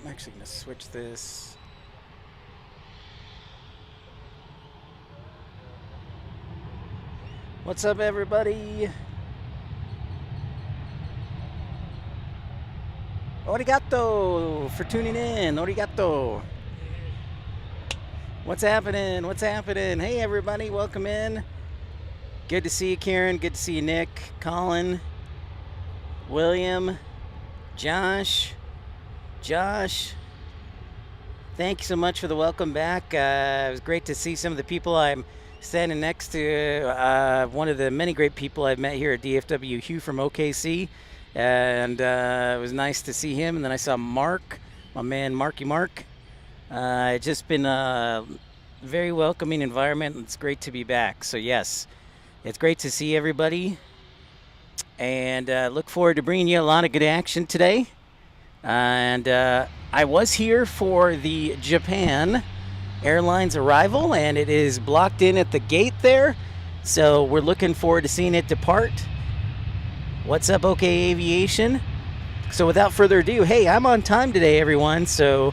I'm actually going to switch this. What's up, everybody? Origato for tuning in. Origato. What's happening? What's happening? Hey, everybody. Welcome in. Good to see you, Karen. Good to see you, Nick, Colin, William, Josh. Thank you so much for the welcome back. It was great to see some of the people I'm standing next to. One of the many great people I've met here at DFW, Hugh from OKC. And it was nice to see him. And then I saw Mark, my man Marky Mark. It's just been a very welcoming environment. It's great to be back. So yes, it's great to see everybody. And look forward to bringing you a lot of good action today. And I was here for the Japan Airlines arrival, and it is blocked in at the gate there. So we're looking forward to seeing it depart. What's up, OK Aviation? So without further ado, hey, I'm on time today, everyone. So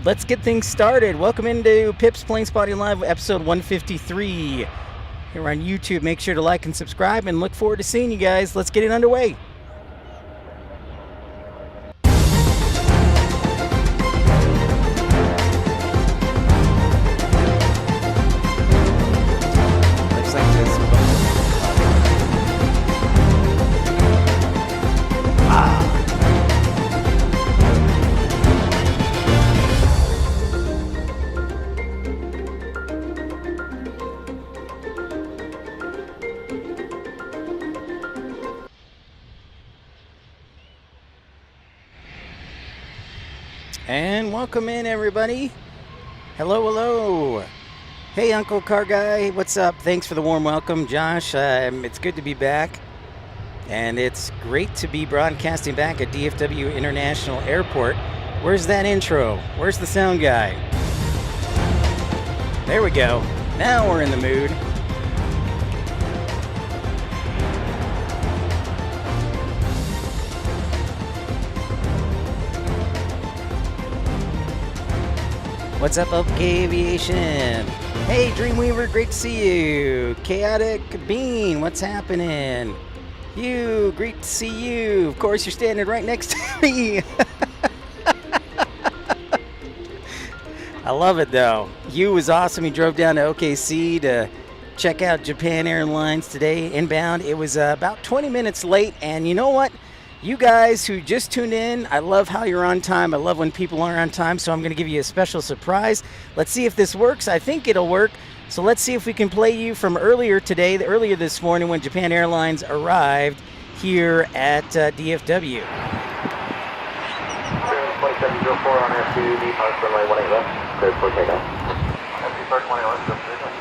let's get things started. Welcome into Pip's Planespotting Live, episode 153. Here on YouTube, make sure to like and subscribe, and look forward to seeing you guys. Let's get it underway. And welcome in, everybody. Hello. Hey, Uncle Car Guy, what's up? Thanks for the warm welcome, Josh. It's good to be back. And it's great to be broadcasting back at DFW International Airport. Where's that intro? Where's the sound guy? There we go. Now we're in the mood. What's up, OK Aviation? Hey, Dreamweaver, great to see you. Chaotic Bean, what's happening? You, great to see you. Of course, you're standing right next to me. I love it, though. You was awesome. He drove down to OKC to check out Japan Airlines today, inbound. It was about 20 minutes late, and you know what? You guys who just tuned in, I love how you're on time. I love when people are on time, so I'm going to give you a special surprise. Let's see if this works. I think it'll work. So let's see if we can play you from earlier today, earlier this morning when Japan Airlines arrived here at DFW. 2704 on F2, departs runway 18 left, cleared for takeoff. F2 park 18 left, cleared for takeoff.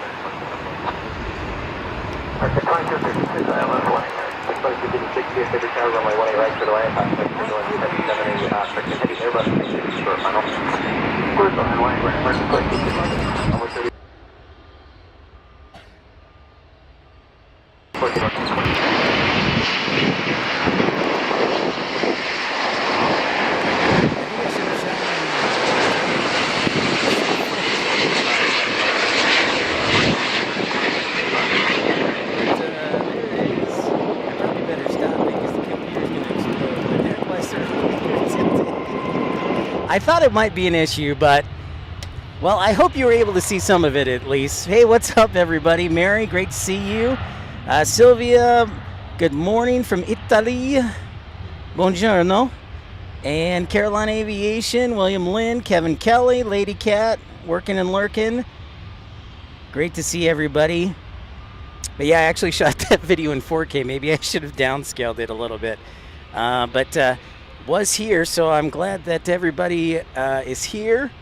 2256, ILS 18. 2260, Pacific Tower, runway 18 right, clear away, passenger signal 778, expecting heavy Airbus, short final. Cleared for runway, right, clear. Almost 30. I thought it might be an issue, but, well, I hope you were able to see some of it at least. Hey, what's up, everybody? Mary, great to see you. Sylvia, good morning from Italy. Buongiorno. And Airline Aviation, William Lynn, Kevin Kelly, Lady Cat, working and lurking. Great to see everybody. But yeah, I actually shot that video in 4K. Maybe I should have downscaled it a little bit. But was here, so I'm glad that everybody is here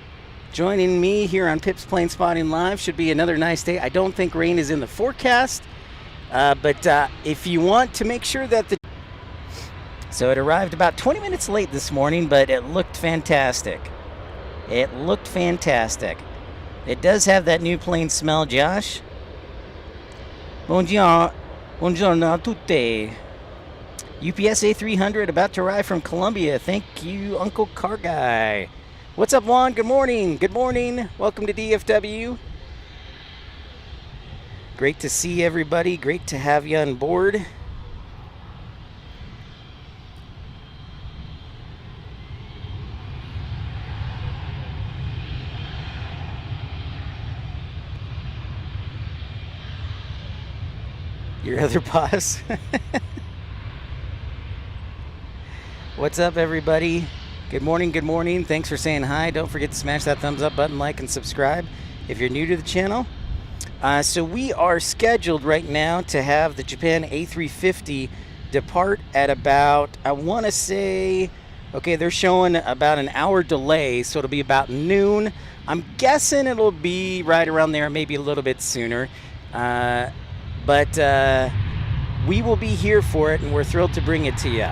joining me here on Pip's Planespotting Live. Should be another nice day. I don't think rain is in the forecast, but if you want to make sure that so it arrived about 20 minutes late this morning, but it looked fantastic. It does have that new plane smell, Josh. Buongiorno a tutti. UPS A300 about to arrive from Colombia. Thank you, Uncle Car Guy. What's up, Juan? Good morning. Good morning. Welcome to DFW. Great to see everybody. Great to have you on board. Your other boss. What's up, everybody? Good morning, good morning. Thanks for saying hi. Don't forget to smash that thumbs up button, like, and subscribe if you're new to the channel. So we are scheduled right now to have the Japan A350 depart at about, I want to say, okay, they're showing about an hour delay, so it'll be about noon. I'm guessing it'll be right around there, maybe a little bit sooner. But we will be here for it, and we're thrilled to bring it to you.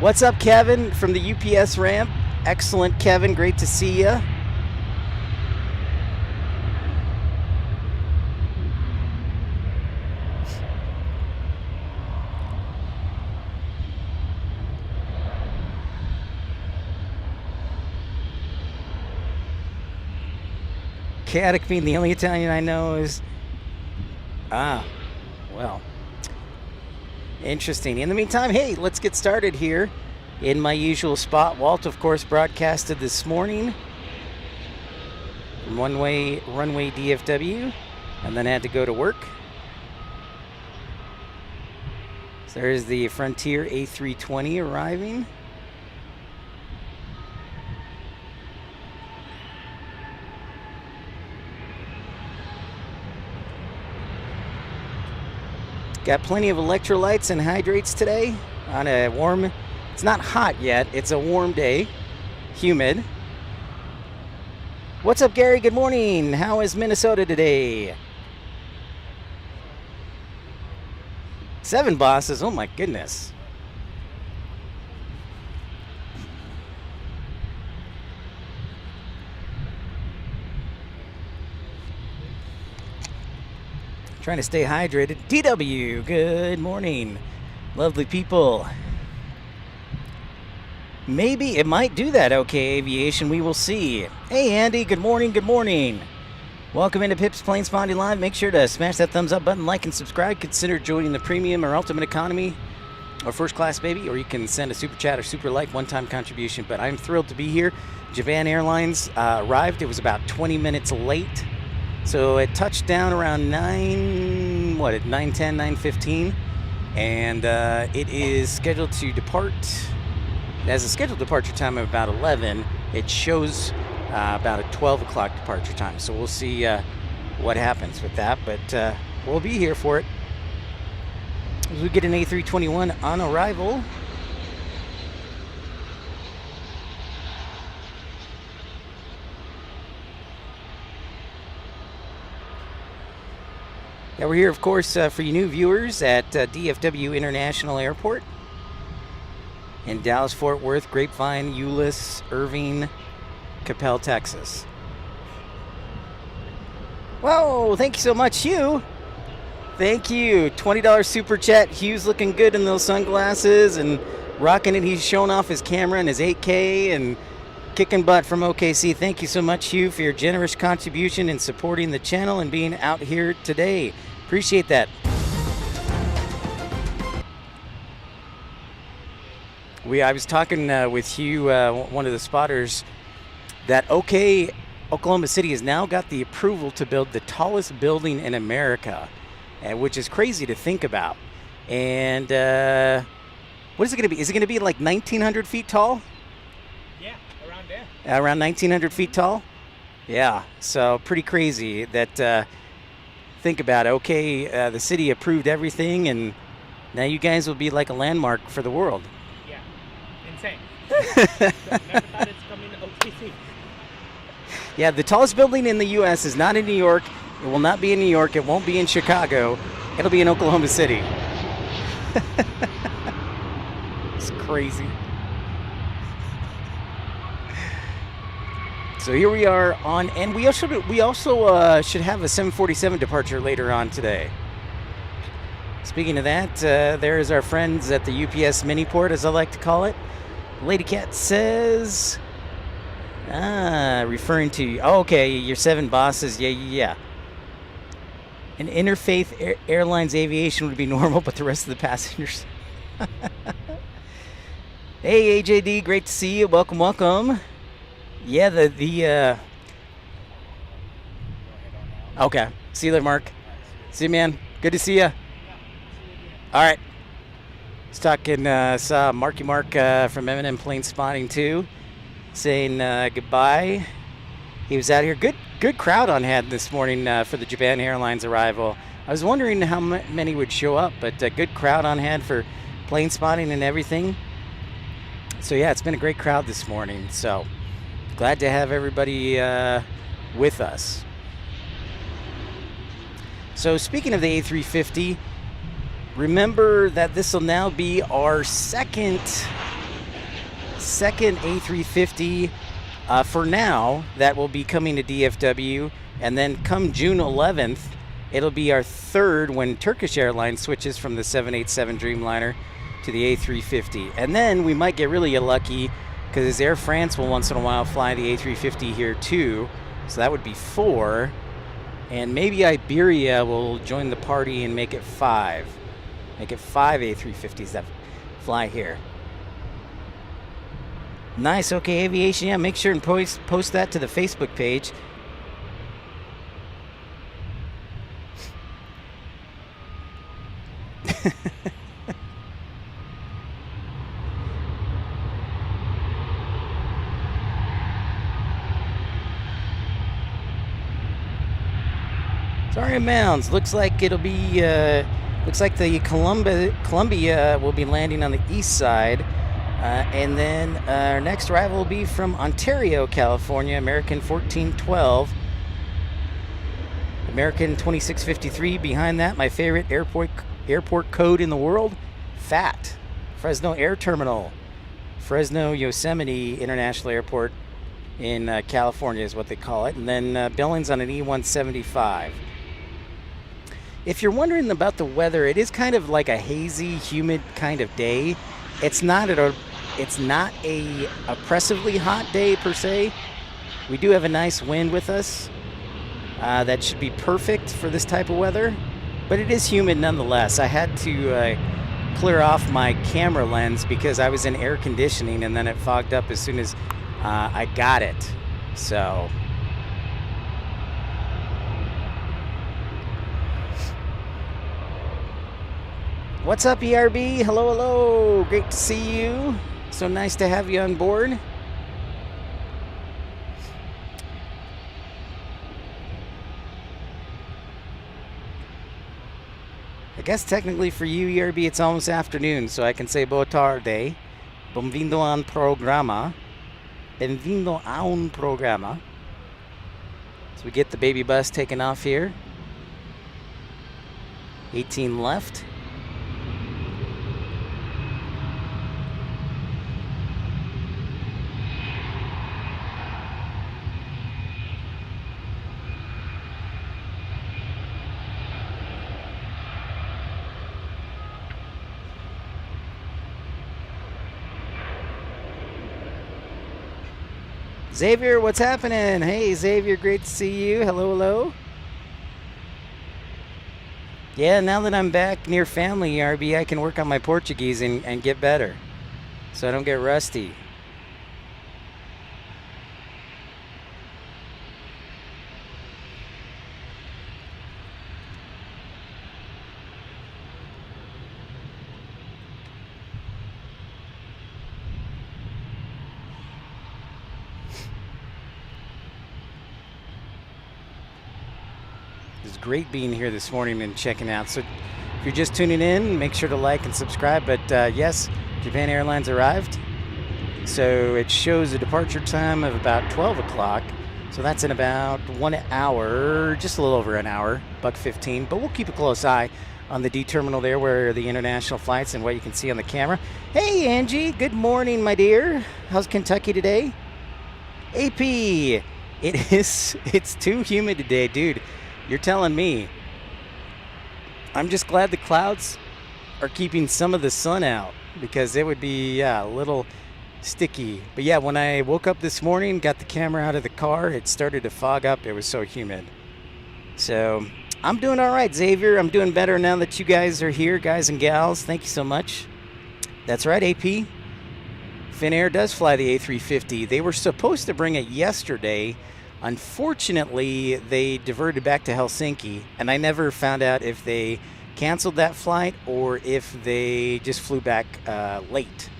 What's up, Kevin, from the UPS ramp? Excellent, Kevin. Great to see you. Chaotic being the only Italian I know is... Ah, well, interesting. In the meantime, hey, let's get started here in my usual spot. Walt, of course, broadcasted this morning from runway DFW, and then had to go to work. So there's the Frontier A320 arriving. Got plenty of electrolytes and hydrates today on a warm, it's not hot yet, it's a warm day, humid. What's up, Gary? Good morning. How is Minnesota today? 7 bosses, oh my goodness. Trying to stay hydrated. DW, good morning. Lovely people. Maybe it might do that, okay, Aviation. We will see. Hey, Andy, good morning, good morning. Welcome into Pip's Planespotting Live. Make sure to smash that thumbs up button, like, and subscribe. Consider joining the premium or ultimate economy or first class, baby, or you can send a super chat or super like one-time contribution. But I'm thrilled to be here. Japan Airlines arrived. It was about 20 minutes late. So it touched down around 9:10, 9:15, and it is scheduled to depart. It has a scheduled departure time of about 11. It shows about a 12 o'clock departure time. So we'll see what happens with that, but we'll be here for it. As we get an A321 on arrival. Yeah, we're here, of course, for you new viewers at DFW International Airport in Dallas, Fort Worth, Grapevine, Euless, Irving, Capel, Texas. Whoa, thank you so much, Hugh. Thank you. $20 super chat. Hugh's looking good in those sunglasses and rocking it. He's showing off his camera and his 8K and kicking butt from OKC. Thank you so much, Hugh, for your generous contribution in supporting the channel and being out here today. Appreciate that. I was talking with Hugh, one of the spotters, that Oklahoma City has now got the approval to build the tallest building in America, which is crazy to think about. And what is it going to be? Is it going to be like 1,900 feet tall? Yeah, around there. Around 1,900 feet tall? Yeah, so pretty crazy that... Think about it. The city approved everything, and now you guys will be like a landmark for the world. Yeah, insane. Never thought it's coming to OKC. Yeah, the tallest building in the U.S. is not in New York. It will not be in New York. It won't be in Chicago. It'll be in Oklahoma City. It's crazy. So here we are on, and we also should have a 747 departure later on today. Speaking of that, there's our friends at the UPS mini port, as I like to call it. Lady Cat says, referring to, okay, your 7 bosses, yeah. An interfaith Airlines Aviation would be normal, but the rest of the passengers. Hey, AJD, great to see you. Welcome. Yeah, okay. See you later, Mark. See you, man. Good to see you. All right. Saw Marky Mark from M&M Planespotting too, saying goodbye. He was out here. Good crowd on hand this morning for the Japan Airlines arrival. I was wondering how many would show up, but good crowd on hand for Planespotting and everything. So yeah, it's been a great crowd this morning. So glad to have everybody with us. So speaking of the A350, remember that this will now be our second A350 for now that will be coming to DFW, and then come June 11th, it'll be our third when Turkish Airlines switches from the 787 Dreamliner to the A350. And then we might get really lucky because Air France will once in a while fly the A350 here too, so that would be 4. And maybe Iberia will join the party and make it 5. Make it 5 A350s that fly here. Nice. Okay, Aviation. Yeah, make sure and post that to the Facebook page. Sorry, Mounds. Looks like it'll be. Looks like the Columbia will be landing on the east side, and then our next arrival will be from Ontario, California, American 1412, American 2653. Behind that, my favorite airport code in the world, FAT, Fresno Air Terminal, Fresno Yosemite International Airport in California is what they call it, and then Billings on an E175. If you're wondering about the weather, it is kind of like a hazy, humid kind of day. It's not a oppressively hot day per se. We do have a nice wind with us. That should be perfect for this type of weather, but it is humid nonetheless. I had to clear off my camera lens because I was in air conditioning, and then it fogged up as soon as I got it. So. What's up, ERB? Hello. Great to see you. So nice to have you on board. I guess technically for you, ERB, it's almost afternoon, so I can say boa tarde. Bem-vindo a un programa. Bem-vindo a un programa. So we get the baby bus taken off here. 18 left. Xavier, what's happening? Hey, Xavier, great to see you. Hello. Yeah, now that I'm back near family, RB, I can work on my Portuguese and get better, so I don't get rusty. It's great being here this morning and checking out. So if you're just tuning in, make sure to like and subscribe. But yes, Japan Airlines arrived. So it shows a departure time of about 12 o'clock. So that's in about 1 hour, just a little over an hour, $1.15. But we'll keep a close eye on the D terminal there where the international flights and what you can see on the camera. Hey, Angie, good morning, my dear. How's Kentucky today? AP, it's too humid today, dude. You're telling me. I'm just glad the clouds are keeping some of the sun out, because it would be a little sticky. But yeah, when I woke up this morning, got the camera out of the car, it started to fog up. It was so humid. So I'm doing all right, Xavier. I'm doing better now that you guys are here, guys and gals. Thank you so much. That's right, AP. Finnair does fly the A350. They were supposed to bring it yesterday. Unfortunately, they diverted back to Helsinki, and I never found out if they canceled that flight or if they just flew back late.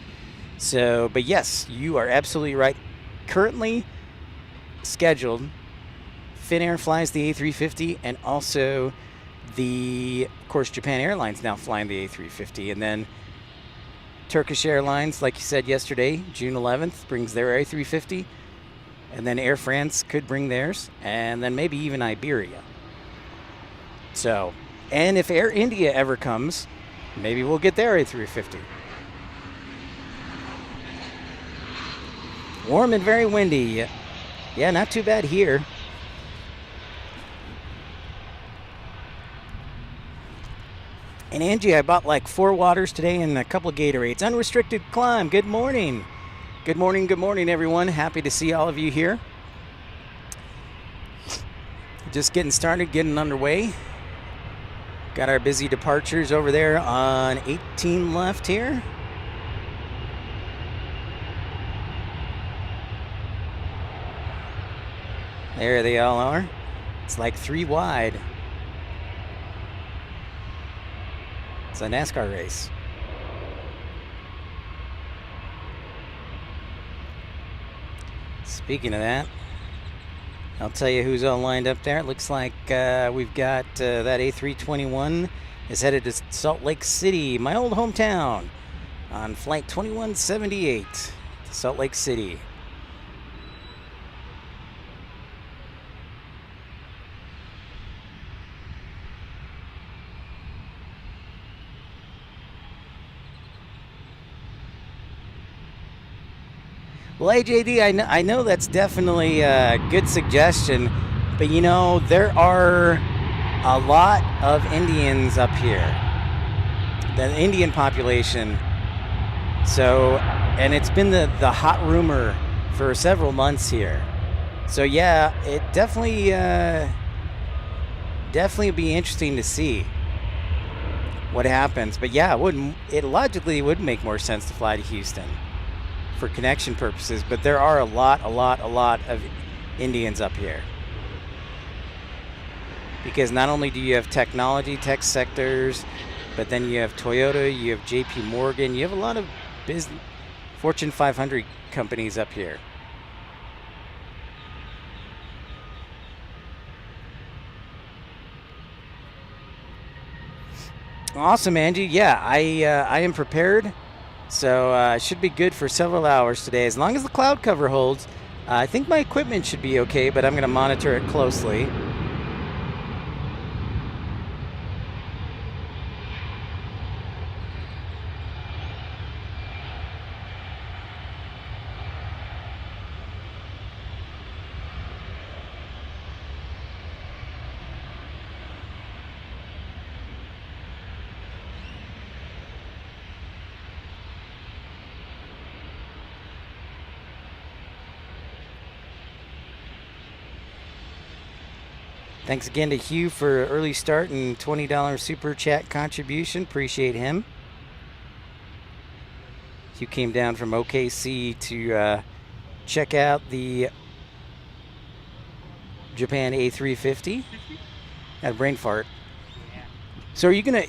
So, but yes, you are absolutely right. Currently scheduled, Finnair flies the A350, and also of course, Japan Airlines now flying the A350, and then Turkish Airlines, like you said yesterday, June 11th, brings their A350, and then Air France could bring theirs, and then maybe even Iberia. So, and if Air India ever comes, maybe we'll get their A350. Warm and very windy. Yeah, not too bad here. And Angie, I bought like 4 waters today and a couple of Gatorades. Unrestricted climb. Good morning. Good morning, everyone. Happy to see all of you here. Just getting started, getting underway. Got our busy departures over there on 18 left here. There they all are. It's like 3 wide. It's a NASCAR race. Speaking of that, I'll tell you who's all lined up there. It looks like we've got that A321 is headed to Salt Lake City, my old hometown, on flight 2178 to Salt Lake City. Well, AJD, I know that's definitely a good suggestion, but you know, there are a lot of Indians up here, the Indian population. So, and it's been the hot rumor for several months here. So yeah, it definitely be interesting to see what happens. But yeah, it logically would make more sense to fly to Houston for connection purposes, but there are a lot of Indians up here, because not only do you have technology, tech sectors, but then you have Toyota, you have JP Morgan, you have a lot of Fortune 500 companies up here. Awesome, Angie. Yeah, I am prepared. So it should be good for several hours today, as long as the cloud cover holds. I think my equipment should be okay, but I'm going to monitor it closely. Thanks again to Hugh for early start and $20 super chat contribution. Appreciate him. Hugh came down from OKC to check out the Japan A350. Had a brain fart. Yeah. So are you gonna?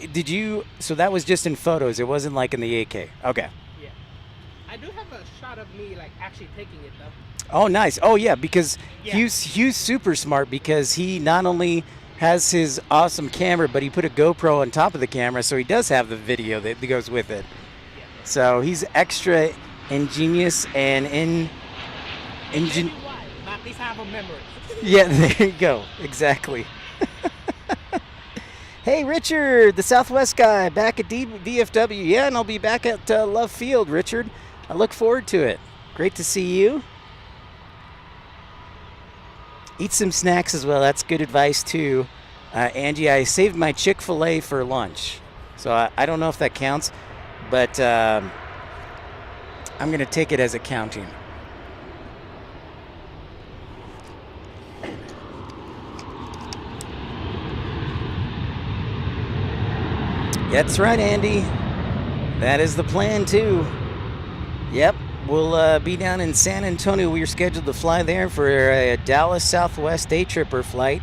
So that was just in photos. It wasn't like in the 8K. Okay. Yeah. I do have a shot of me like actually taking it though. Oh, nice. Oh, yeah, because Yeah. Hugh's super smart, because he not only has his awesome camera, but he put a GoPro on top of the camera, so he does have the video that goes with it. Yeah. So he's extra ingenious and Maybe why, but at least I have a memory. Yeah, there you go. Exactly. Hey, Richard, the Southwest guy, back at DFW. Yeah, and I'll be back at Love Field, Richard. I look forward to it. Great to see you. Eat some snacks as well. That's good advice, too. Angie, I saved my Chick-fil-A for lunch. So I don't know if that counts, but I'm going to take it as accounting. That's right, Andy. That is the plan, too. Yep, we'll be down in San Antonio. We are scheduled to fly there for a Dallas Southwest day tripper flight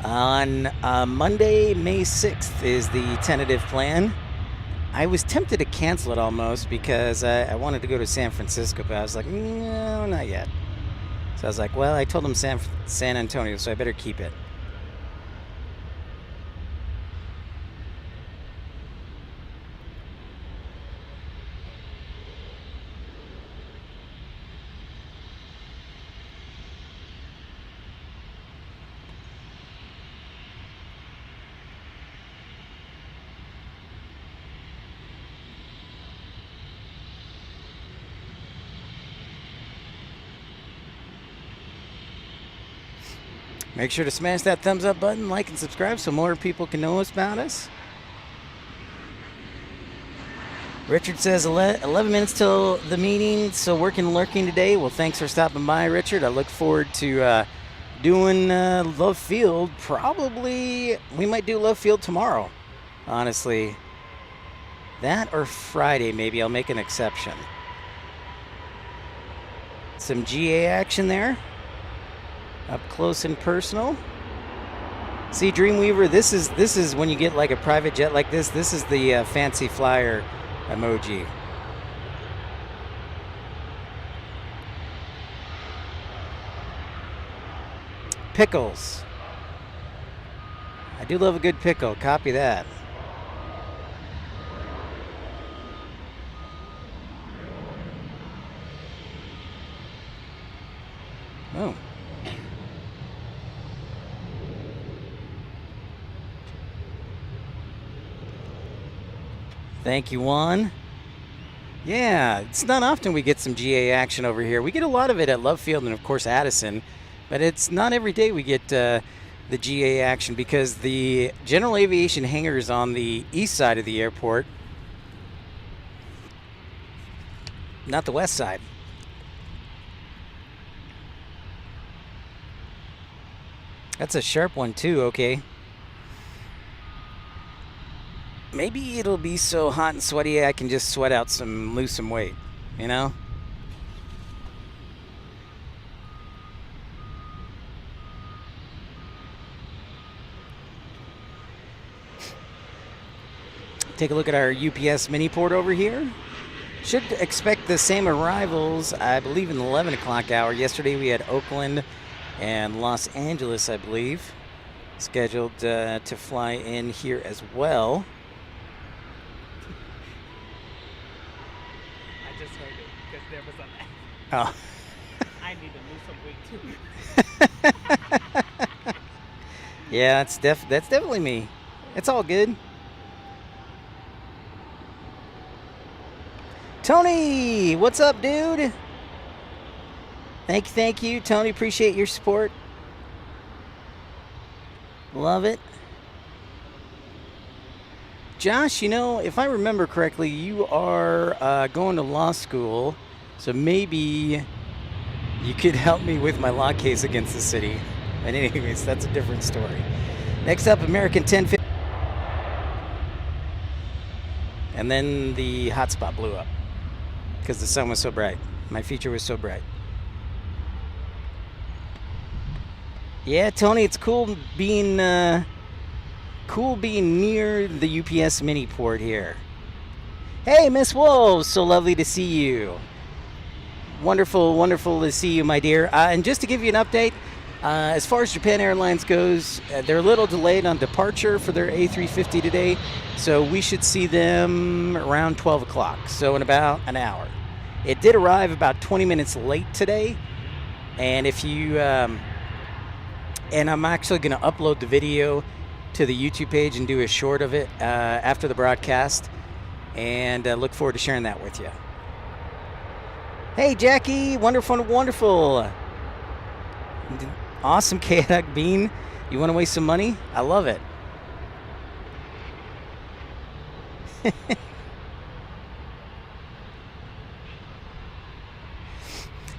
on Monday, May 6th is the tentative plan. I was tempted to cancel it almost because I wanted to go to San Francisco, but I was like, no, not yet. So I was like, well, I told them San Antonio, so I better keep it. Make sure to smash that thumbs up button, like and subscribe so more people can know about us. Richard says 11 minutes till the meeting, so working and lurking today. Well, thanks for stopping by, Richard. I look forward to doing Love Field. Probably, we might do Love Field tomorrow, honestly. That or Friday, maybe. I'll make an exception. Some GA action there. Up close and personal. See, Dreamweaver, this is when you get like a private jet like this. This is the fancy flyer emoji. Pickles. I do love a good pickle. Copy that. Oh. Thank you, Juan. Yeah, it's not often we get some GA action over here. We get a lot of it at Love Field and, of course, Addison. But it's not every day we get the GA action because the general aviation hangar is on the east side of the airport, not the west side. That's a sharp one, too, okay. Maybe it'll be so hot and sweaty I can just sweat out lose some weight, you know? Take a look at our UPS mini port over here. Should expect the same arrivals, I believe, in the 11 o'clock hour. Yesterday we had Oakland and Los Angeles, I believe, scheduled to fly in here as well. Just heard it because there was a. Oh. I need to lose some weight too. Yeah, that's definitely me. It's all good. Tony, what's up, dude? Thank you, Tony. Appreciate your support. Love it. Josh, you know, if I remember correctly, you are going to law school, so maybe you could help me with my law case against the city. But anyways, that's a different story. Next up, American 1050. And then the hotspot blew up because the sun was so bright. My feature was so bright. Yeah, Tony, it's cool being near the UPS mini port here. Hey, Miss Wolves, so lovely to see you. Wonderful to see you, my dear. And just to give you an update, as far as Japan Airlines goes, they're a little delayed on departure for their A350 today, so we should see them around 12 o'clock, so in about an hour. It did arrive about 20 minutes late today, and if you, and I'm actually going to upload the video to the YouTube page and do a short of it after the broadcast, and look forward to sharing that with you. Hey, Jackie, wonderful. Awesome, Chaotic Bean. You want to waste some money? I love it.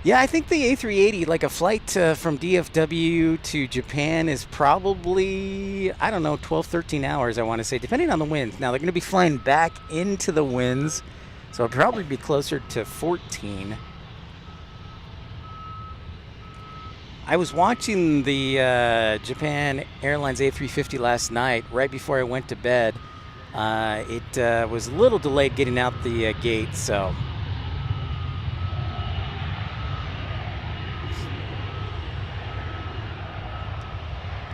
Yeah, I think the A380, like a flight from DFW to Japan is probably, I don't know, 12, 13 hours, I want to say, depending on the winds. Now, they're going to be flying back into the winds, so it'll probably be closer to 14. I was watching the Japan Airlines A350 last night, right before I went to bed. It was a little delayed getting out the gate, so...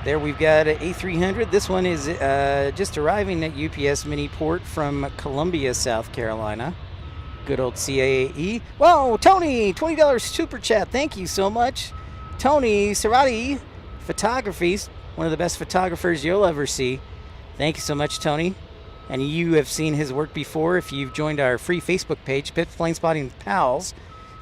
There we've got an A300. This one is just arriving at UPS Miniport from Columbia, South Carolina. Good old CAE. Whoa, Tony, $20 super chat. Thank you so much. Tony Serrati Photography, one of the best photographers you'll ever see. Thank you so much, Tony. And you have seen his work before if you've joined our free Facebook page, Pips Planespotting Pals.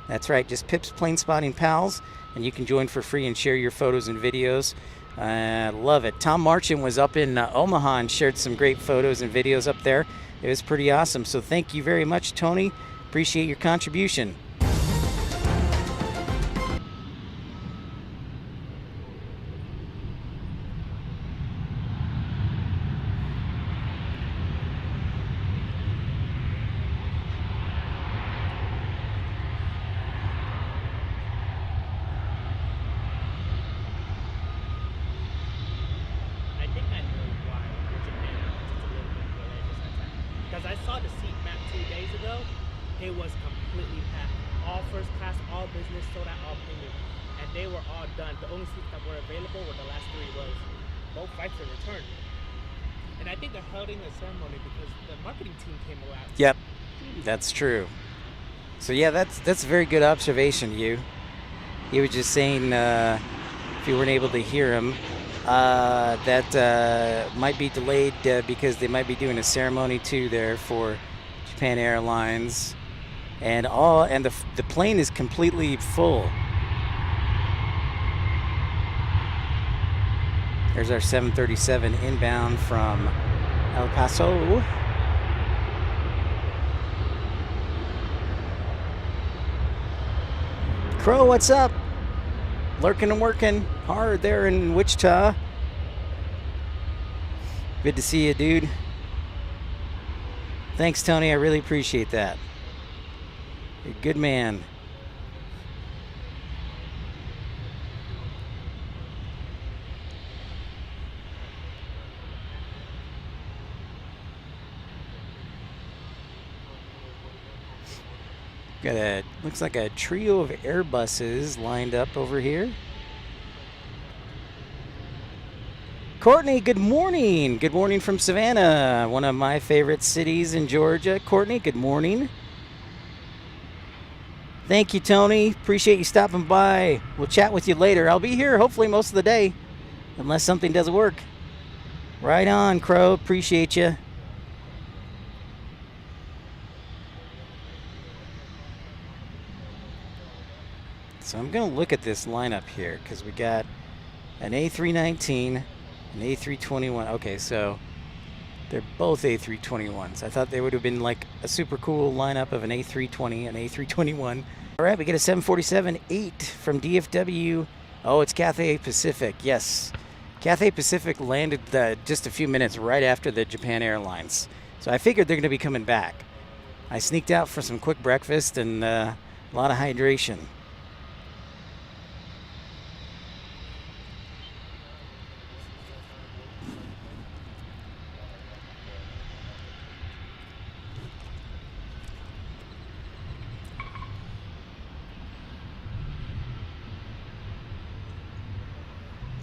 That's right, just Pips Planespotting Pals. And you can join for free and share your photos and videos. Love it. Tom Marchand was up in Omaha and shared some great photos and videos up there. It was pretty awesome. So thank you very much, Tony. Appreciate your contribution. Because I saw the seat map 2 days ago, it was completely packed. All first class, all business, sold out, all premium. And they were all done. The only seats that were available were the last 3 rows. Both flights are returned. And I think they're holding a ceremony because the marketing team came around. Yep, that's true. So yeah, that's a very good observation, you. He was just saying, if you weren't able to hear him, that might be delayed because they might be doing a ceremony too there for Japan Airlines, and the plane is completely full. There's our 737 inbound from El Paso. Crow, what's up? Lurking and working hard there in Wichita. Good to see you, dude. Thanks, Tony. I really appreciate that. You're a good man. Got looks like a trio of Airbuses lined up over here. Courtney, good morning. Good morning from Savannah, one of my favorite cities in Georgia. Courtney, good morning. Thank you, Tony. Appreciate you stopping by. We'll chat with you later. I'll be here hopefully most of the day, unless something doesn't work. Right on, Crow. Appreciate you. So I'm going to look at this lineup here because we got an A319, an A321. Okay, so they're both A321s. I thought they would have been like a super cool lineup of an A320 and A321. All right, we get a 747-8 from DFW. Oh, it's Cathay Pacific. Yes. Cathay Pacific landed just a few minutes right after the Japan Airlines. So I figured they're going to be coming back. I sneaked out for some quick breakfast and a lot of hydration.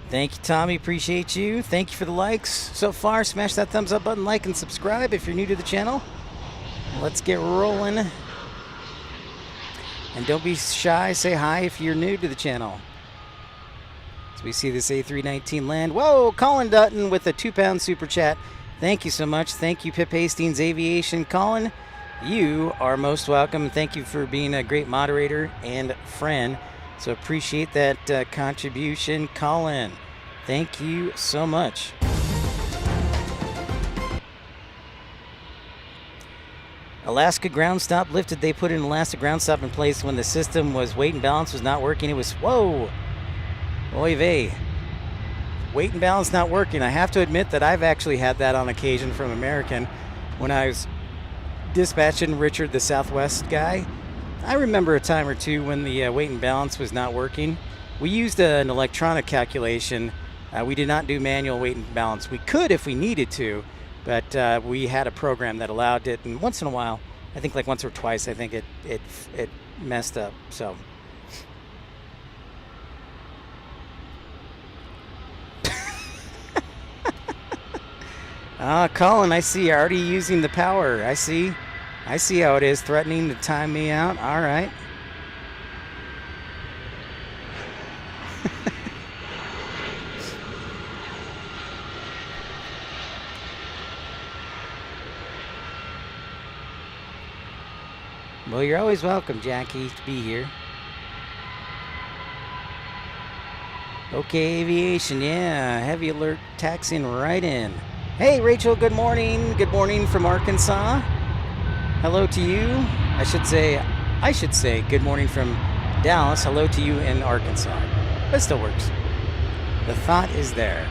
Thank you, Tommy. Appreciate you. Thank you for the likes so far. Smash that thumbs up button, like, and subscribe if you're new to the channel. Let's get rolling. And don't be shy. Say hi if you're new to the channel. So we see this A319 land. Whoa, Colin Dutton with a £2 super chat. Thank you so much. Thank you, Pip Hastings Aviation. Colin, you are most welcome. Thank you for being a great moderator and friend. So appreciate that contribution, Colin. Thank you so much. Alaska ground stop lifted. They put an Alaska ground stop in place when the system was weight and balance was not working. It was, whoa, oy vey. Weight and balance not working. I have to admit that I've actually had that on occasion from American when I was dispatching Richard, the Southwest guy. I remember a time or two when the weight and balance was not working. We used an electronic calculation. We did not do manual weight and balance. We could if we needed to, but we had a program that allowed it. And once in a while, I think like once or twice, I think it messed up. So. Colin, I see you're already using the power. I see how it is, threatening to time me out. All right. Well, you're always welcome, Jackie, to be here. Okay, Aviation, yeah, heavy alert taxiing right in. Hey, Rachel, good morning. Good morning from Arkansas. Hello to you. I should say good morning from Dallas. Hello to you in Arkansas. That still works. The thought is there.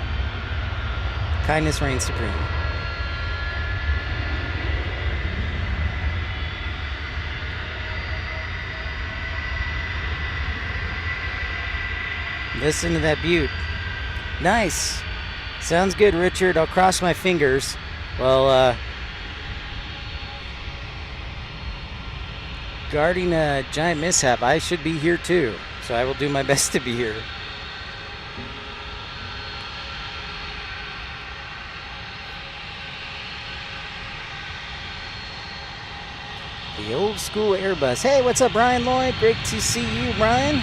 Kindness reigns supreme. Listen to that butte. Nice. Sounds good, Richard. I'll cross my fingers. Well, regarding a giant mishap, I should be here too. So I will do my best to be here. The old school Airbus. Hey, what's up, Brian Lloyd? Great to see you, Brian.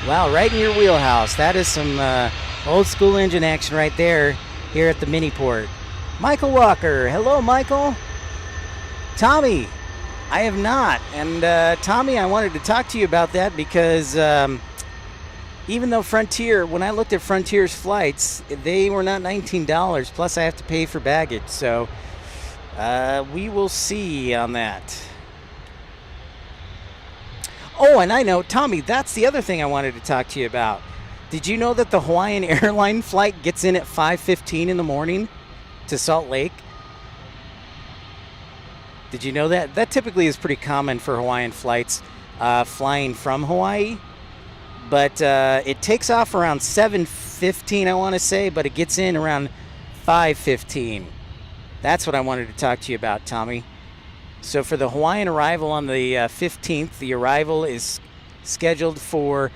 Wow, right in your wheelhouse. That is some old school engine action right there here at the mini port. Michael Walker. Hello, Michael. Tommy, I have not. And Tommy, I wanted to talk to you about that because even though Frontier, when I looked at Frontier's flights, they were not $19. Plus I have to pay for baggage. So we will see on that. Oh, and I know, Tommy, that's the other thing I wanted to talk to you about. Did you know that the Hawaiian Airline flight gets in at 5:15 in the morning to Salt Lake? Did you know that? That typically is pretty common for Hawaiian flights flying from Hawaii. But it takes off around 7:15, I want to say, but it gets in around 5:15. That's what I wanted to talk to you about, Tommy. So for the Hawaiian arrival on the 15th, the arrival is scheduled for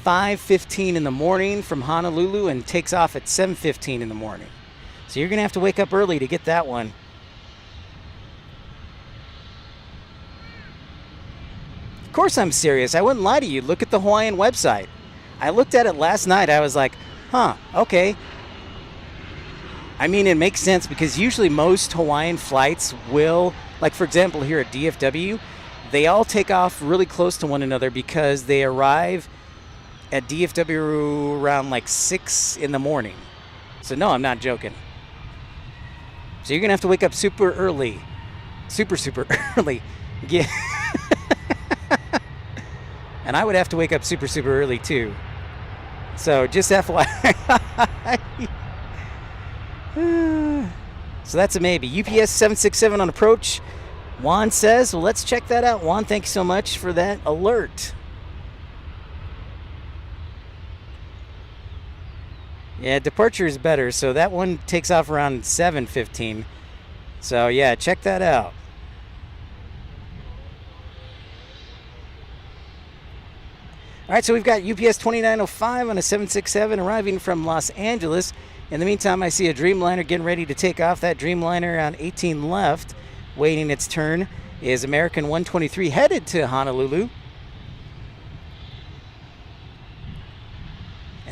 5:15 in the morning from Honolulu and takes off at 7:15 in the morning. So you're going to have to wake up early to get that one. Of course I'm serious. I wouldn't lie to you. Look at the Hawaiian website. I looked at it last night. I was like, huh, okay. I mean, it makes sense because usually most Hawaiian flights will, like for example here at DFW, they all take off really close to one another because they arrive at DFW around like 6 in the morning. So no, I'm not joking. So you're going to have to wake up super early. Super early. Yeah. And I would have to wake up super early too. So just FYI. So that's a maybe. UPS 767 on approach. Juan says, well, let's check that out. Juan, thank you so much for that alert. Yeah, departure is better. So that one takes off around 7:15. So yeah, check that out. All right, so we've got UPS 2905 on a 767 arriving from Los Angeles. In the meantime, I see a Dreamliner getting ready to take off. That Dreamliner on 18 left, waiting its turn, is American 123 headed to Honolulu.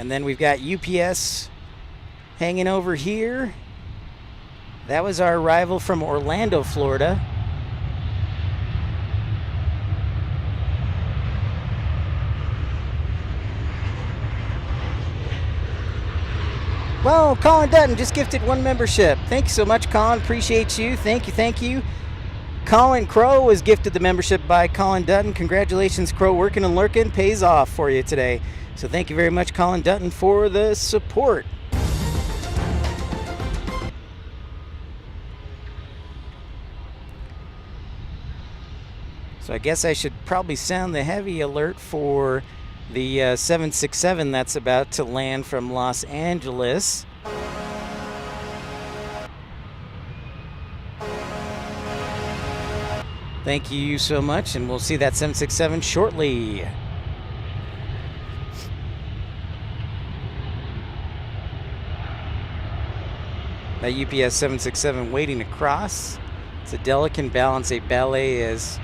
And then we've got UPS hanging over here. That was our arrival from Orlando, Florida. Well, Colin Dutton just gifted 1 membership. Thank you so much, Colin. Appreciate you. Thank you, thank you. Colin Crow was gifted the membership by Colin Dutton. Congratulations, Crow. Working and lurking pays off for you today. So thank you very much, Colin Dutton, for the support. So I guess I should probably sound the heavy alert for the 767 that's about to land from Los Angeles. Thank you so much, and we'll see that 767 shortly. That UPS 767 waiting to cross. It's a delicate balance, a ballet, as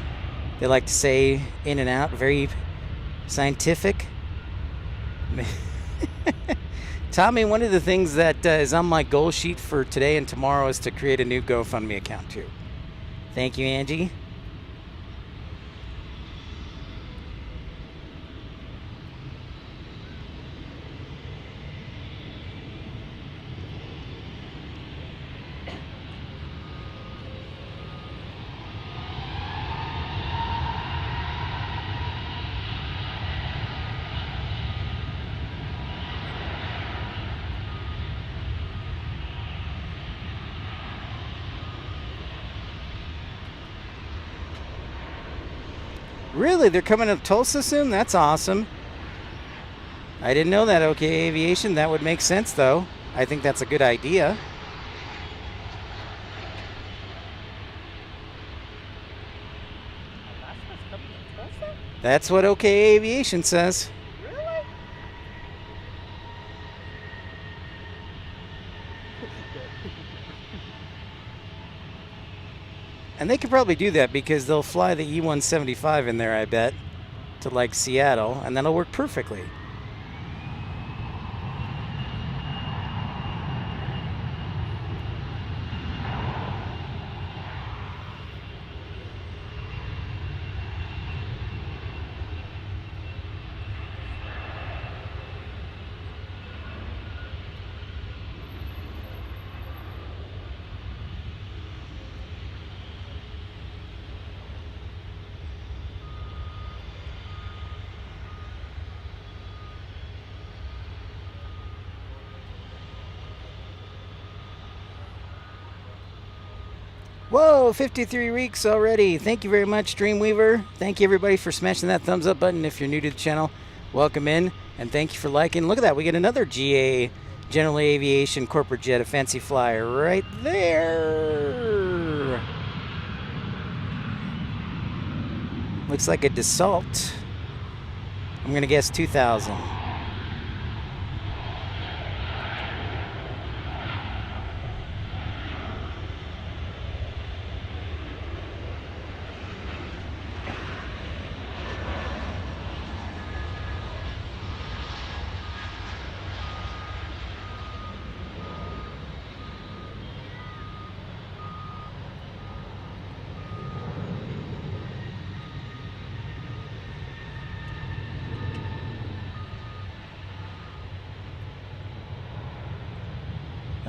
they like to say, in and out, very scientific. Tommy, one of the things that is on my goal sheet for today and tomorrow is to create a new GoFundMe account too. Thank you, Angie. Really? They're coming to Tulsa soon? That's awesome. I didn't know that. Okay, Aviation. That would make sense, though. I think that's a good idea. Alaska's coming to Tulsa? That's what OK Aviation says. Really? And they could probably do that because they'll fly the E-175 in there, I bet, to like Seattle, and that'll work perfectly. Whoa, 53 weeks already. Thank you very much, Dreamweaver. Thank you, everybody, for smashing that thumbs up button. If you're new to the channel, welcome in, and thank you for liking. Look at that. We get another GA, General Aviation Corporate Jet, a fancy flyer right there. Looks like a Dassault. I'm going to guess 2000.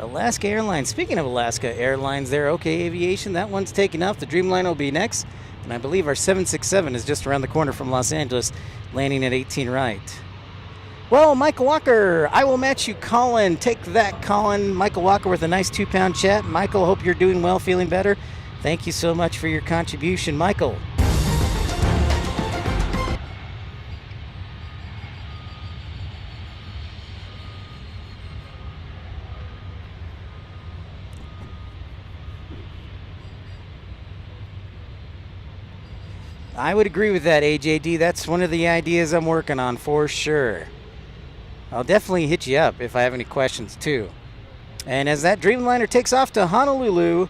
Alaska Airlines. Speaking of Alaska Airlines, there, OK Aviation, that one's taking off. The Dreamliner will be next. And I believe our 767 is just around the corner from Los Angeles, landing at 18 right. Well, Michael Walker, I will match you, Colin. Take that, Colin. Michael Walker with a nice 2-pound chat. Michael, hope you're doing well, feeling better. Thank you so much for your contribution, Michael. I would agree with that, AJD. That's one of the ideas I'm working on for sure. I'll definitely hit you up if I have any questions too. And as that Dreamliner takes off to Honolulu,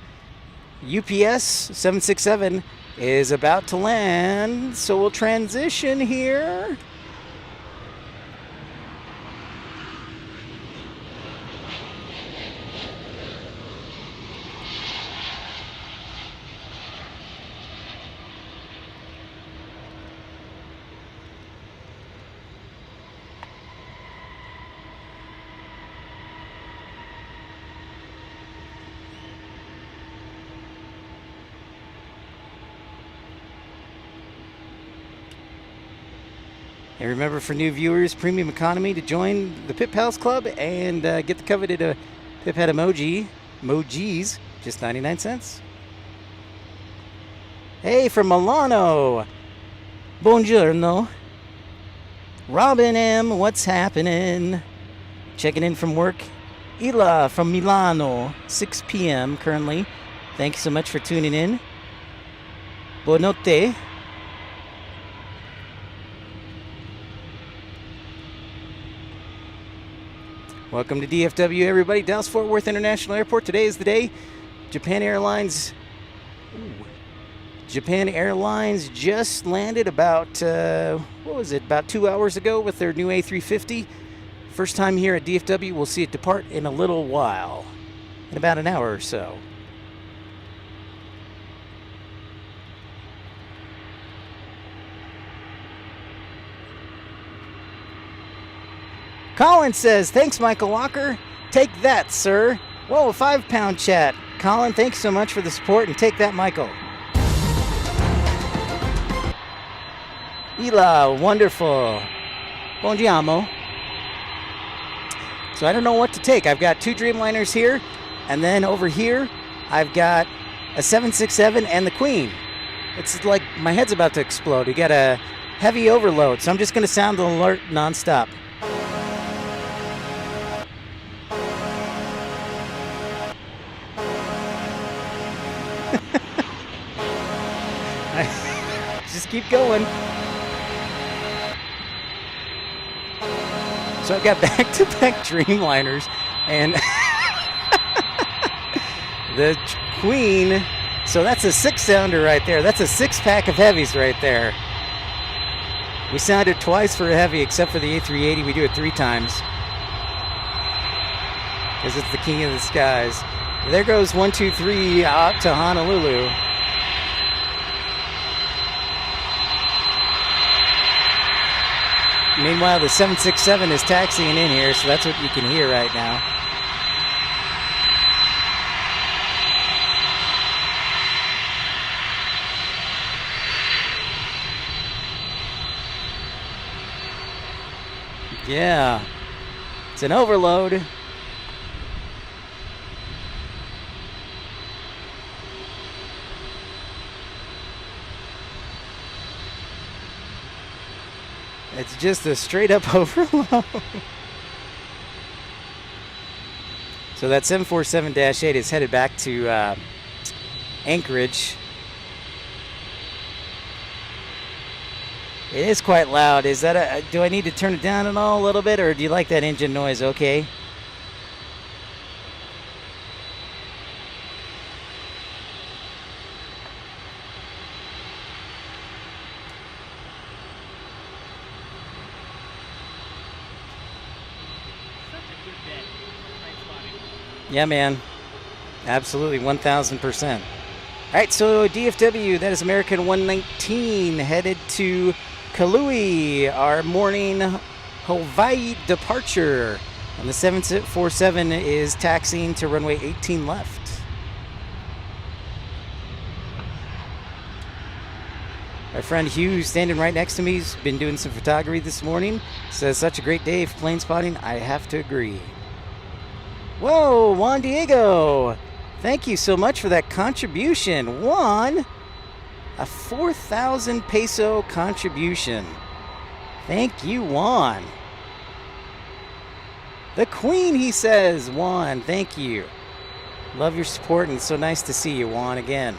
UPS 767 is about to land, so we'll transition here. And remember, for new viewers, Premium Economy, to join the Pit Pals Club and get the coveted Pip Head emojis, just 99 cents. Hey, from Milano. Buongiorno. Robin M., what's happening? Checking in from work. Ila from Milano, 6 p.m. currently. Thank you so much for tuning in. Buonanotte. Welcome to DFW, everybody. Dallas-Fort Worth International Airport. Today is the day. Japan Airlines just landed about, about 2 hours ago with their new A350. First time here at DFW. We'll see it depart in a little while, in about an hour or so. Colin says, thanks, Michael Walker. Take that, sir. Whoa, a 5-pound chat. Colin, thanks so much for the support, and take that, Michael. Ila, wonderful. Buongiorno. So I don't know what to take. I've got 2 Dreamliners here, and then over here, I've got a 767 and the Queen. It's like my head's about to explode. You got a heavy overload, so I'm just going to sound the alert nonstop. Just keep going. So I've got back-to-back Dreamliners, and the Queen. So that's a 6-sounder right there. That's a 6-pack of heavies right there. We sounded twice for a heavy, except for the A380. We do it 3 times because it's the king of the skies. There goes 1, 2, 3 out to Honolulu. Meanwhile, the 767 is taxiing in here, so that's what you can hear right now. Yeah, it's an overload. It's just a straight up overload. So that 747-8 is headed back to Anchorage. It is quite loud. Is that do I need to turn it down at all a little bit, or do you like that engine noise okay? Yeah, man. Absolutely, 1,000%. All right, so DFW, that is American 119, headed to Kalui, our morning Hawaii departure. And the 747 is taxiing to runway 18 left. My friend Hugh, standing right next to me, has been doing some photography this morning. Says, such a great day for plane spotting. I have to agree. Whoa, Juan Diego. Thank you so much for that contribution. Juan, a 4,000 peso contribution. Thank you, Juan. The Queen, he says. Juan, thank you. Love your support, and it's so nice to see you, Juan, again.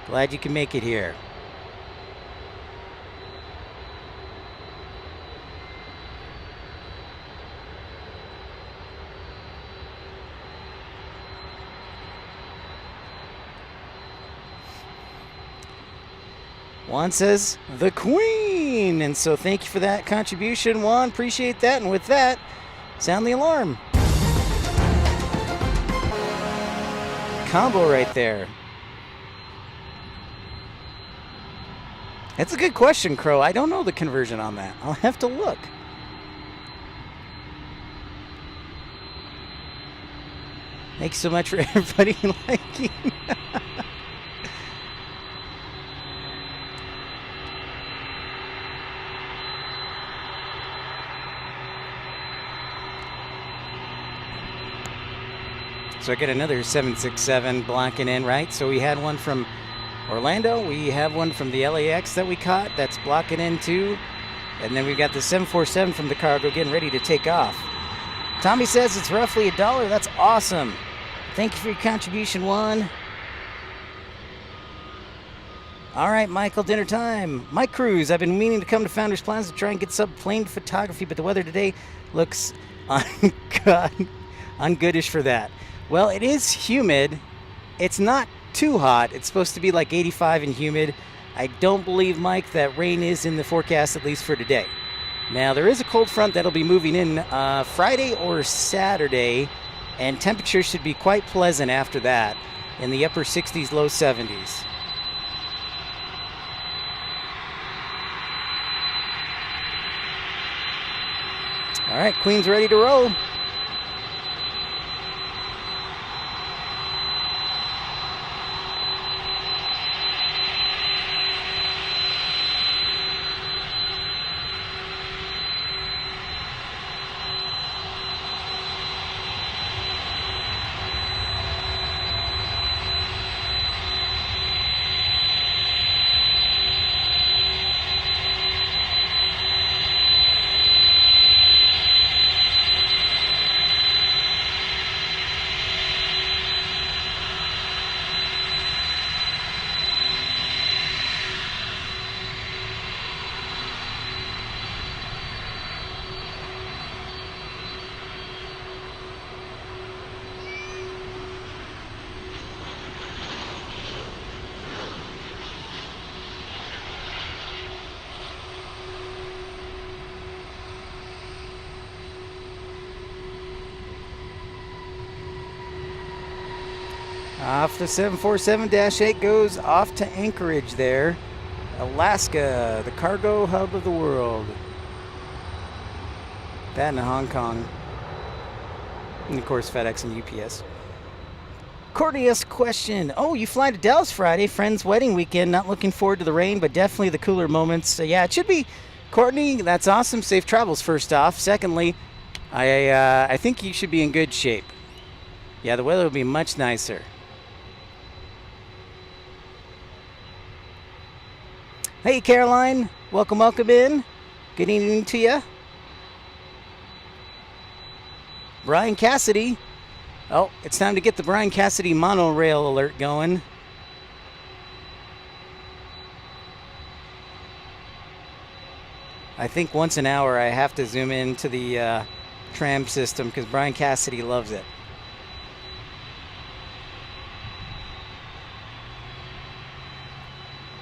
Glad you can make it here. Juan says, the Queen. And so thank you for that contribution, Juan. Appreciate that. And with that, sound the alarm. Combo right there. That's a good question, Crow. I don't know the conversion on that. I'll have to look. Thanks so much for everybody liking. So I get another 767 blocking in, right? So we had one from Orlando. We have one from the LAX that we caught that's blocking in too. And then we've got the 747 from the cargo getting ready to take off. Tommy says it's roughly $1. That's awesome. Thank you for your contribution, Juan. All right, Michael, dinner time. Mike Cruz, I've been meaning to come to Founders Plaza to try and get some plane photography, but the weather today looks ungoodish for that. Well, it is humid. It's not too hot. It's supposed to be like 85 and humid. I don't believe, Mike, that rain is in the forecast, at least for today. Now, there is a cold front that'll be moving in Friday or Saturday, and temperatures should be quite pleasant after that, in the upper 60s, low 70s. All right, Queen's ready to roll. Off the 747-8 goes off to Anchorage there. Alaska, the cargo hub of the world. That and Hong Kong. And of course FedEx and UPS. Courtney asks a question. Oh, you fly to Dallas Friday, friend's wedding weekend. Not looking forward to the rain, but definitely the cooler moments. So yeah, it should be. Courtney, that's awesome. Safe travels, first off. Secondly, I think you should be in good shape. Yeah, the weather will be much nicer. Hey, Caroline. Welcome in. Good evening to you. Brian Cassidy. Oh, it's time to get the Brian Cassidy monorail alert going. I think once an hour I have to zoom into the tram system because Brian Cassidy loves it.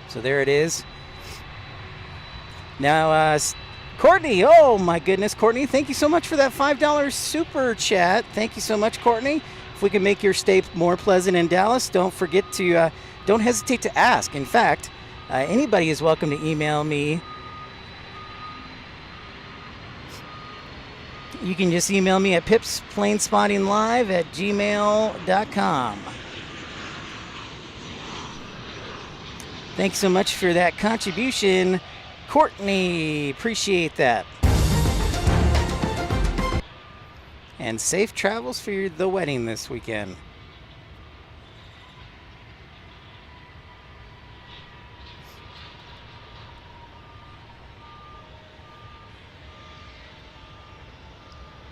So there it is. Now, Courtney, oh my goodness, Courtney, thank you so much for that $5 super chat. Thank you so much, Courtney. If we can make your stay more pleasant in Dallas, don't forget to, don't hesitate to ask. In fact, anybody is welcome to email me. You can just email me at pipsplanespottinglive@gmail.com. Thanks so much for that contribution, Courtney. Appreciate that. And safe travels for the wedding this weekend.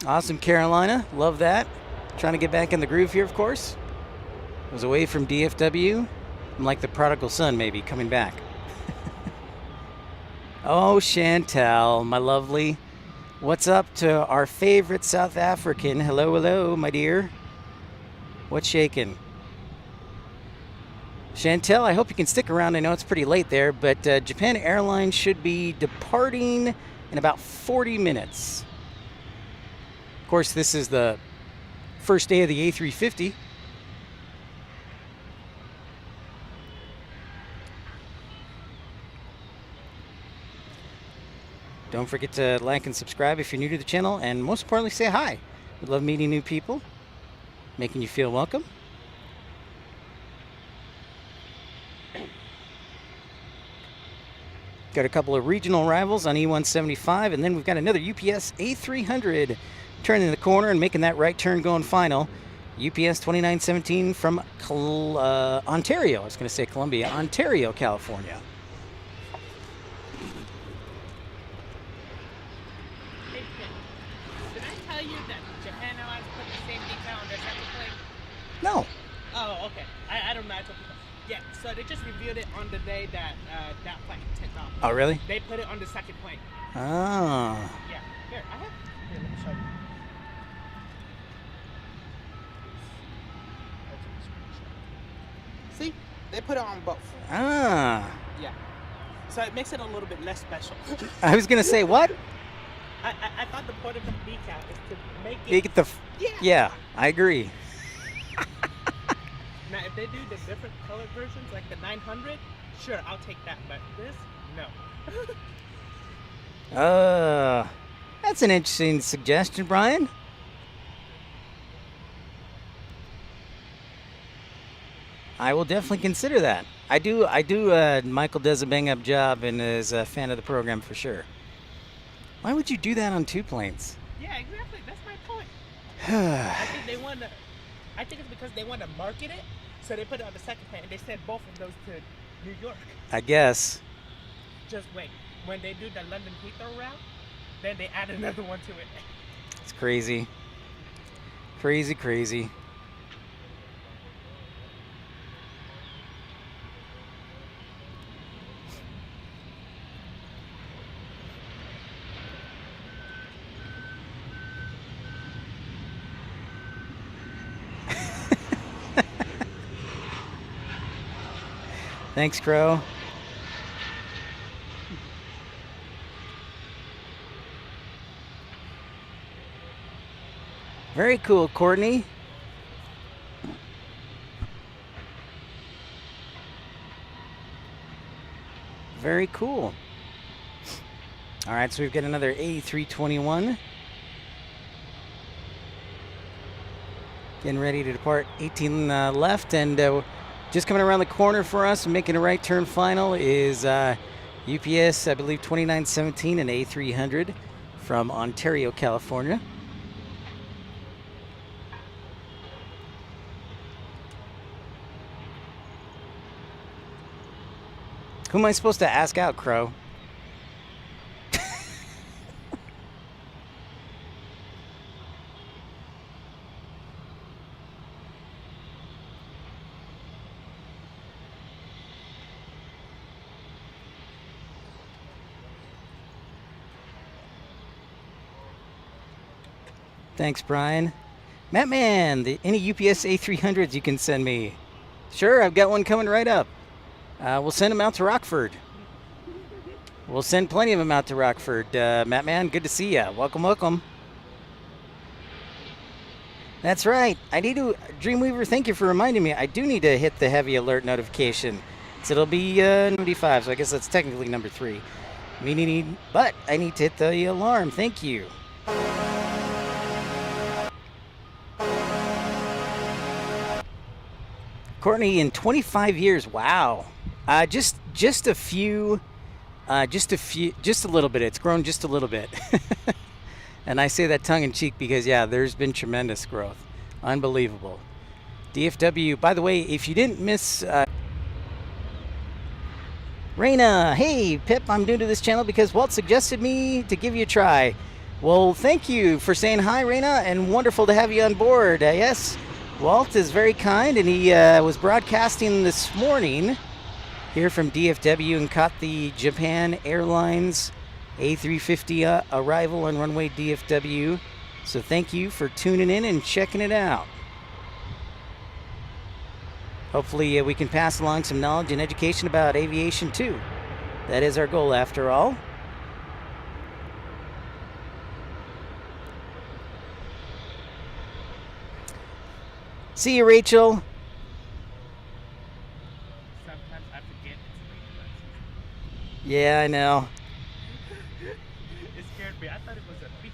Awesome, Carolina. Love that. Trying to get back in the groove here, of course. I was away from DFW. I'm like the prodigal son, maybe, coming back. Oh, Chantel, my lovely. What's up to our favorite South African? Hello, hello, my dear. What's shaking? Chantel, I hope you can stick around. I know it's pretty late there, but Japan Airlines should be departing in about 40 minutes. Of course, this is the first day of the A350. Don't forget to like and subscribe if you're new to the channel, and most importantly, say hi. We love meeting new people, making you feel welcome. Got a couple of regional rivals on E175, and then we've got another UPS A300 turning the corner and making that right turn going final. UPS 2917 from Ontario. I was going to say Columbia, Ontario, California. Hey, Pip, did I tell you that Japan Airlines put the same decal on their second plane? No. Oh, okay. I don't know. I told people. Yeah, so they just revealed it on the day that that flight took off. Oh, really? They put it on the second plane. Oh. Yeah. Here, I have. Here, let me show you. See? They put it on both. Ah. Yeah. So it makes it a little bit less special. I was going to say, what? I thought the point of the decal is to make it. You get the. Yeah, I agree. Now, if they do the different color versions, like the 900, sure, I'll take that. But this, no. That's an interesting suggestion, Brian. I will definitely consider that. I do. Michael does a bang-up job and is a fan of the program for sure. Why would you do that on two planes? Yeah, exactly. That's my point. I think they want to. I think it's because they want to market it, so they put it on the second plane, and they sent both of those to New York. I guess. Just wait. When they do the London Heathrow route, then they add another one to it. It's crazy. Crazy, crazy. Thanks, Crow. Very cool, Courtney. Very cool. All right, so we've got another A321. Getting ready to depart. 18 left, and just coming around the corner for us and making a right turn final is UPS, I believe, 2917 and A300 from Ontario, California. Who am I supposed to ask out, Crow? Thanks, Brian. Mattman, any UPS A300s you can send me? Sure, I've got one coming right up. We'll send them out to Rockford. We'll send plenty of them out to Rockford. Mattman, good to see you. Welcome, welcome. That's right. I need to, Dreamweaver, thank you for reminding me. I do need to hit the heavy alert notification. So it'll be 95, so I guess that's technically number 3. But I need to hit the alarm. Thank you. Courtney, in 25 years, wow. Just a little bit. It's grown just a little bit. And I say that tongue in cheek because, yeah, there's been tremendous growth. Unbelievable. DFW, by the way, if you didn't miss... Raina, hey, Pip, I'm new to this channel because Walt suggested me to give you a try. Well, thank you for saying hi, Raina, and wonderful to have you on board. Yes, Walt is very kind, and he was broadcasting this morning here from DFW and caught the Japan Airlines A350 arrival on runway DFW. So thank you for tuning in and checking it out. Hopefully we can pass along some knowledge and education about aviation too. That is our goal after all. See you, Rachel. Sometimes I forget it's Yeah, I know. It scared me. I thought it was a bee.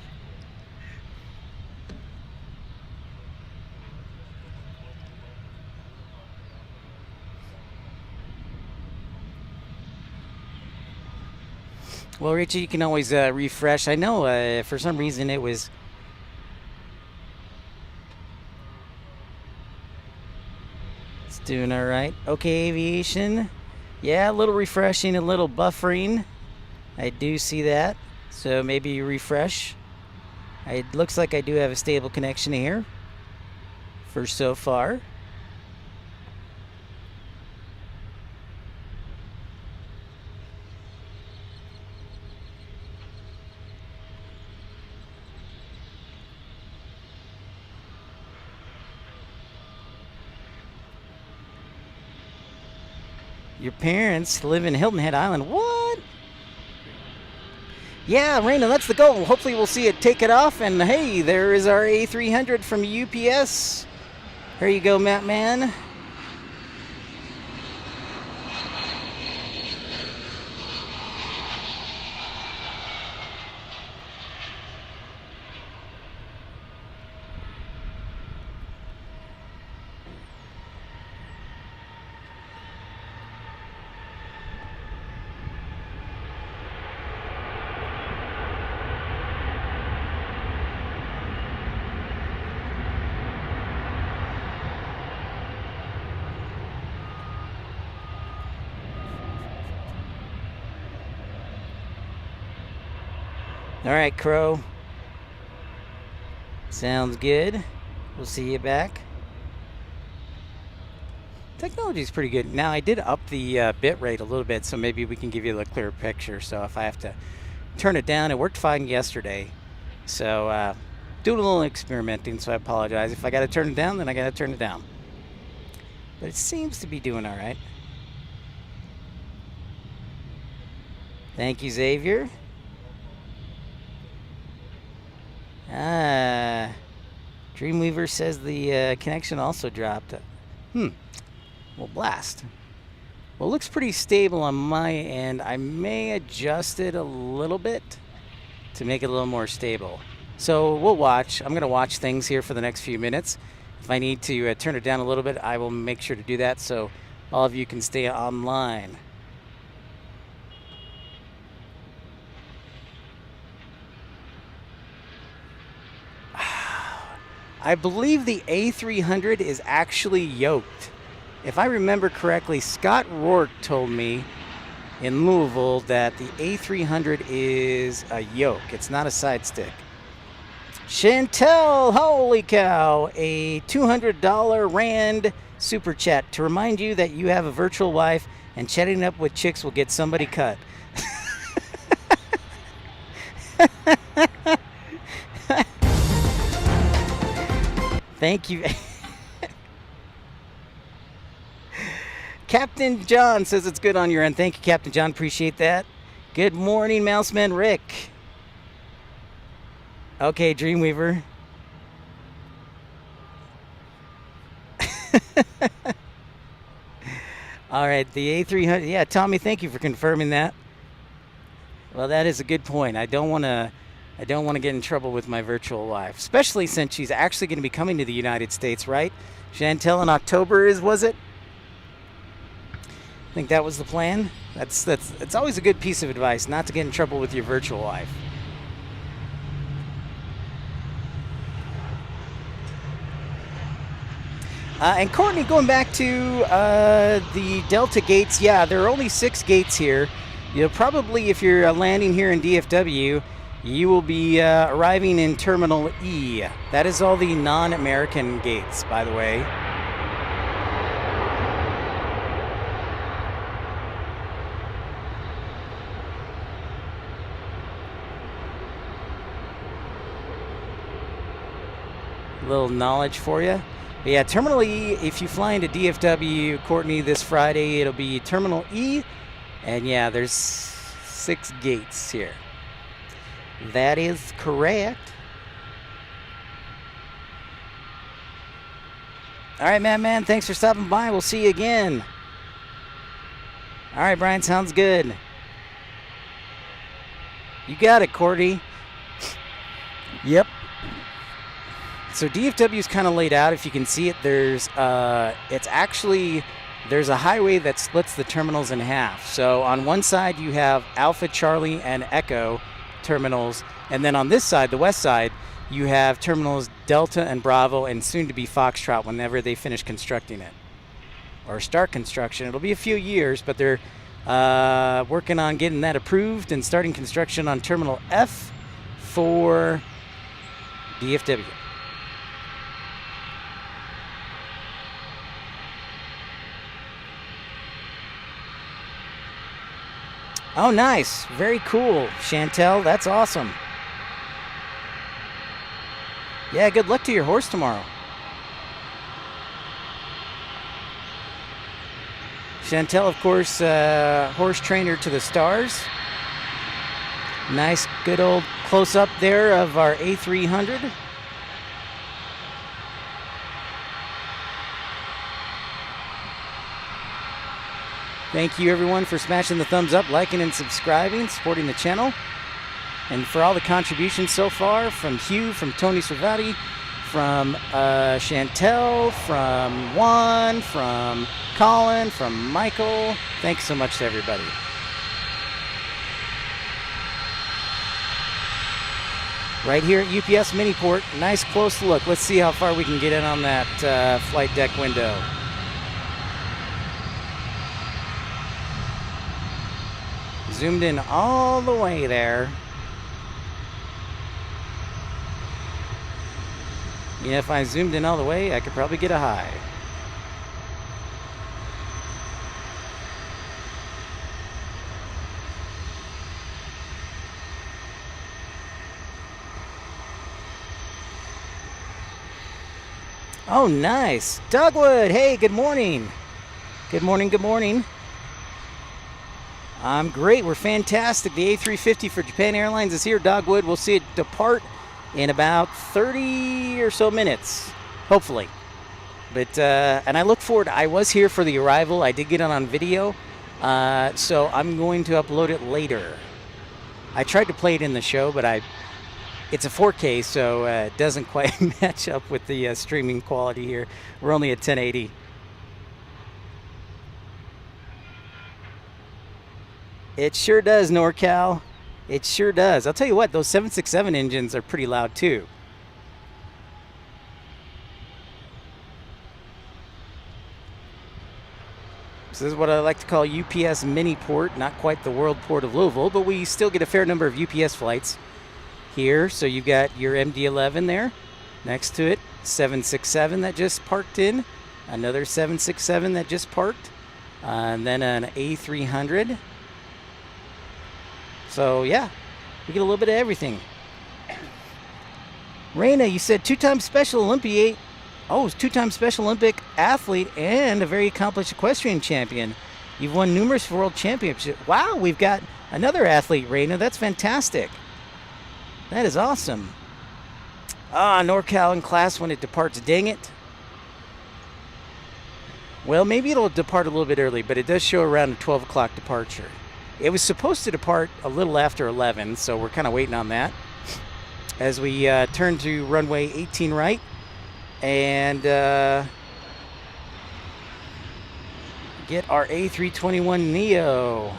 Well, Rachel, you can always refresh. I know for some reason it was... Doing all right. Okay, Aviation. Yeah, a little refreshing, a little buffering. I do see that. So maybe you refresh. It looks like I do have a stable connection here for so far. Your parents live in Hilton Head Island. What? Yeah, Raina, that's the goal. Hopefully we'll see it take it off. And hey, there is our A300 from UPS. Here you go, Matt Man. All right, Crow. Sounds good. We'll see you back. Technology's pretty good. Now, I did up the bit rate a little bit, so maybe we can give you a clearer picture. So if I have to turn it down, it worked fine yesterday. So doing a little experimenting, so I apologize. If I got to turn it down, then I got to turn it down. But it seems to be doing all right. Thank you, Xavier. Dreamweaver says the connection also dropped. Well, blast. Well, it looks pretty stable on my end. I may adjust it a little bit to make it a little more stable. So we'll watch. I'm going to watch things here for the next few minutes. If I need to turn it down a little bit, I will make sure to do that so all of you can stay online. I believe the A300 is actually yoked. If I remember correctly, Scott Rourke told me in Louisville that the A300 is a yoke. It's not a side stick. Chantel, holy cow, a $200 Rand super chat to remind you that you have a virtual wife and chatting up with chicks will get somebody cut. Thank you. Captain John says it's good on your end. Thank you, Captain John. Appreciate that. Good morning, Mouseman Rick. Okay, Dreamweaver. All right, the A300. Yeah, Tommy, thank you for confirming that. Well, that is a good point. I don't want to get in trouble with my virtual wife, especially since she's actually going to be coming to the United States, right? Chantel in October was it? I think that was the plan. It's always a good piece of advice not to get in trouble with your virtual wife. And Courtney, going back to the Delta gates, yeah, there are only 6 gates here. You'll probably, if you're landing here in DFW, you will be arriving in Terminal E. That is all the non-American gates, by the way. A little knowledge for you. But yeah, Terminal E, if you fly into DFW, Courtney, this Friday, it'll be Terminal E. And yeah, there's 6 gates here. That is correct. All right, man, thanks for stopping by. We'll see you again. All right, Brian, sounds good. You got it, Courtney. Yep. So DFW is kind of laid out. If you can see it, there's a highway that splits the terminals in half. So on one side you have Alpha, Charlie, and Echo terminals, and then on this side, the west side, you have terminals Delta and Bravo, and soon to be Foxtrot whenever they finish constructing it. or start construction. It'll be a few years, but they're working on getting that approved and starting construction on Terminal F for DFW. Oh, nice. Very cool, Chantel. That's awesome. Yeah, good luck to your horse tomorrow. Chantel, of course, horse trainer to the stars. Nice, good old close-up there of our A300. Thank you, everyone, for smashing the thumbs up, liking and subscribing, supporting the channel. And for all the contributions so far from Hugh, from Tony Servati, from Chantel, from Juan, from Colin, from Michael. Thanks so much to everybody. Right here at UPS Miniport, nice close look. Let's see how far we can get in on that flight deck window. Zoomed in all the way there. Yeah, if I zoomed in all the way, I could probably get a high. Oh, nice. Dogwood, hey, good morning. Good morning, good morning. I'm great. We're fantastic. The A350 for Japan Airlines is here. Dogwood, we'll see it depart in about 30 or so minutes, hopefully. But and I look forward. I was here for the arrival. I did get it on video, so I'm going to upload it later. I tried to play it in the show, but it's a 4K, so it doesn't quite match up with the streaming quality here. We're only at 1080. It sure does, NorCal. It sure does. I'll tell you what, those 767 engines are pretty loud too. This is what I like to call UPS mini port, not quite the world port of Louisville, but we still get a fair number of UPS flights here. So you've got your MD-11 there. Next to it, 767 that just parked in. Another 767 that just parked. And then an A300. So, yeah, we get a little bit of everything. Raina, you said two-time Special Olympic. Oh, two-time Special Olympic athlete and a very accomplished equestrian champion. You've won numerous world championships. Wow, we've got another athlete, Raina. That's fantastic. That is awesome. Ah, NorCal in class when it departs. Dang it. Well, maybe it'll depart a little bit early, but it does show around a 12 o'clock departure. It was supposed to depart a little after 11, so we're kind of waiting on that. As we turn to runway 18 right and get our A321neo.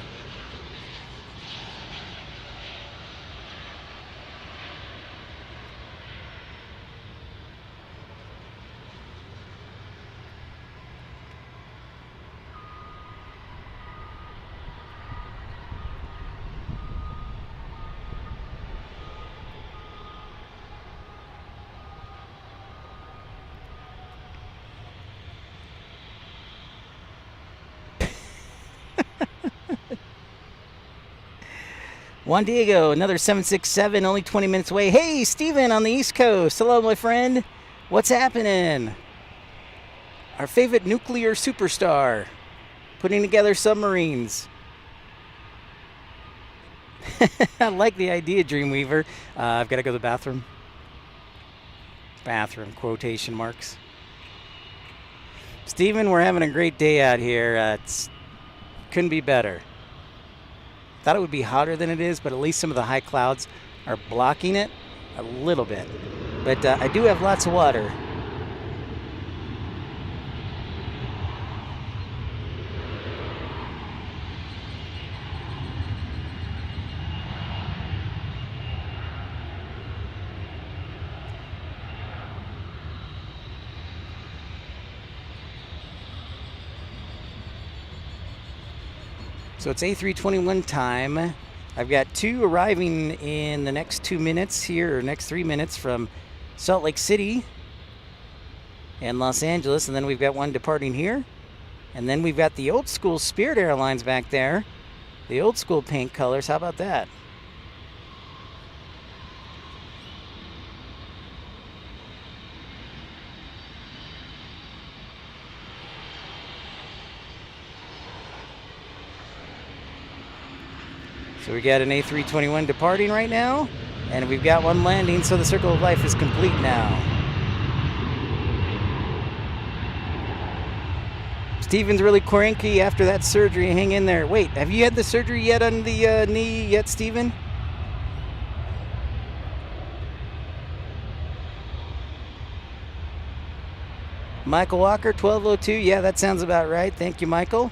Juan Diego, another 767, only 20 minutes away. Hey, Steven on the East Coast. Hello, my friend. What's happening? Our favorite nuclear superstar, putting together submarines. I like the idea, Dreamweaver. I've got to go to the bathroom. Bathroom, quotation marks. Steven, we're having a great day out here. Couldn't be better. Thought it would be hotter than it is, but at least some of the high clouds are blocking it a little bit. But I do have lots of water. So it's A321 time. I've got 2 arriving in the next 2 minutes here, or next 3 minutes from Salt Lake City and Los Angeles, and then we've got 1 departing here. And then we've got the old school Spirit Airlines back there. The old school paint colors. How about that? So we got an A321 departing right now, and we've got 1 landing, so the circle of life is complete now. Steven's really cranky after that surgery. Hang in there. Wait, have you had the surgery yet on the knee yet, Steven? Michael Walker, 1202. Yeah, that sounds about right. Thank you, Michael.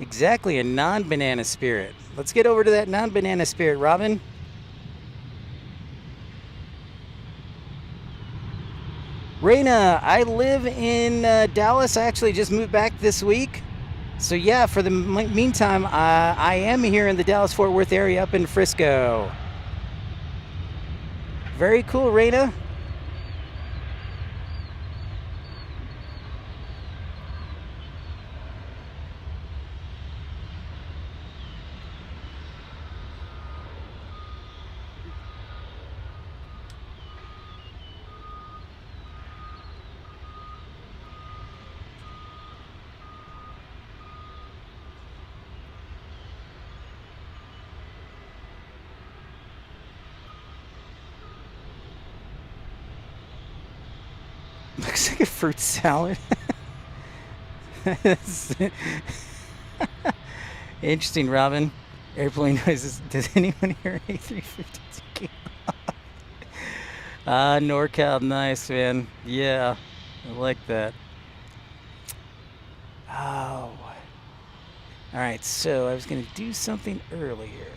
Exactly, a non-banana spirit. Let's get over to that non-banana spirit, Robin. Raina, I live in Dallas. I actually just moved back this week. So yeah, for the meantime, I am here in the Dallas-Fort Worth area up in Frisco. Very cool, Raina. Looks like a fruit salad. Interesting, Robin. Airplane noises. Does anyone hear A350 taking off? NorCal, nice, man. Yeah, I like that. Oh. All right, so I was going to do something earlier.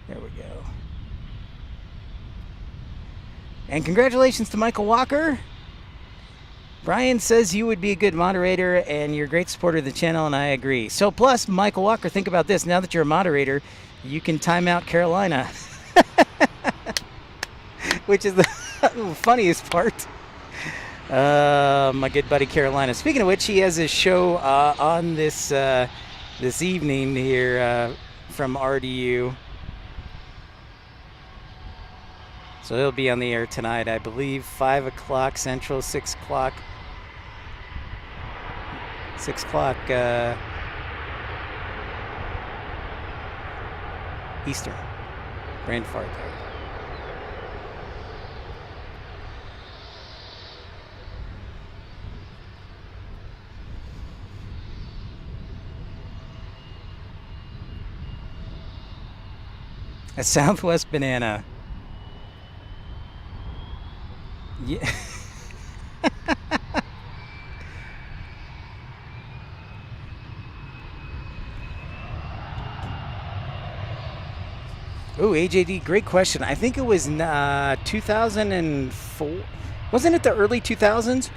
There we go. And congratulations to Michael Walker. Brian says you would be a good moderator and you're a great supporter of the channel, and I agree. So plus, Michael Walker, think about this. Now that you're a moderator, you can time out Carolina. Which is the funniest part. My good buddy Carolina. Speaking of which, he has his show on this evening here from RDU. So he'll be on the air tonight, I believe, 5 o'clock Central, 6 o'clock. 6 o'clock Eastern. Brain fart there. A Southwest banana. Yeah. Oh, AJD, great question. I think it was 2004. Wasn't it the early 2000s?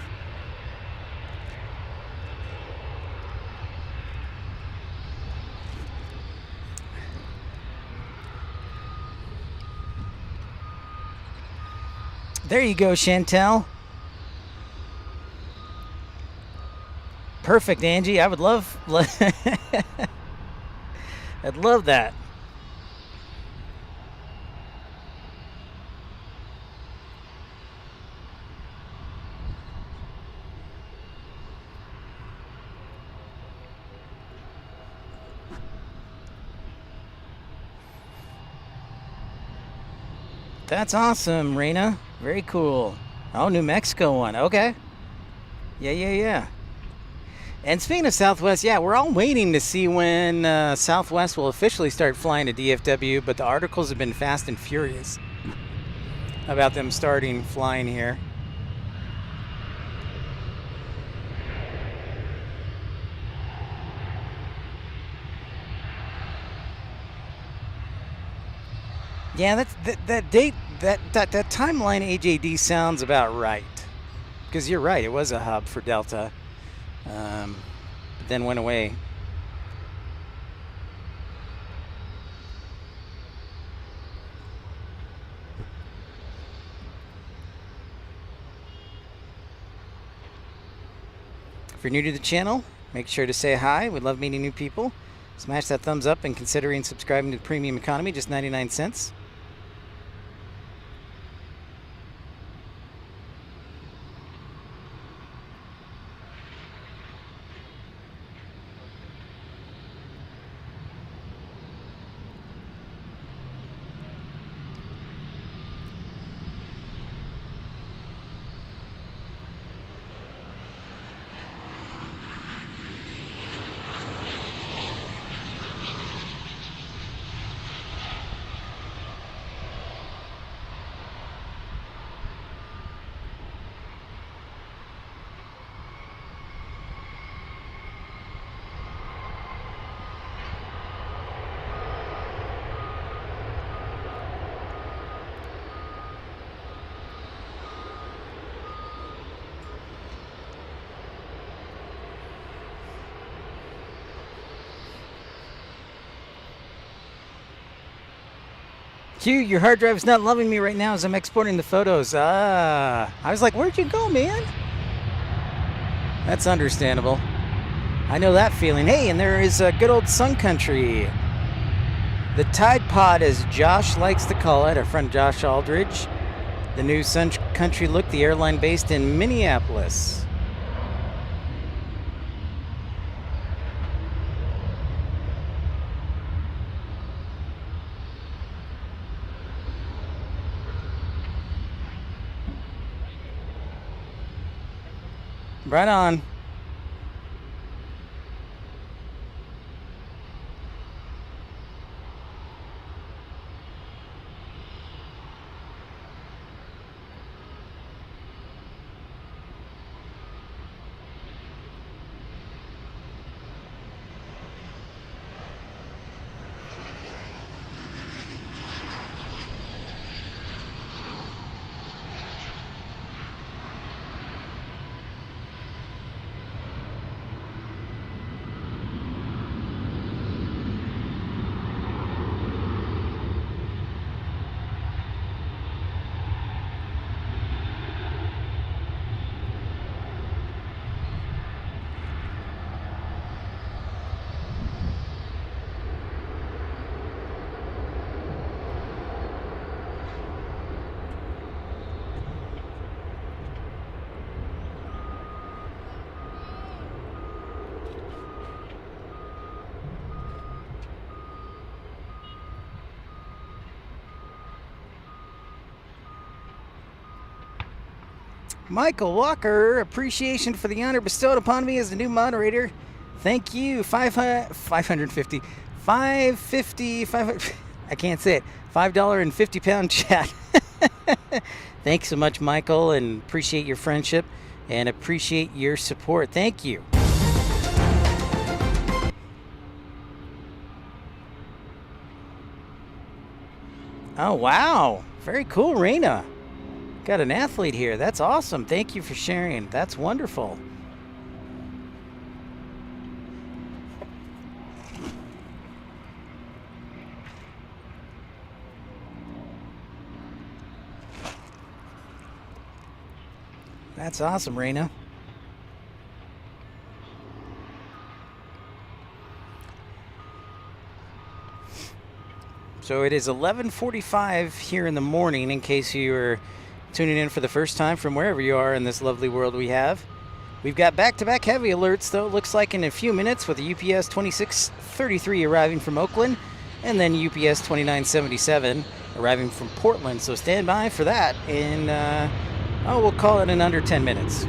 There you go, Chantel. Perfect, Angie. I would love I'd love that. That's awesome, Raina. Very cool. Oh, New Mexico one. Okay. Yeah. And speaking of Southwest, yeah, we're all waiting to see when Southwest will officially start flying to DFW, but the articles have been fast and furious. about them starting flying here. Yeah, that date, that timeline AJD sounds about right. Because you're right, it was a hub for Delta, but then went away. If you're new to the channel, make sure to say hi. We love meeting new people. Smash that thumbs up and considering subscribing to the Premium Economy, just 99 cents. Q, your hard drive is not loving me right now as I'm exporting the photos. I was like, where'd you go, man? That's understandable. I know that feeling. Hey, and there is good old Sun Country. The Tide Pod, as Josh likes to call it, our friend Josh Aldridge. The new Sun Country look, the airline based in Minneapolis. Right on. Michael Walker, appreciation for the honor bestowed upon me as the new moderator. Thank you. 550. 550. I can't say it. $5.50 chat. Thanks so much, Michael, and appreciate your friendship and appreciate your support. Thank you. Oh, wow. Very cool, Raina. Got an athlete here. That's awesome. Thank you for sharing. That's wonderful. That's awesome, Raina. So it is 11:45 here in the morning, in case you were tuning in for the first time from wherever you are in this lovely world we have. We've got back-to-back heavy alerts, though, it looks like in a few minutes, with the UPS 2633 arriving from Oakland, and then UPS 2977 arriving from Portland. So stand by for that in, we'll call it in under 10 minutes.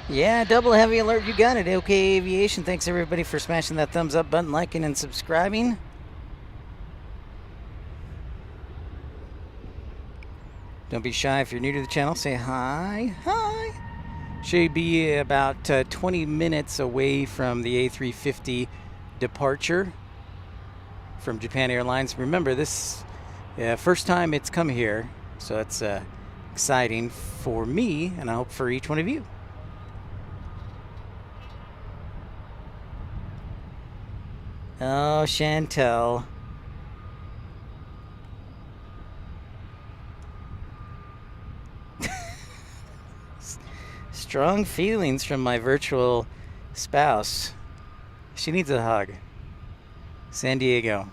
Yeah, double heavy alert, you got it. OK Aviation. Thanks everybody for smashing that thumbs up button, liking and subscribing. Don't be shy if you're new to the channel. Say hi. Hi. Should be about 20 minutes away from the A350 departure from Japan Airlines. Remember, this first time it's come here, so it's exciting for me, and I hope for each one of you. Oh, Chantel. Strong feelings from my virtual spouse. She needs a hug. San Diego.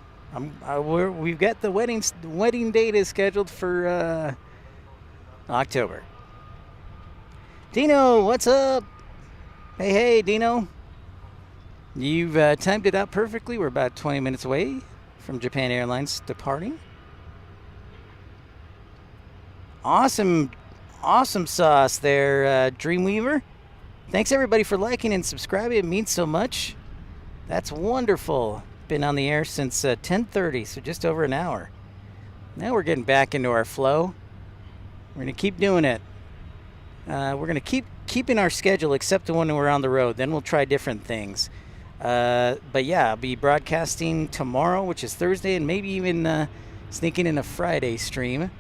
We've got the wedding date is scheduled for October. Dino, what's up? Hey, Dino. You've timed it out perfectly. We're about 20 minutes away from Japan Airlines departing. Awesome sauce there, Dreamweaver. Thanks everybody for liking and subscribing. It means so much. That's wonderful. Been on the air since 10:30, so just over an hour. Now we're getting back into our flow. We're going to keep doing it. We're going to keeping our schedule except when we're on the road. Then we'll try different things. But yeah, I'll be broadcasting tomorrow, which is Thursday, and maybe even sneaking in a Friday stream.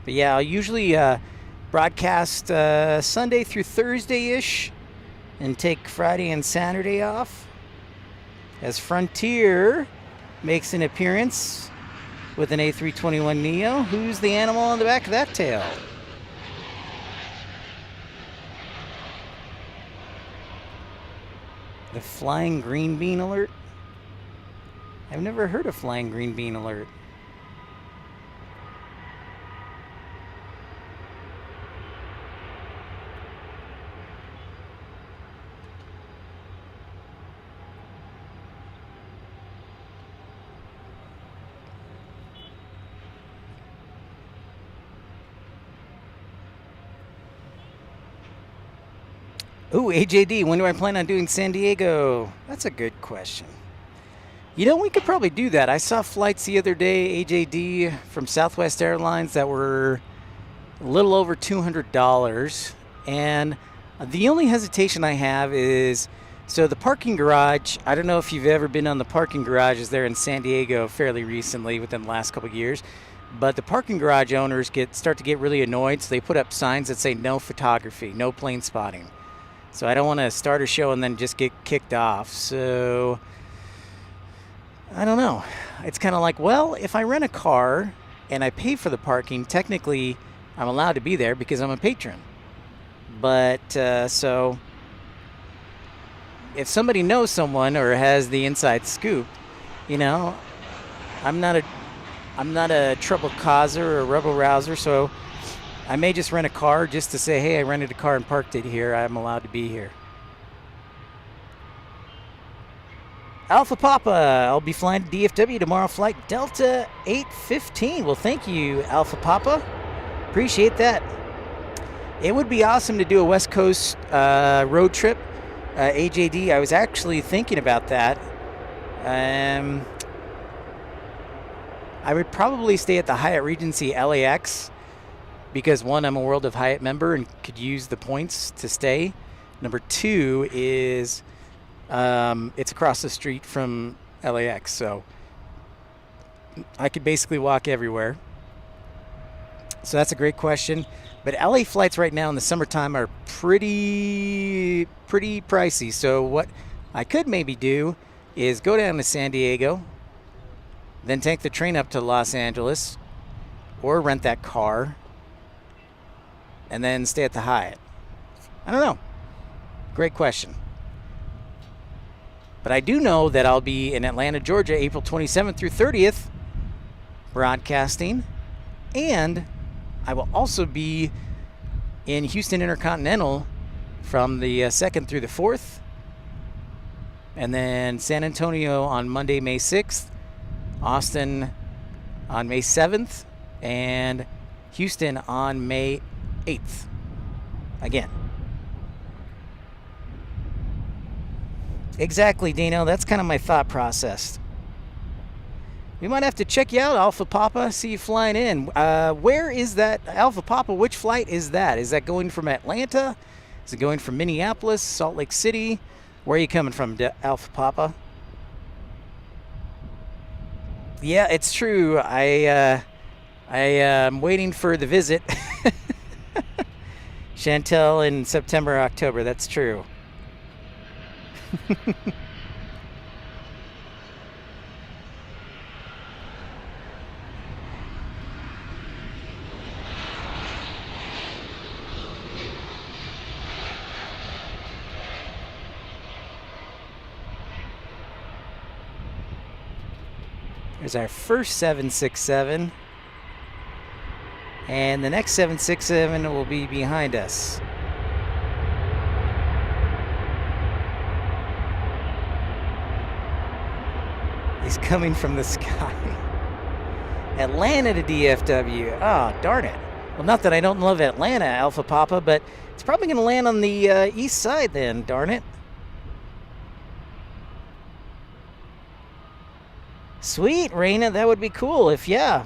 But yeah, I'll usually broadcast Sunday through Thursday-ish and take Friday and Saturday off as Frontier makes an appearance with an A321neo. Who's the animal on the back of that tail? The flying green bean alert? I've never heard of flying green bean alert. Ooh, AJD, when do I plan on doing San Diego? That's a good question. You know, we could probably do that. I saw flights the other day, AJD, from Southwest Airlines that were a little over $200. And the only hesitation I have is, so the parking garage, I don't know if you've ever been on the parking garages there in San Diego fairly recently within the last couple of years, but the parking garage owners start to get really annoyed, so they put up signs that say no photography, no plane spotting. So I don't want to start a show and then just get kicked off. So I don't know. It's kind of like, well, if I rent a car and I pay for the parking, technically I'm allowed to be there because I'm a patron. But so if somebody knows someone or has the inside scoop, you know, I'm not a trouble causer or a rebel rouser, so I may just rent a car just to say, hey, I rented a car and parked it here. I'm allowed to be here. Alpha Papa, I'll be flying to DFW tomorrow, flight Delta 815. Well, thank you, Alpha Papa. Appreciate that. It would be awesome to do a West Coast road trip. AJD, I was actually thinking about that. I would probably stay at the Hyatt Regency LAX because, one, I'm a World of Hyatt member and could use the points to stay. Number two is it's across the street from LAX, so I could basically walk everywhere. So that's a great question. But LA flights right now in the summertime are pretty pricey. So what I could maybe do is go down to San Diego, then take the train up to Los Angeles, or rent that car, and then stay at the Hyatt. I don't know. Great question. But I do know that I'll be in Atlanta, Georgia, April 27th through 30th, broadcasting, and I will also be in Houston Intercontinental from the 2nd through the 4th, and then San Antonio on Monday, May 6th, Austin on May 7th, and Houston on May 8th. Again, Exactly, Dino. That's kind of my thought process. We might have to check you out, Alpha Papa, see you flying in. Where is that, Alpha Papa, which flight is that? Is that going from Atlanta? Is it going from Minneapolis, Salt Lake City? Where are you coming from, Alpha Papa? Yeah, it's true. I am waiting for the visit. Chantel in September, October. That's true. There's our first 767. And the next 767 will be behind us. He's coming from the sky. Atlanta to DFW. Oh, darn it. Well, not that I don't love Atlanta, Alpha Papa, but it's probably going to land on the east side then, darn it. Sweet, Raina, that would be cool if, yeah.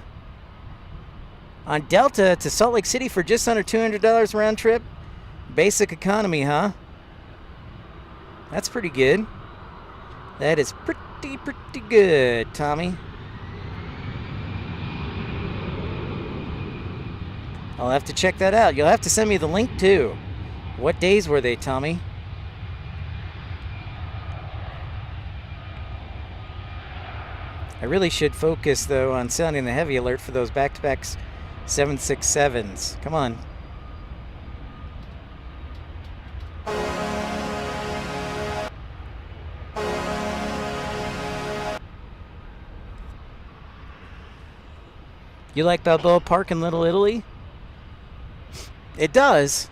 On Delta to Salt Lake City for just under $200 round trip. Basic economy, huh? That's pretty good. That is pretty good, Tommy. I'll have to check that out. You'll have to send me the link, too. What days were they, Tommy? I really should focus, though, on sounding the heavy alert for those back-to-back 767s. Come on. You like Balboa Park in Little Italy? It does.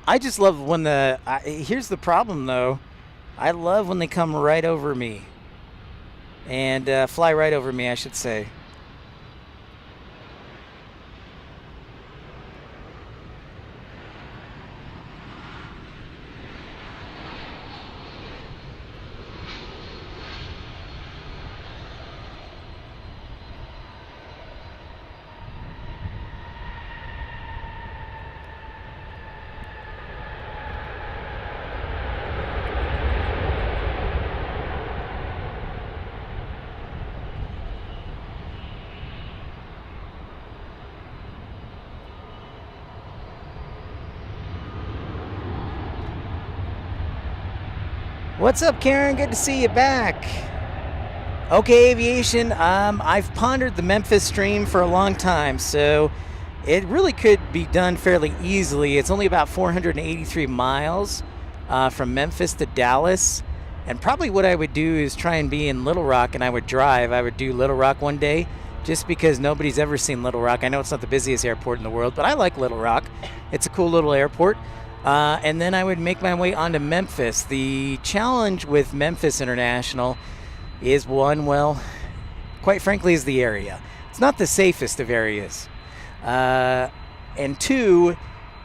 I just love when here's the problem, though. I love when they come right over me. And fly right over me, I should say. What's up, Karen? Good to see you back. Okay, Aviation. I've pondered the Memphis stream for a long time, so it really could be done fairly easily. It's only about 483 miles from Memphis to Dallas. And probably what I would do is try and be in Little Rock, and I would drive. I would do Little Rock one day, just because nobody's ever seen Little Rock. I know it's not the busiest airport in the world, but I like Little Rock. It's a cool little airport. And then I would make my way on to Memphis. The challenge with Memphis International is one, well, quite frankly, is the area. It's not the safest of areas. And two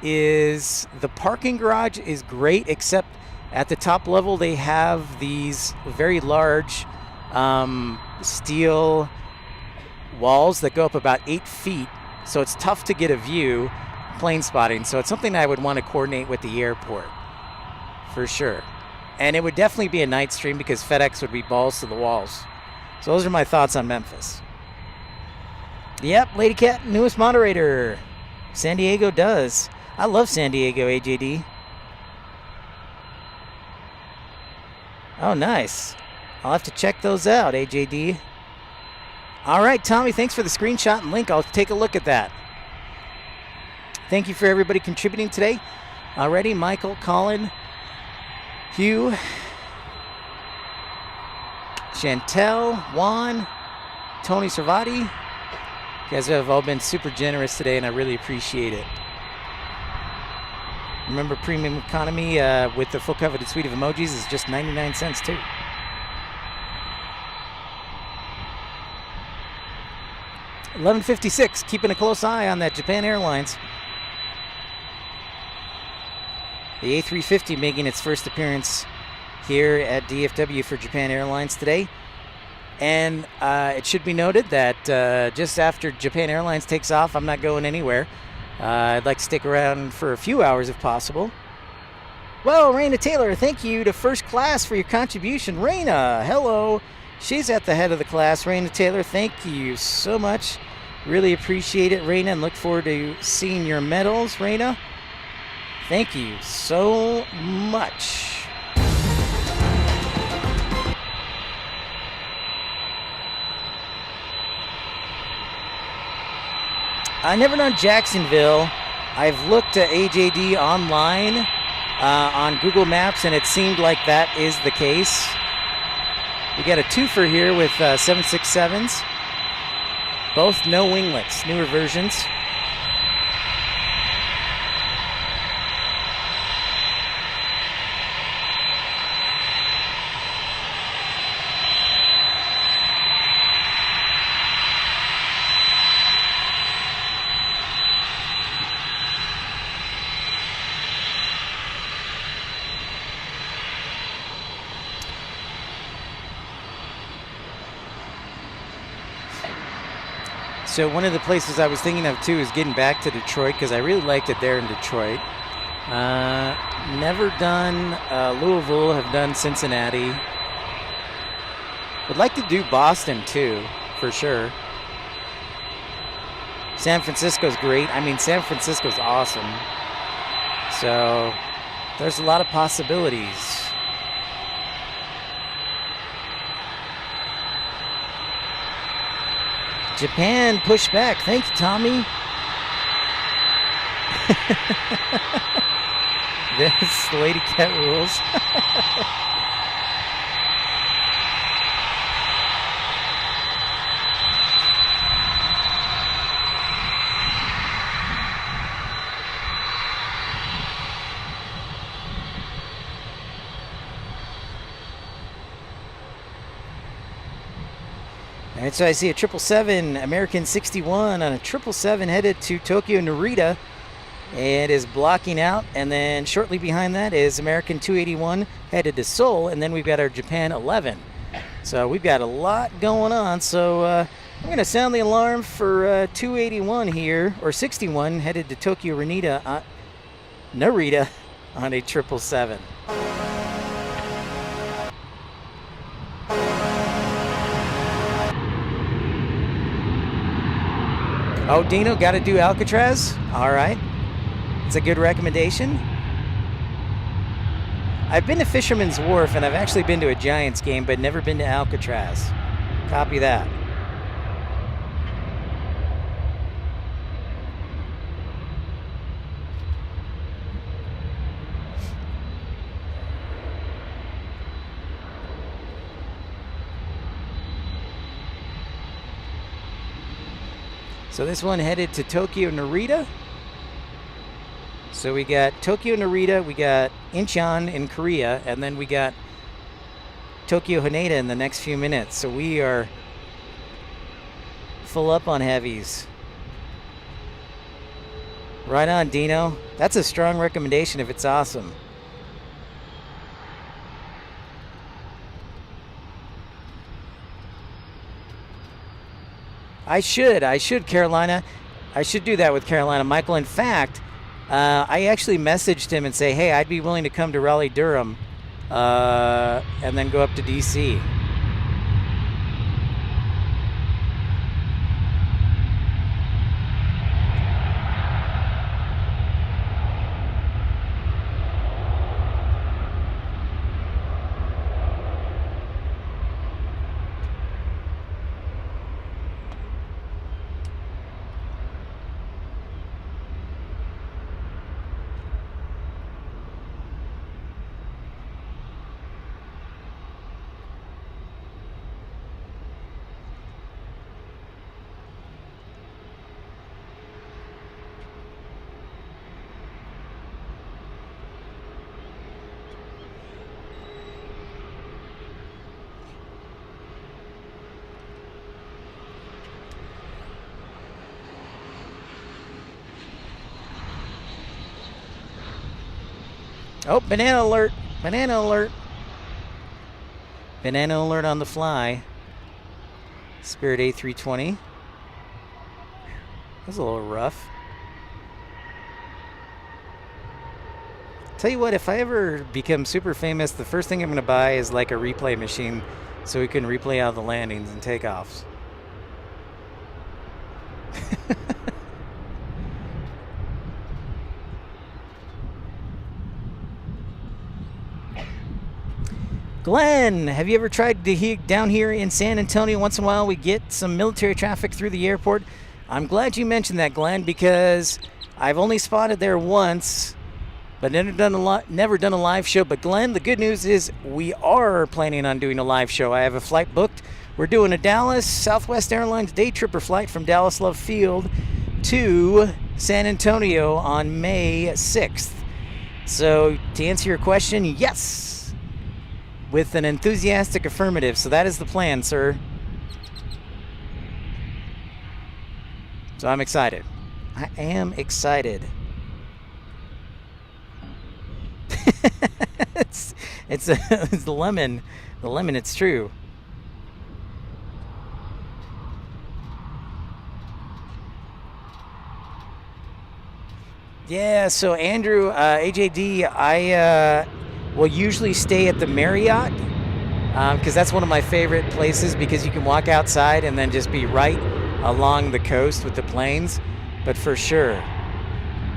is the parking garage is great, except at the top level they have these very large steel walls that go up about 8 feet. So it's tough to get a view. Plane spotting, so it's something I would want to coordinate with the airport for sure. And it would definitely be a night stream because FedEx would be balls to the walls. So those are my thoughts on Memphis. Yep, Lady Cat, newest moderator. San Diego does. I love San Diego, AJD. Oh, nice. I'll have to check those out, AJD. All right, Tommy, thanks for the screenshot and link. I'll take a look at that. Thank you for everybody contributing today. Already, Michael, Colin, Hugh, Chantel, Juan, Tony Servati. You guys have all been super generous today, and I really appreciate it. Remember, premium economy with the full coveted suite of emojis is just 99 cents too. $11.56, keeping a close eye on that Japan Airlines. The A350 making its first appearance here at DFW for Japan Airlines today. And it should be noted that just after Japan Airlines takes off, I'm not going anywhere. I'd like to stick around for a few hours if possible. Well, Raina Taylor, thank you to First Class for your contribution. Raina, hello. She's at the head of the class. Raina Taylor, thank you so much. Really appreciate it, Raina, and look forward to seeing your medals, Raina. Thank you so much. I've never done Jacksonville. I've looked at AJD online on Google Maps, and it seemed like that is the case. We got a twofer here with 767s. Both no winglets, newer versions. So one of the places I was thinking of too is getting back to Detroit because I really liked it there in Detroit. Never done Louisville, have done Cincinnati. Would like to do Boston too, for sure. San Francisco's great. I mean, San Francisco's awesome. So there's a lot of possibilities. Japan push back. Thank you, Tommy. This Lady Cat rules. And so I see a 777 American 61 on a 777 headed to Tokyo Narita. It is blocking out, and then shortly behind that is American 281 headed to Seoul, and then we've got our Japan 11. So we've got a lot going on. So I'm going to sound the alarm for 281 here, or 61 headed to Tokyo Narita on a 777. Oh, Dino, got to do Alcatraz? All right. It's a good recommendation. I've been to Fisherman's Wharf, and I've actually been to a Giants game, but never been to Alcatraz. Copy that. So this one headed to Tokyo Narita. So we got Tokyo Narita, we got Incheon in Korea, and then we got Tokyo Haneda in the next few minutes. So we are full up on heavies. Right on, Dino. That's a strong recommendation if it's awesome. I should, Carolina. I should do that with Carolina. Michael, in fact, I actually messaged him and say, hey, I'd be willing to come to Raleigh-Durham and then go up to D.C. Oh, banana alert. Banana alert. Banana alert on the fly. Spirit A320. That was a little rough. Tell you what, if I ever become super famous, the first thing I'm going to buy is like a replay machine so we can replay all the landings and takeoffs. Glenn, have you ever tried to down here in San Antonio? Once in a while we get some military traffic through the airport. I'm glad you mentioned that, Glenn, because I've only spotted there once, but never done a live show. But Glenn, the good news is we are planning on doing a live show. I have a flight booked. We're doing a Dallas Southwest Airlines day tripper flight from Dallas Love Field to San Antonio on May 6th. So to answer your question, yes, with an enthusiastic affirmative. So that is the plan, sir. So I'm excited. I am excited. it's the lemon. The lemon, it's true. Yeah, so Andrew, AJD, I will usually stay at the Marriott because that's one of my favorite places because you can walk outside and then just be right along the coast with the planes, but for sure.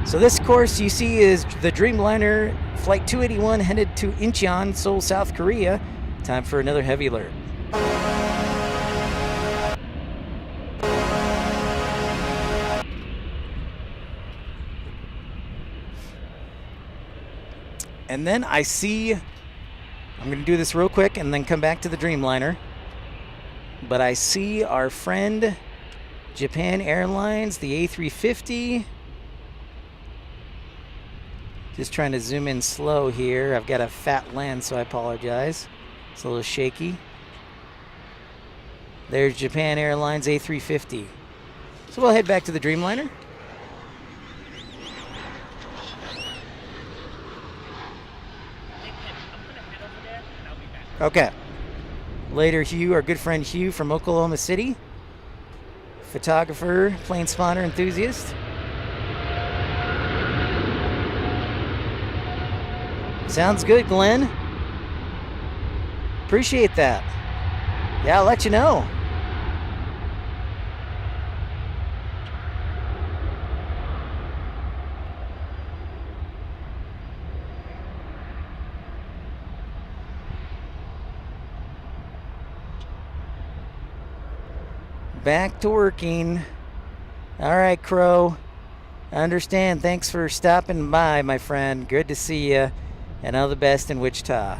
So this course you see is the Dreamliner Flight 281 headed to Incheon, Seoul, South Korea. Time for another heavy alert. And then I see, I'm going to do this real quick and then come back to the Dreamliner. But I see our friend Japan Airlines, the A350. Just trying to zoom in slow here. I've got a fat lens, so I apologize. It's a little shaky. There's Japan Airlines A350. So we'll head back to the Dreamliner. Okay. Later, Hugh, our good friend Hugh from Oklahoma City. Photographer, plane spotter enthusiast. Sounds good, Glenn. Appreciate that. Yeah, I'll let you know. Back to working. All right, Crow. I understand. Thanks for stopping by, my friend. Good to see you. And all the best in Wichita.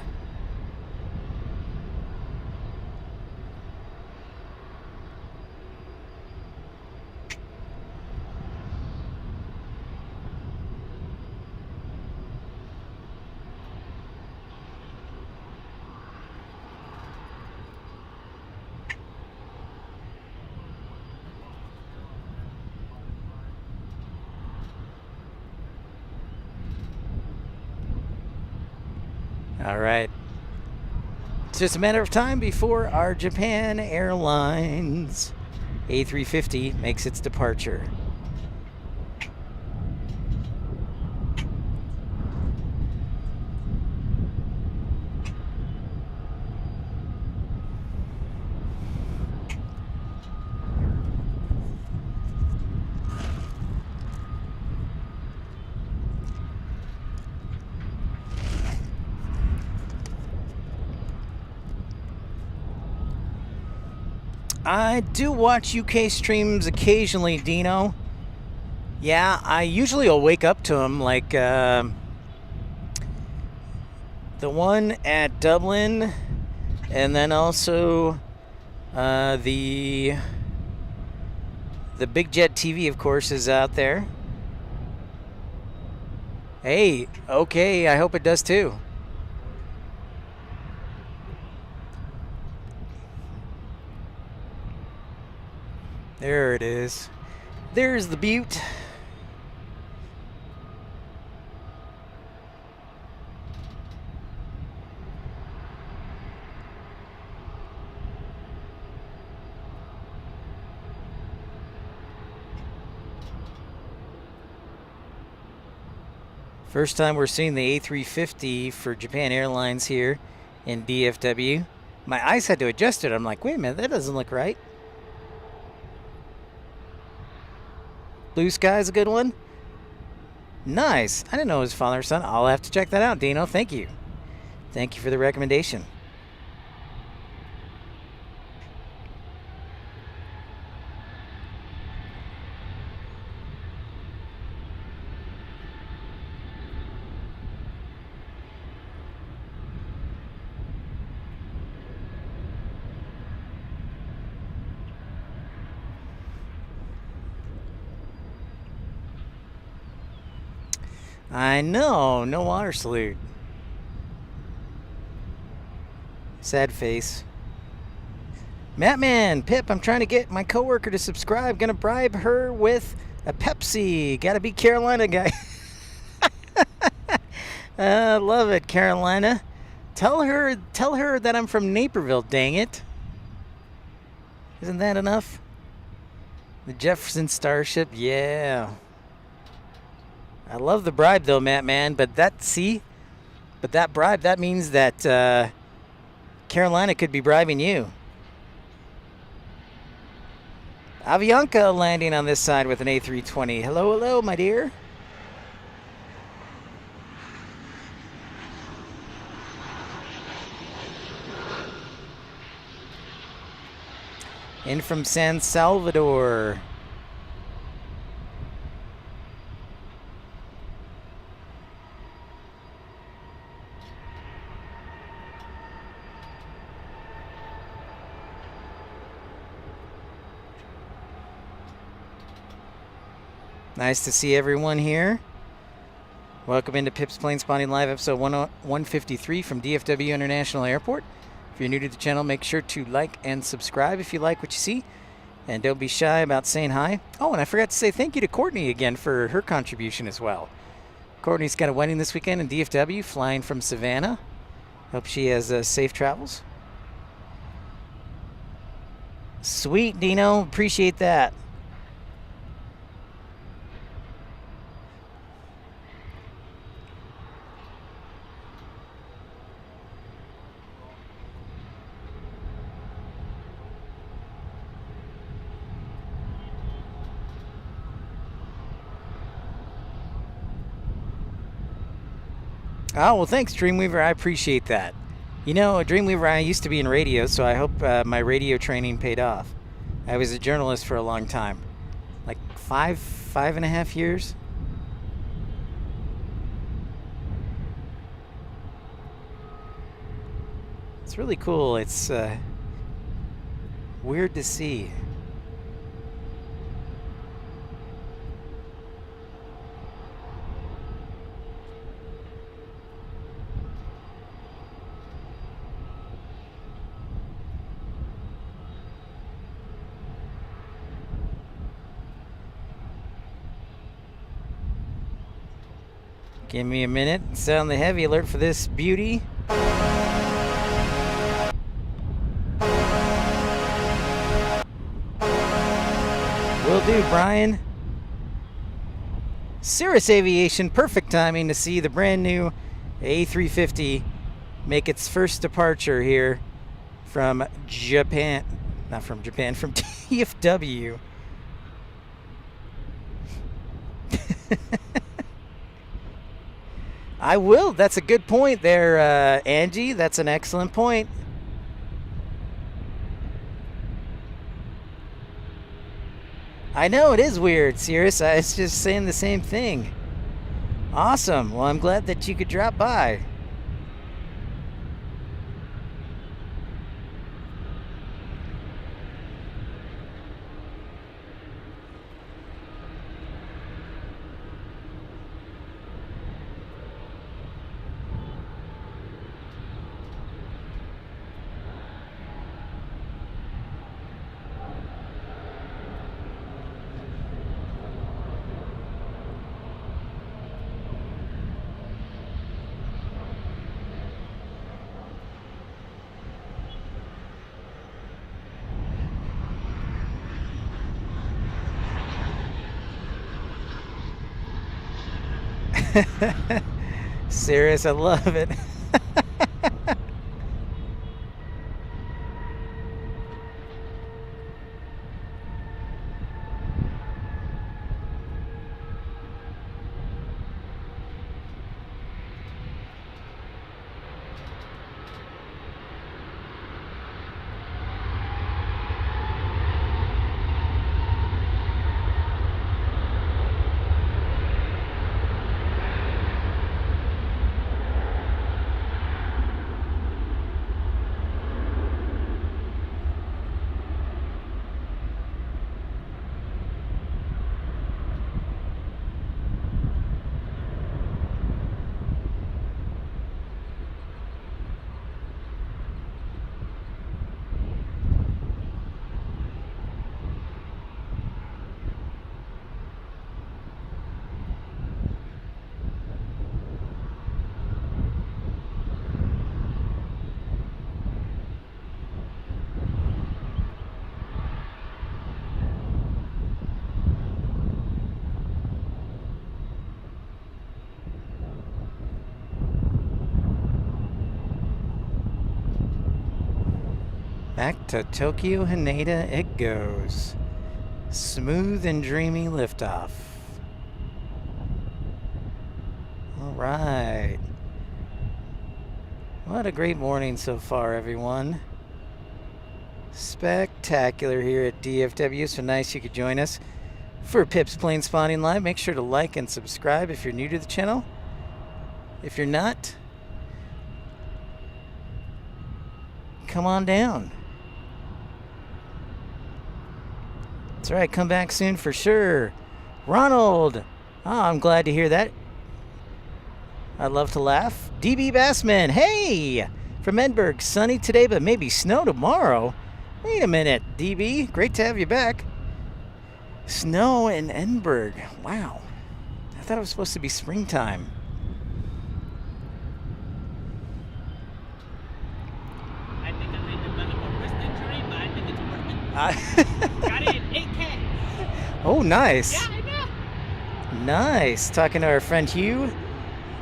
All right. It's just a matter of time before our Japan Airlines A350 makes its departure. I do watch UK streams occasionally, Dino. Yeah, I usually will wake up to them, like the one at Dublin, and then also the Big Jet TV, of course, is out there. Hey, okay, I hope it does too. There it is. There's the butte. First time we're seeing the A350 for Japan Airlines here in DFW. My eyes had to adjust it. I'm like, wait a minute, that doesn't look right. Blue sky's a good one. Nice. I didn't know it was father and son. I'll have to check that out, Dino. Thank you. Thank you for the recommendation. I know, no water salute. Sad face. Mattman, Pip, I'm trying to get my coworker to subscribe. Gonna bribe her with a Pepsi. Gotta be Carolina guy. Love it, Carolina. Tell her that I'm from Naperville, dang it. Isn't that enough? The Jefferson Starship, yeah. I love the bribe though, Mattman, but that bribe, that means that Carolina could be bribing you. Avianca landing on this side with an A320. Hello, hello, my dear. In from San Salvador. Nice to see everyone here. Welcome into Pip's Planespotting Live, episode 153 from DFW International Airport. If you're new to the channel, make sure to like and subscribe if you like what you see. And don't be shy about saying hi. Oh, and I forgot to say thank you to Courtney again for her contribution as well. Courtney's got a wedding this weekend in DFW, flying from Savannah. Hope she has safe travels. Sweet, Dino. Appreciate that. Oh, well, thanks, Dreamweaver. I appreciate that. You know, Dreamweaver, I used to be in radio, so I hope my radio training paid off. I was a journalist for a long time. Like five and a half years. It's really cool. It's weird to see. Give me a minute. Sound the heavy alert for this beauty. Will do, Brian. Cirrus Aviation, perfect timing to see the brand new A350 make its first departure here from Japan. Not from Japan, from DFW. I will. That's a good point there, Angie. That's an excellent point. I know, it is weird, Cirrus. I was just saying the same thing. Awesome. Well, I'm glad that you could drop by. Serious, I love it. Back to Tokyo Haneda it goes. Smooth and dreamy liftoff. All right. What a great morning so far, everyone. Spectacular here at DFW, so nice you could join us for Pip's Planespotting Live. Make sure to like and subscribe if you're new to the channel. If you're not, come on down. That's right, come back soon for sure. Ronald, I'm glad to hear that. I love to laugh. DB Bassman, hey! From Edinburgh, sunny today, but maybe snow tomorrow. Wait a minute, DB, great to have you back. Snow in Edinburgh, wow. I thought it was supposed to be springtime. I think I may develop a wrist injury, but I think it's worth it. Got it in 8K. Oh, nice. Yeah, I know. Nice. Talking to our friend Hugh.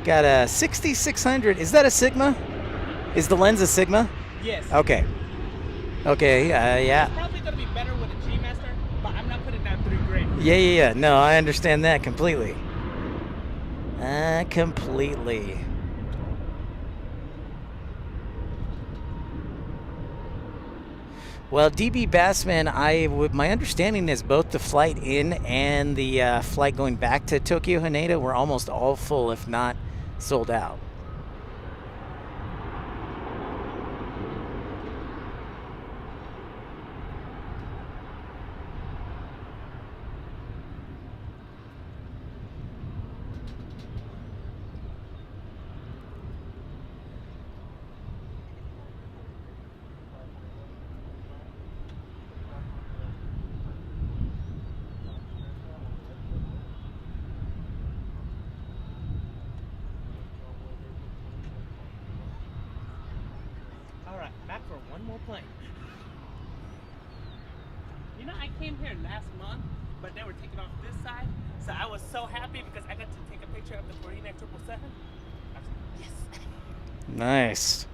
Got a 6600. Is that a Sigma? Is the lens a Sigma? Yes. Okay. Okay, yeah. It's probably going to be better with a G Master, but I'm not putting down 3 grand. Yeah. No, I understand that completely. Completely. Well, DB Bassman, my understanding is both the flight in and the flight going back to Tokyo Haneda were almost all full, if not sold out. Back for one more plane. You know, I came here last month, but they were taking off this side, so I was so happy because I got to take a picture of the 49 777. I was like, yes. Nice.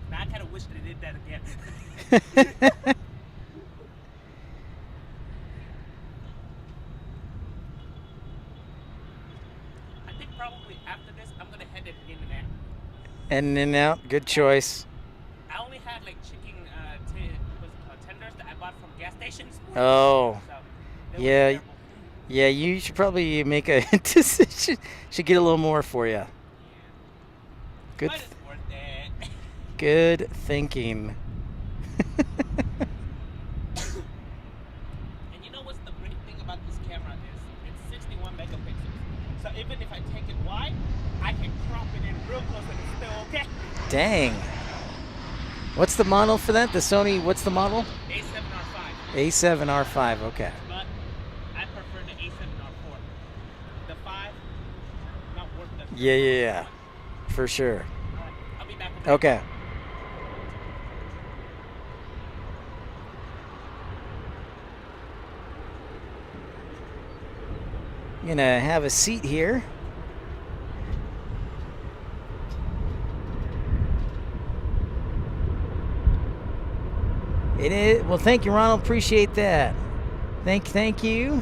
Now I kind of wish they did that again. I think probably after this, I'm gonna head it in and out. In and out, good choice. I only had like chicken tenders that I bought from gas stations. Oh, so yeah. Yeah, you should probably make a decision. Should get a little more for you. Good. But it's worth it. Good thinking. And you know what's the great thing about this camera is it's 61 megapixels. So even if I take it wide, I can crop it in real close and it's still okay. Dang. What's the model for that? The Sony, what's the model? A7R5. A7R5, okay. But I prefer the A7R4. The 5, not worth the... Yeah. For sure. All right, I'll be back. Okay. I'm gonna have a seat here. It is. Well, thank you, Ronald. Appreciate that. Thank you.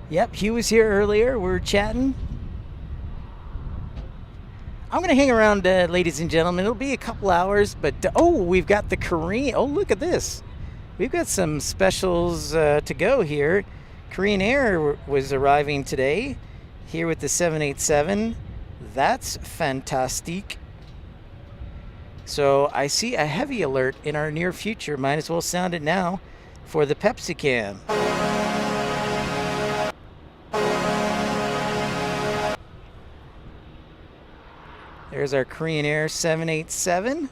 Yep, Hugh was here earlier. We were chatting. I'm going to hang around, ladies and gentlemen. It'll be a couple hours, but oh, we've got the Korean. Oh, look at this. We've got some specials to go here. Korean Air was arriving today here with the 787. That's fantastic. So I see a heavy alert in our near future. Might as well sound it now for the Pepsi can. There's our Korean Air 787.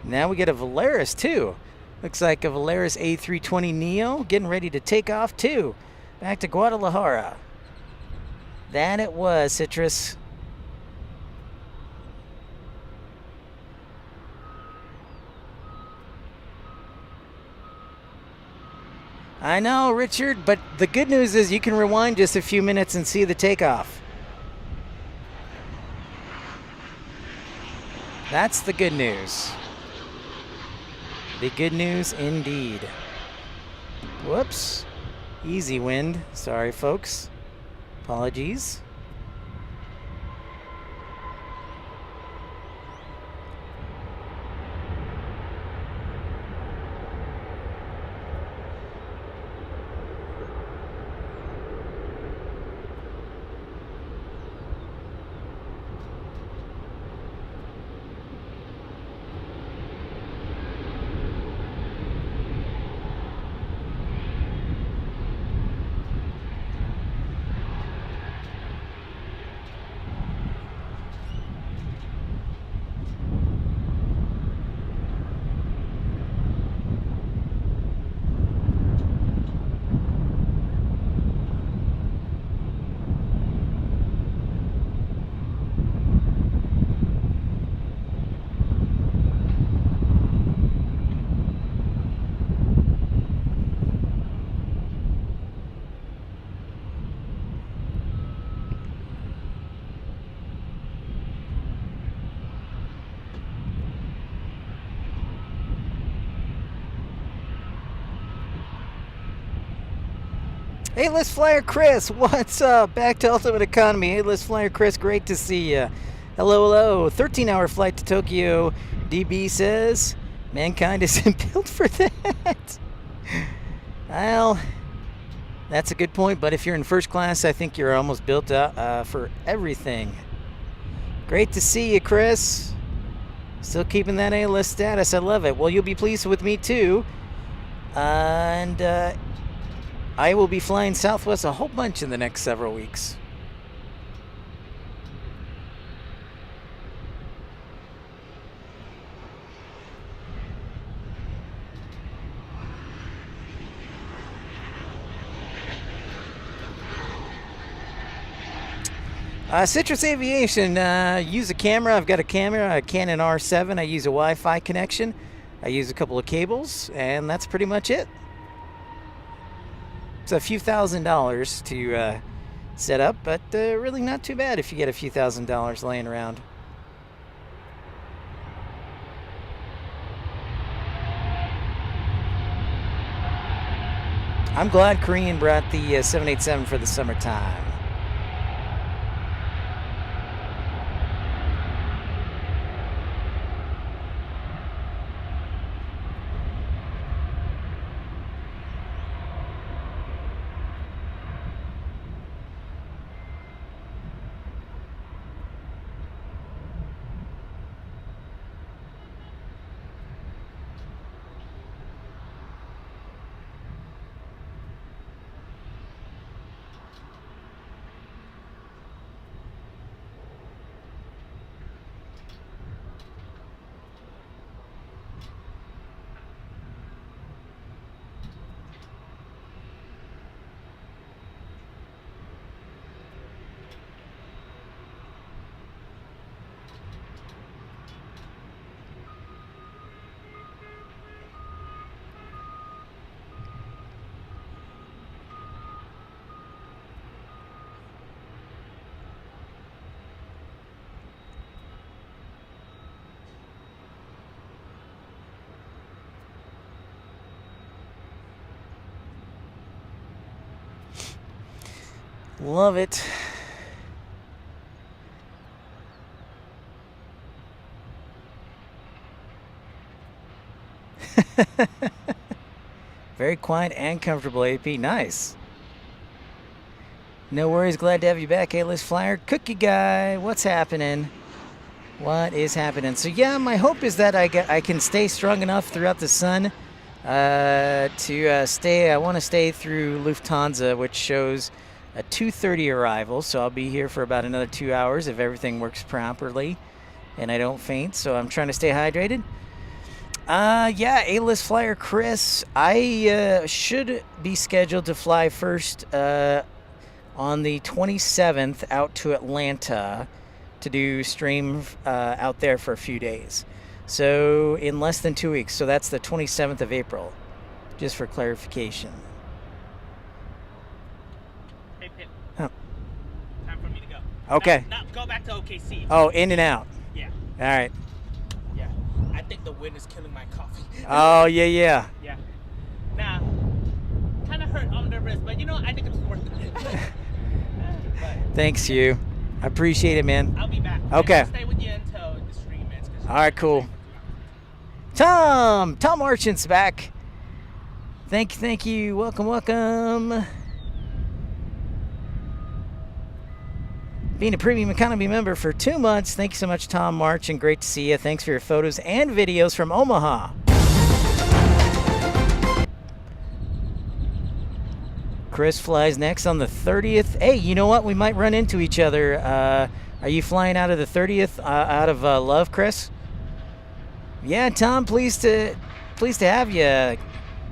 Now we get a Volaris too. Looks like a Volaris A320 Neo getting ready to take off too. Back to Guadalajara. That it was, Citrus. I know, Richard, but the good news is you can rewind just a few minutes and see the takeoff. That's the good news. The good news indeed. Whoops. Easy wind. Sorry, folks. Apologies. A-List Flyer Chris, what's up? Back to Ultimate Economy. A-List Flyer Chris, great to see you. Hello, hello. 13-hour flight to Tokyo. DB says, mankind isn't built for that. Well, that's a good point, but if you're in first class, I think you're almost built out for everything. Great to see you, Chris. Still keeping that A-List status. I love it. Well, you'll be pleased with me, too. And I will be flying Southwest a whole bunch in the next several weeks. Citrus Aviation, use a camera. I've got a camera, a Canon R7. I use a Wi-Fi connection. I use a couple of cables, and that's pretty much it. It's a few $1,000s to set up, but really not too bad if you get a few $1,000s laying around. I'm glad Korean brought the 787 for the summertime. Love it. Very quiet and comfortable, AP. Nice. No worries. Glad to have you back, A-List Flyer. Cookie Guy, what's happening? What is happening? So yeah, my hope is that I can stay strong enough throughout the sun to stay. I want to stay through Lufthansa, which shows a 2:30 arrival. So I'll be here for about another 2 hours if everything works properly and I don't faint. So I'm trying to stay hydrated. Yeah, A-List Flyer Chris. I should be scheduled to fly first on the 27th out to Atlanta to do stream out there for a few days. So in less than 2 weeks. So that's the 27th of April, just for clarification. Hey, Pip. Oh. Time for me to go. Okay. Now go back to OKC. Oh, in and out. Yeah. All right. Yeah. I think the wind is killing my coffee. Oh, yeah. Yeah. Now, kind of hurt on the wrist, but you know, I think it's worth it. Thanks, you. I appreciate it, man. I'll be back. Okay. I'll stay with you until the stream ends. All right, cool. Tom Archant's back. Thank you. Welcome. Being a premium economy member for 2 months. Thank you so much, Tom Marchant. Great to see you. Thanks for your photos and videos from Omaha. Chris flies next on the 30th. Hey, you know what? We might run into each other. Are you flying out of the 30th out of Love, Chris? Yeah, Tom, pleased to have you.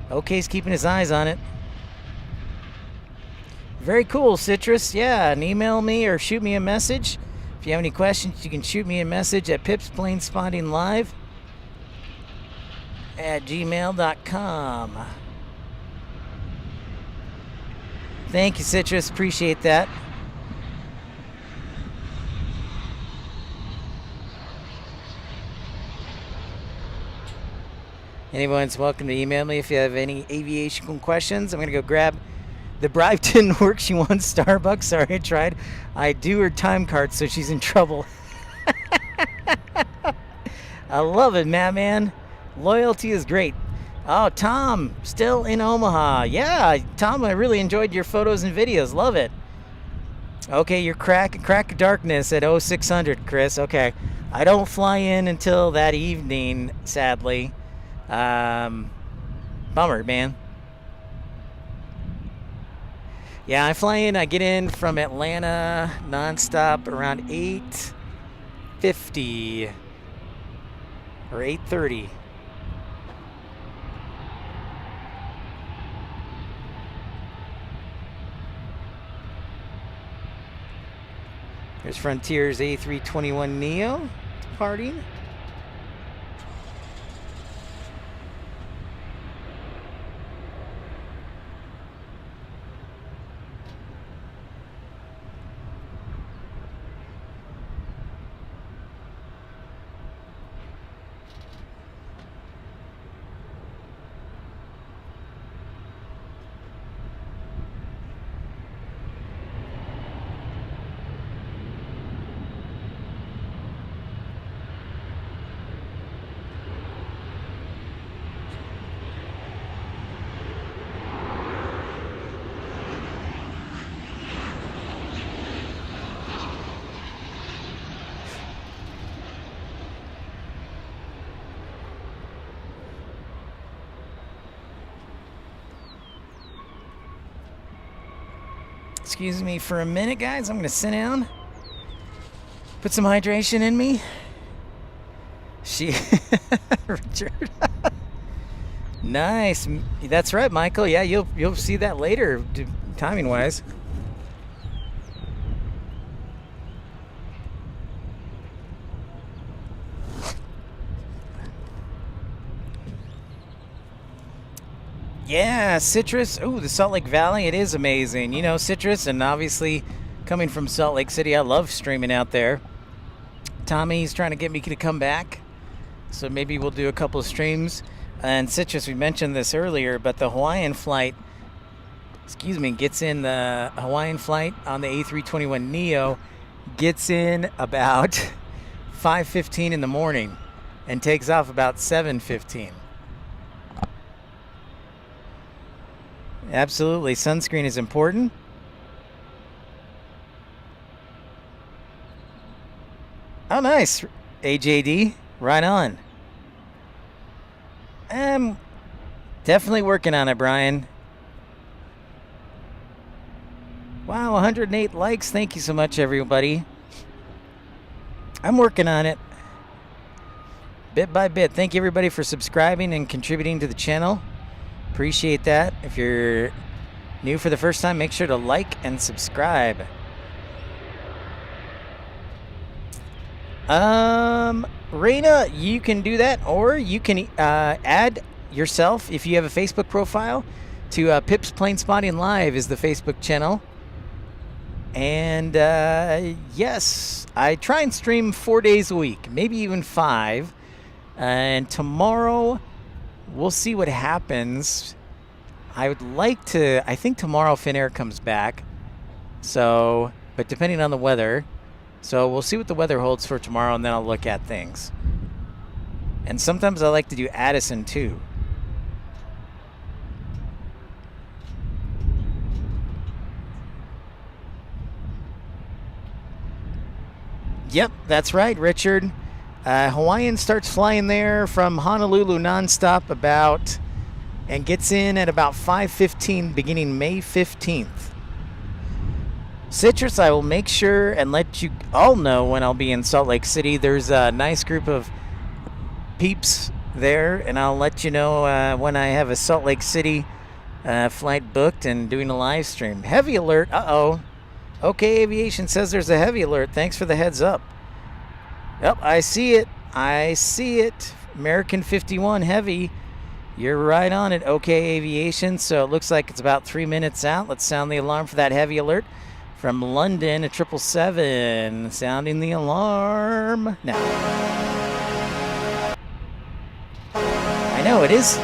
OK's keeping his eyes on it. Very cool, Citrus. Yeah, and email me or shoot me a message. If you have any questions, you can shoot me a message at pipsplainspottinglive@gmail.com. Thank you, Citrus. Appreciate that. Anyone's welcome to email me if you have any aviation questions. I'm going to go grab the bribe didn't work. She wants Starbucks. Sorry, I tried. I do her time card, so she's in trouble. I love it, man. Loyalty is great. Oh, Tom, still in Omaha. Yeah, Tom, I really enjoyed your photos and videos. Love it. Okay, your crack of darkness at 0600, Chris. Okay, I don't fly in until that evening, sadly. Bummer, man. Yeah, I fly in. I get in from Atlanta nonstop around 8:50 or 8:30. There's Frontier's A321 Neo departing. Excuse me for a minute, guys. I'm going to sit down, put some hydration in me. Richard. Nice. That's right, Michael. Yeah, you'll see that later, timing wise. Yeah, Citrus. Oh, the Salt Lake Valley. It is amazing. You know, Citrus, and obviously coming from Salt Lake City, I love streaming out there. Tommy's trying to get me to come back, so maybe we'll do a couple of streams. And Citrus, we mentioned this earlier, but the Hawaiian flight gets in the Hawaiian flight on the A321neo, gets in about 5:15 in the morning and takes off about 7:15. Absolutely, sunscreen is important. Oh, nice, AJD, right on. I'm definitely working on it, Brian. Wow, 108 likes. Thank you so much, everybody. I'm working on it. Bit by bit. Thank you, everybody, for subscribing and contributing to the channel. Appreciate that. If you're new for the first time, make sure to like and subscribe. Reina, you can do that, or you can add yourself, if you have a Facebook profile, to Pip's Planespotting Live is the Facebook channel. And yes, I try and stream 4 days a week, maybe even 5. And tomorrow, we'll see what happens. I would like to, I think tomorrow Finnair comes back. So, but depending on the weather. So we'll see what the weather holds for tomorrow, and then I'll look at things. And sometimes I like to do Addison too. Yep, that's right, Richard. Hawaiian starts flying there from Honolulu nonstop and gets in at about 5:15 beginning May 15th. Citrus, I will make sure and let you all know when I'll be in Salt Lake City. There's a nice group of peeps there, and I'll let you know when I have a Salt Lake City flight booked and doing a live stream. Heavy alert. Uh-oh. OK Aviation says there's a heavy alert. Thanks for the heads up. Yep, I see it. I see it. American 51 heavy. You're right on it, OK Aviation. So it looks like it's about 3 minutes out. Let's sound the alarm for that heavy alert. From London, a 777, sounding the alarm now. I know, it is.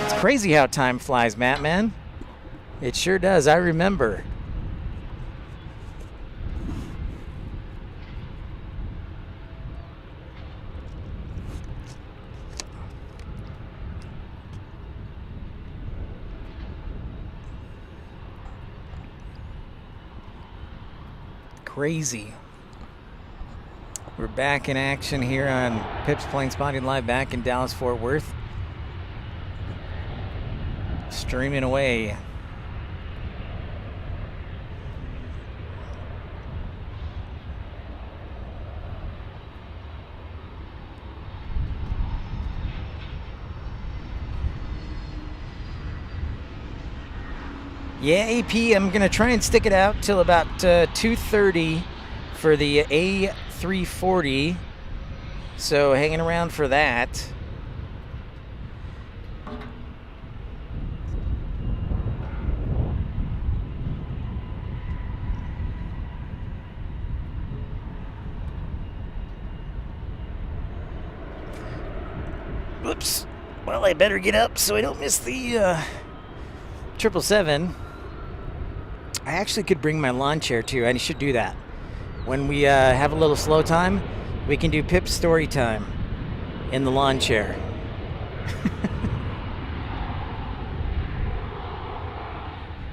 It's crazy how time flies, Matt, man. It sure does. I remember. Crazy. We're back in action here on Pip's Planespotting Live back in Dallas, Fort Worth. Streaming away. Yeah, AP, I'm going to try and stick it out till about 2:30 for the A340. So hanging around for that. Whoops. Well, I better get up so I don't miss the 777. I actually could bring my lawn chair too. I should do that. When we have a little slow time, we can do Pip's story time in the lawn chair.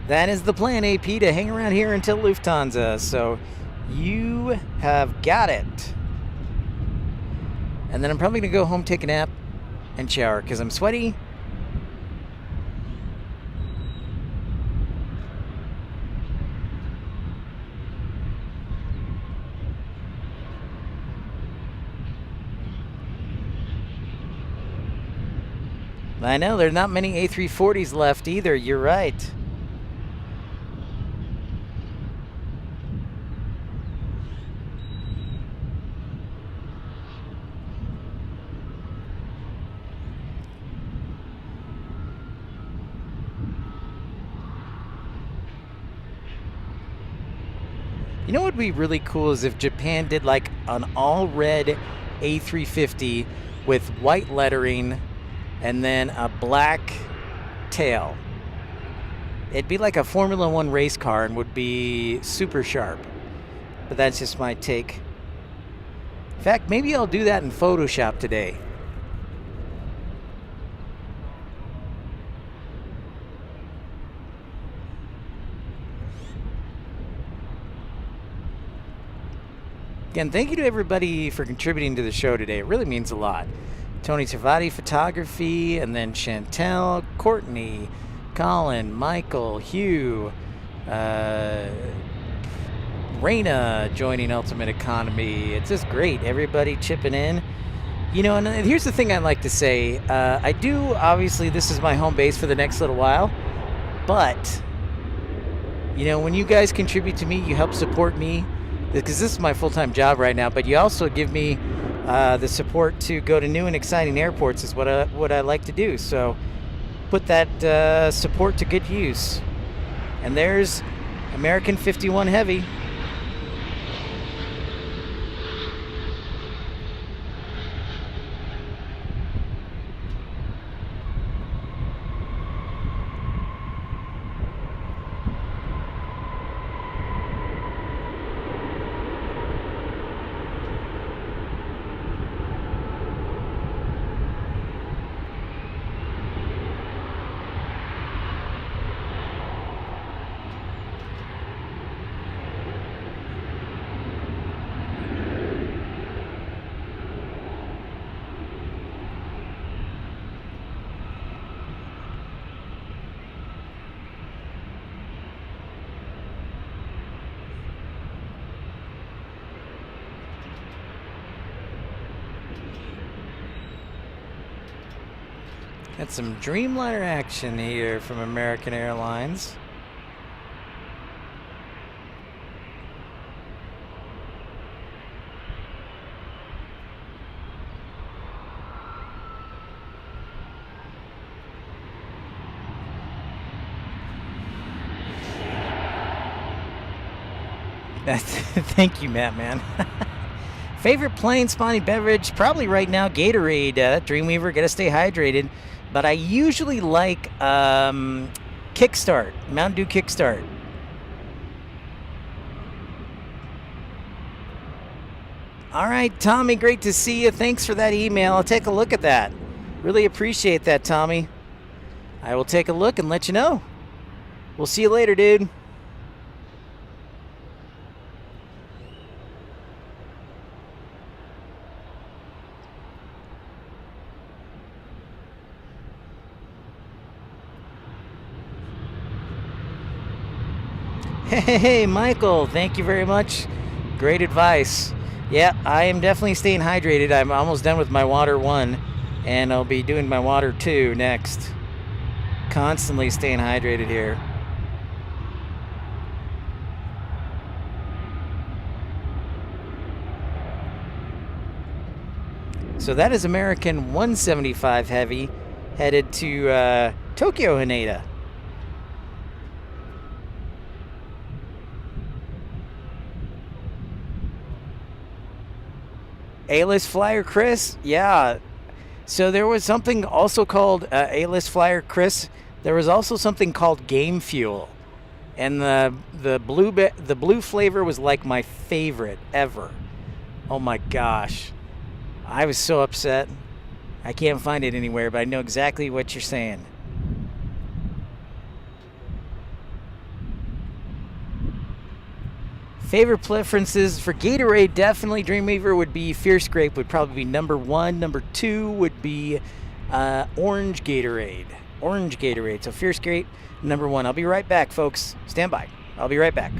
That is the plan, AP, to hang around here until Lufthansa. So you have got it. And then I'm probably going to go home, take a nap, and shower because I'm sweaty. I know, there's not many A340s left either. You're right. You know what would be really cool is if Japan did like an all red A350 with white lettering and then a black tail. It'd be like a Formula One race car and would be super sharp. But that's just my take. In fact, maybe I'll do that in Photoshop today. Again, thank you to everybody for contributing to the show today. It really means a lot. Tony Tavati Photography, and then Chantel, Courtney, Colin, Michael, Hugh, Raina joining Ultimate Economy. It's just great. Everybody chipping in. You know, and here's the thing I'd like to say. I do, obviously, this is my home base for the next little while. But, you know, when you guys contribute to me, you help support me. Because this is my full-time job right now, but you also give me the support to go to new and exciting airports is what I like to do. So put that support to good use. And there's American 51 Heavy. Got some Dreamliner action here from American Airlines. Thank you, Matt, man. Favorite plain Spotty beverage? Probably right now Gatorade. Dreamweaver, gotta stay hydrated. But I usually like Kickstart, Mountain Dew Kickstart. All right, Tommy, great to see you. Thanks for that email. I'll take a look at that. Really appreciate that, Tommy. I will take a look and let you know. We'll see you later, dude. Hey, Michael, thank you very much. Great advice. Yeah, I am definitely staying hydrated. I'm almost done with my water 1, and I'll be doing my water 2 next. Constantly staying hydrated here. So that is American 175 Heavy headed to Tokyo Haneda. A-list flyer Chris, yeah. So there was something also called A-list flyer Chris. There was also something called Game Fuel, and the blue flavor was like my favorite ever. Oh my gosh, I was so upset. I can't find it anywhere, but I know exactly what you're saying. Favorite preferences for Gatorade, definitely Dreamweaver would be Fierce Grape would probably be number 1. Number 2 would be Orange Gatorade. Orange Gatorade. So Fierce Grape, number 1. I'll be right back, folks. Stand by. I'll be right back.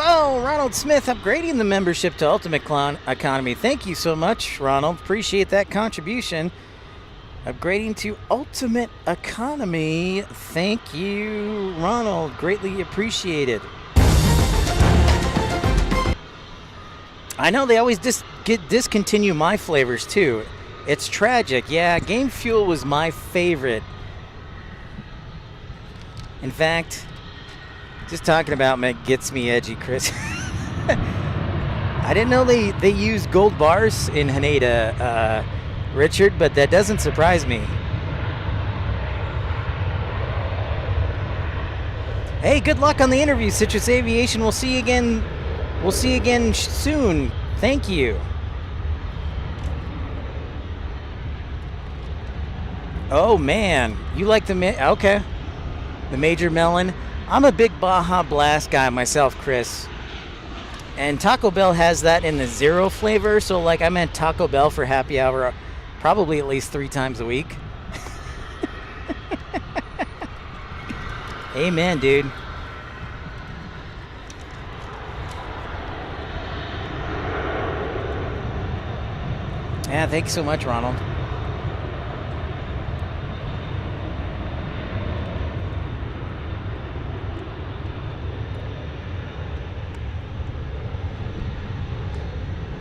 Whoa, Ronald Smith upgrading the membership to Ultimate Economy. Thank you so much, Ronald. Appreciate that contribution. Upgrading to Ultimate Economy. Thank you, Ronald. Greatly appreciated. I know they always discontinue my flavors too. It's tragic. Yeah, Game Fuel was my favorite. In fact, just talking about it gets me edgy, Chris. I didn't know they use gold bars in Haneda, Richard, but that doesn't surprise me. Hey, good luck on the interview, Citrus Aviation. We'll see you again. We'll see you again soon. Thank you. Oh man, you like okay. The Major Melon. I'm a big Baja Blast guy myself, Chris. And Taco Bell has that in the zero flavor, so like I'm at Taco Bell for happy hour probably at least 3 times a week. Amen, dude. Yeah, thanks so much, Ronald.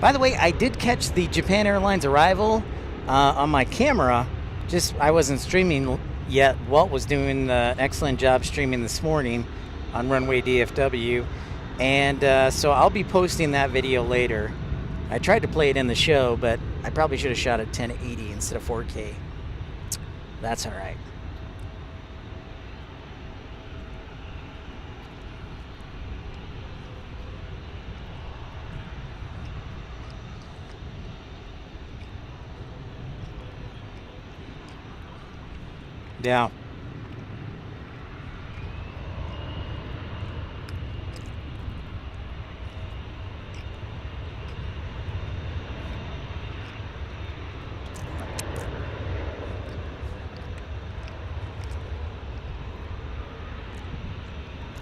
By the way, I did catch the Japan Airlines arrival on my camera. Just I wasn't streaming yet. Walt was doing an excellent job streaming this morning on runway DFW. And so I'll be posting that video later. I tried to play it in the show, but I probably should have shot at 1080 instead of 4K. That's all right. Yeah.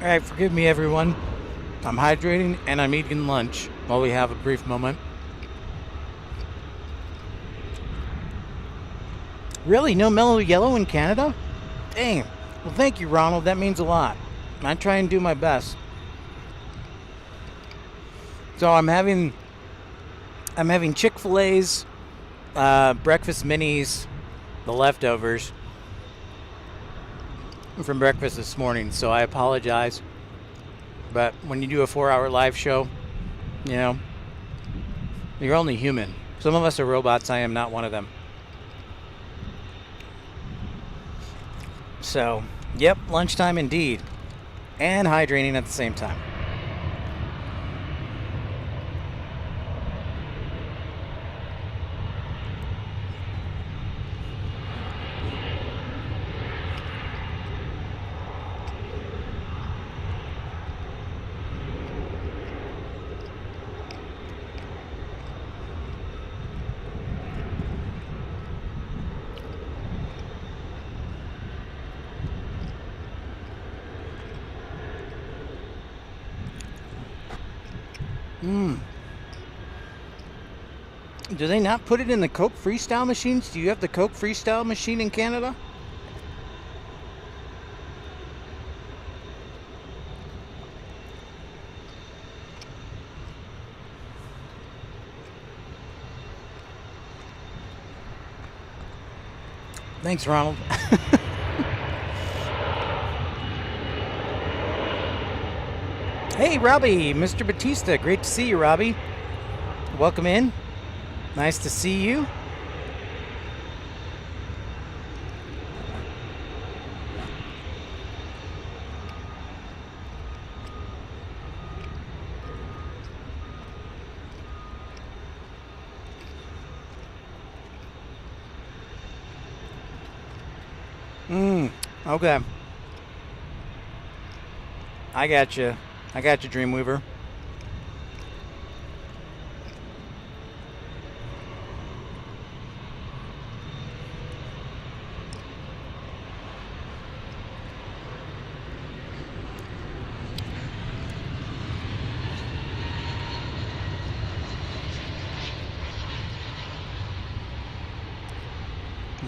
All right, forgive me, everyone. I'm hydrating and I'm eating lunch while we have a brief moment. Really? No mellow yellow in Canada? Dang. Well, thank you, Ronald. That means a lot. I try and do my best. So I'm having Chick-fil-A's, breakfast minis, the leftovers from breakfast this morning. So I apologize. But when you do a 4-hour live show, you know, you're only human. Some of us are robots. I am not one of them. So, yep, lunchtime indeed. And hydrating at the same time. Do they not put it in the Coke Freestyle machines? Do you have the Coke Freestyle machine in Canada? Thanks, Ronald. Hey, Robbie, Mr. Batista. Great to see you, Robbie. Welcome in. Nice to see you. Okay. I got you. I got you, Dreamweaver.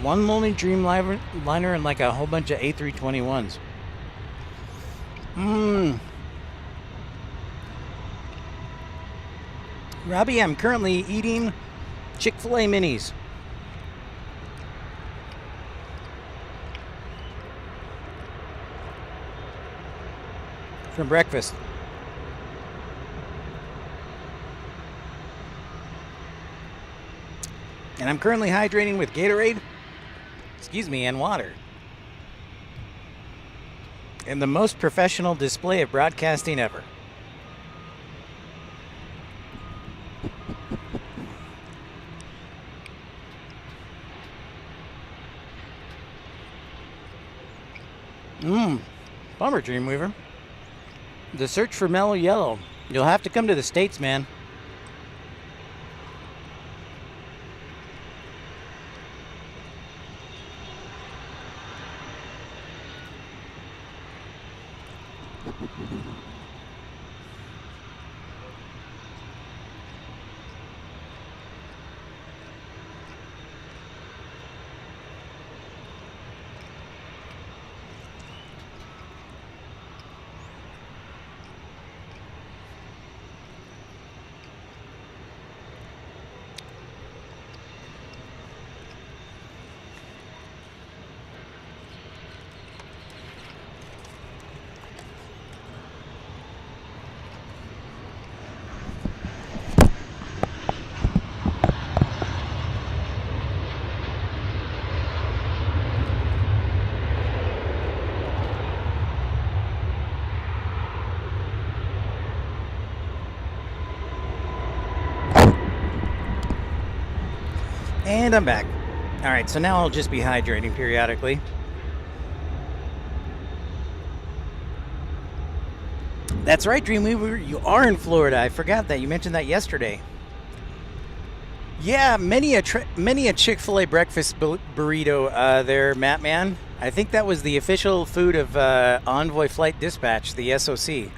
One lonely Dreamliner and like a whole bunch of A321s. Robbie, I'm currently eating Chick-fil-A minis for breakfast. And I'm currently hydrating with Gatorade, and water. In the most professional display of broadcasting ever. Bummer, Dreamweaver. The search for mellow yellow. You'll have to come to the States, man. And I'm back. All right, so now I'll just be hydrating periodically. That's right, Dreamweaver, you are in Florida. I forgot that. You mentioned that yesterday. Yeah, many a Chick-fil-A breakfast burrito there, Matt Man. I think that was the official food of Envoy Flight Dispatch, the SOC.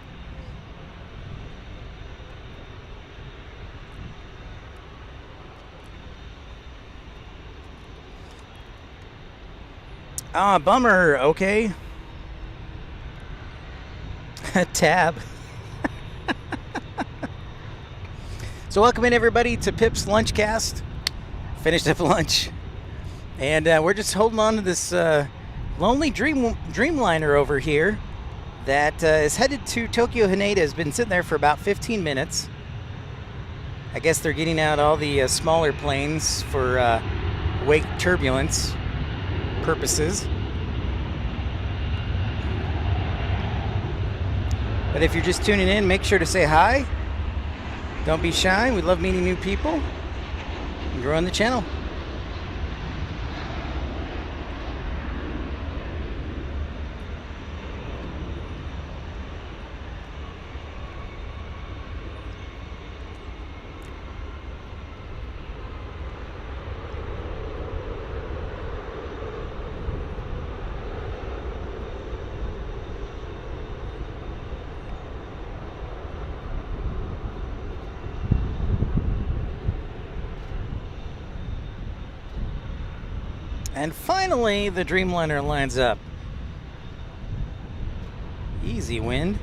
Ah, bummer. Okay. Tab. So welcome in, everybody, to Pip's Lunchcast. Finished up lunch. And we're just holding on to this lonely Dreamliner over here that is headed to Tokyo Haneda. Has been sitting there for about 15 minutes. I guess they're getting out all the smaller planes for wake turbulence purposes. But if you're just tuning in, make sure to say hi. Don't be shy. We love meeting new people and growing the channel. And finally, the Dreamliner lines up. Easy wind.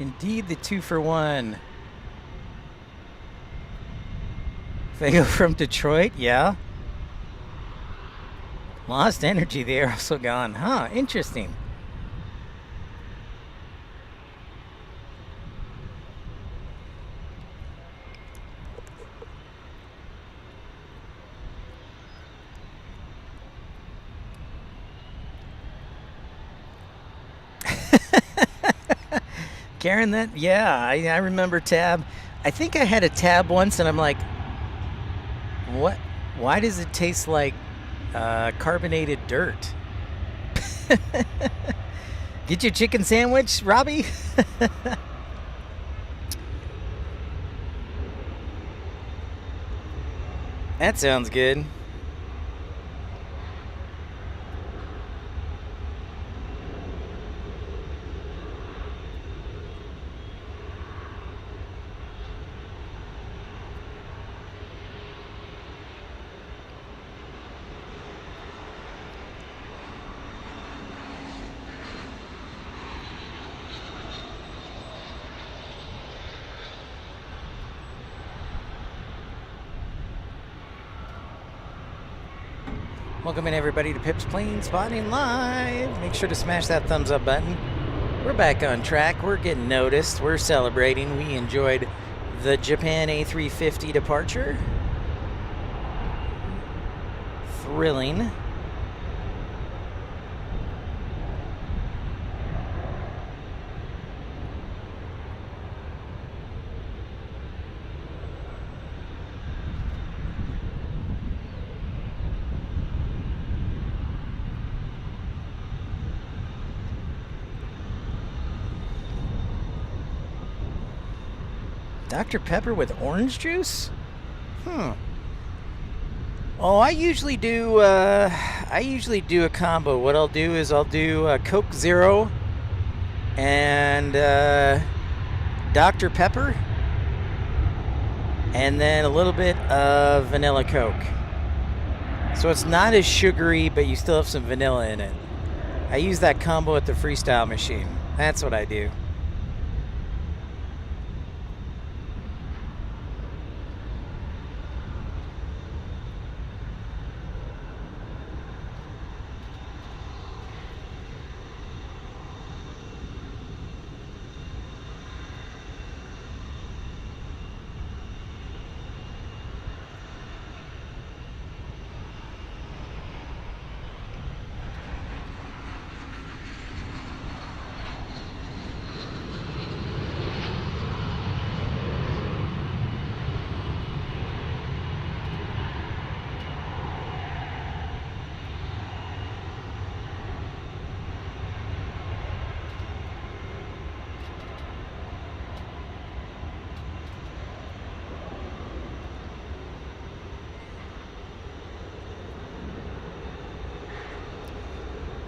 Indeed, the 2-for-1. Fago from Detroit, yeah. Lost energy there, also gone. Huh, interesting. Karen, I remember Tab. I think I had a Tab once, and I'm like, what? Why does it taste like carbonated dirt? Get your chicken sandwich, Robbie. That sounds good. Welcome in everybody to Pip's Planespotting Live. Make sure to smash that thumbs up button. We're back on track. We're getting noticed. We're celebrating. We enjoyed the Japan A350 departure. Thrilling. Dr. Pepper with orange juice? Oh, I usually do a combo. What I'll do is I'll do a Coke Zero and Dr. Pepper, and then a little bit of vanilla Coke. So it's not as sugary, but you still have some vanilla in it. I use that combo at the freestyle machine. That's what I do.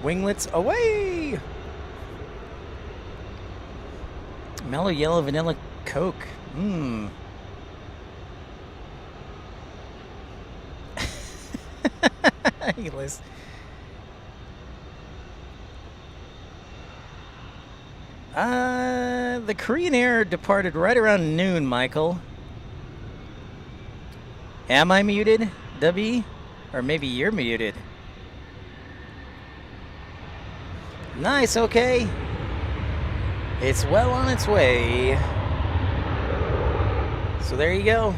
Winglets away! Mellow yellow vanilla Coke. The Korean Air departed right around noon, Michael. Am I muted, W? Or maybe you're muted. Nice, okay. It's well on its way. So there you go.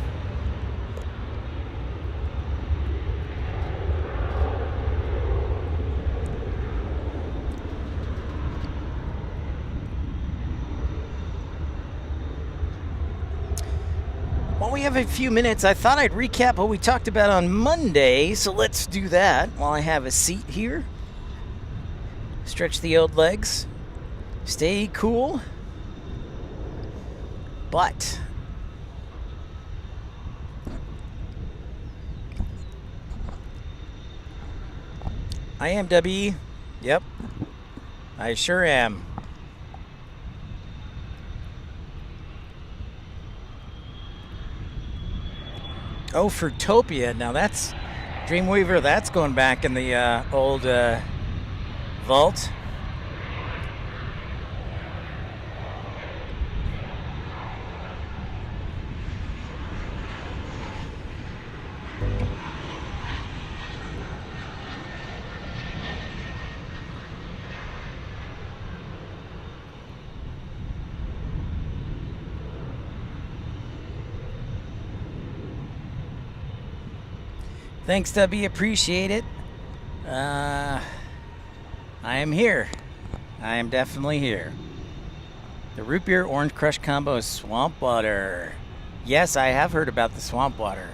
While we have a few minutes, I thought I'd recap what we talked about on Monday, so let's do that while I have a seat here. Stretch the old legs. Stay cool. But I am W. Yep. I sure am. Oh, Fruitopia. Now that's Dreamweaver. That's going back in the old vault. Thanks, Stubby. Appreciate it. I am here. I am definitely here. The root beer orange crush combo is swamp water. Yes, I have heard about the swamp water,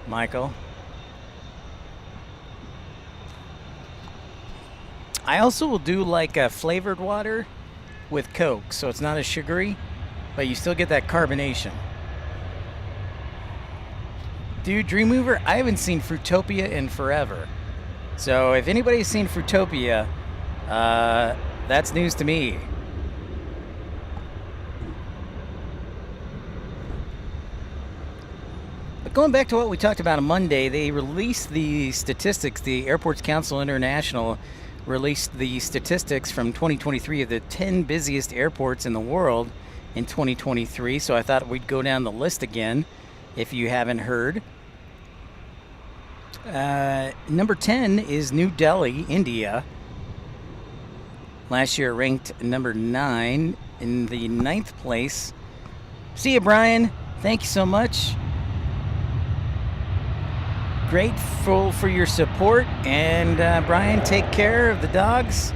Michael. I also will do like a flavored water with Coke, so it's not as sugary, but you still get that carbonation. Dude, Dreamweaver, I haven't seen Fruitopia in forever. So if anybody's seen Fruitopia, that's news to me. But going back to what we talked about on Monday, they released the statistics. The Airports Council International released the statistics from 2023 of the 10 busiest airports in the world in 2023. So I thought we'd go down the list again if you haven't heard. Number 10 is New Delhi, India. Last year ranked number 9 in the 9th place. See you, Brian. Thank you so much. Grateful for your support. And Brian, take care of the dogs.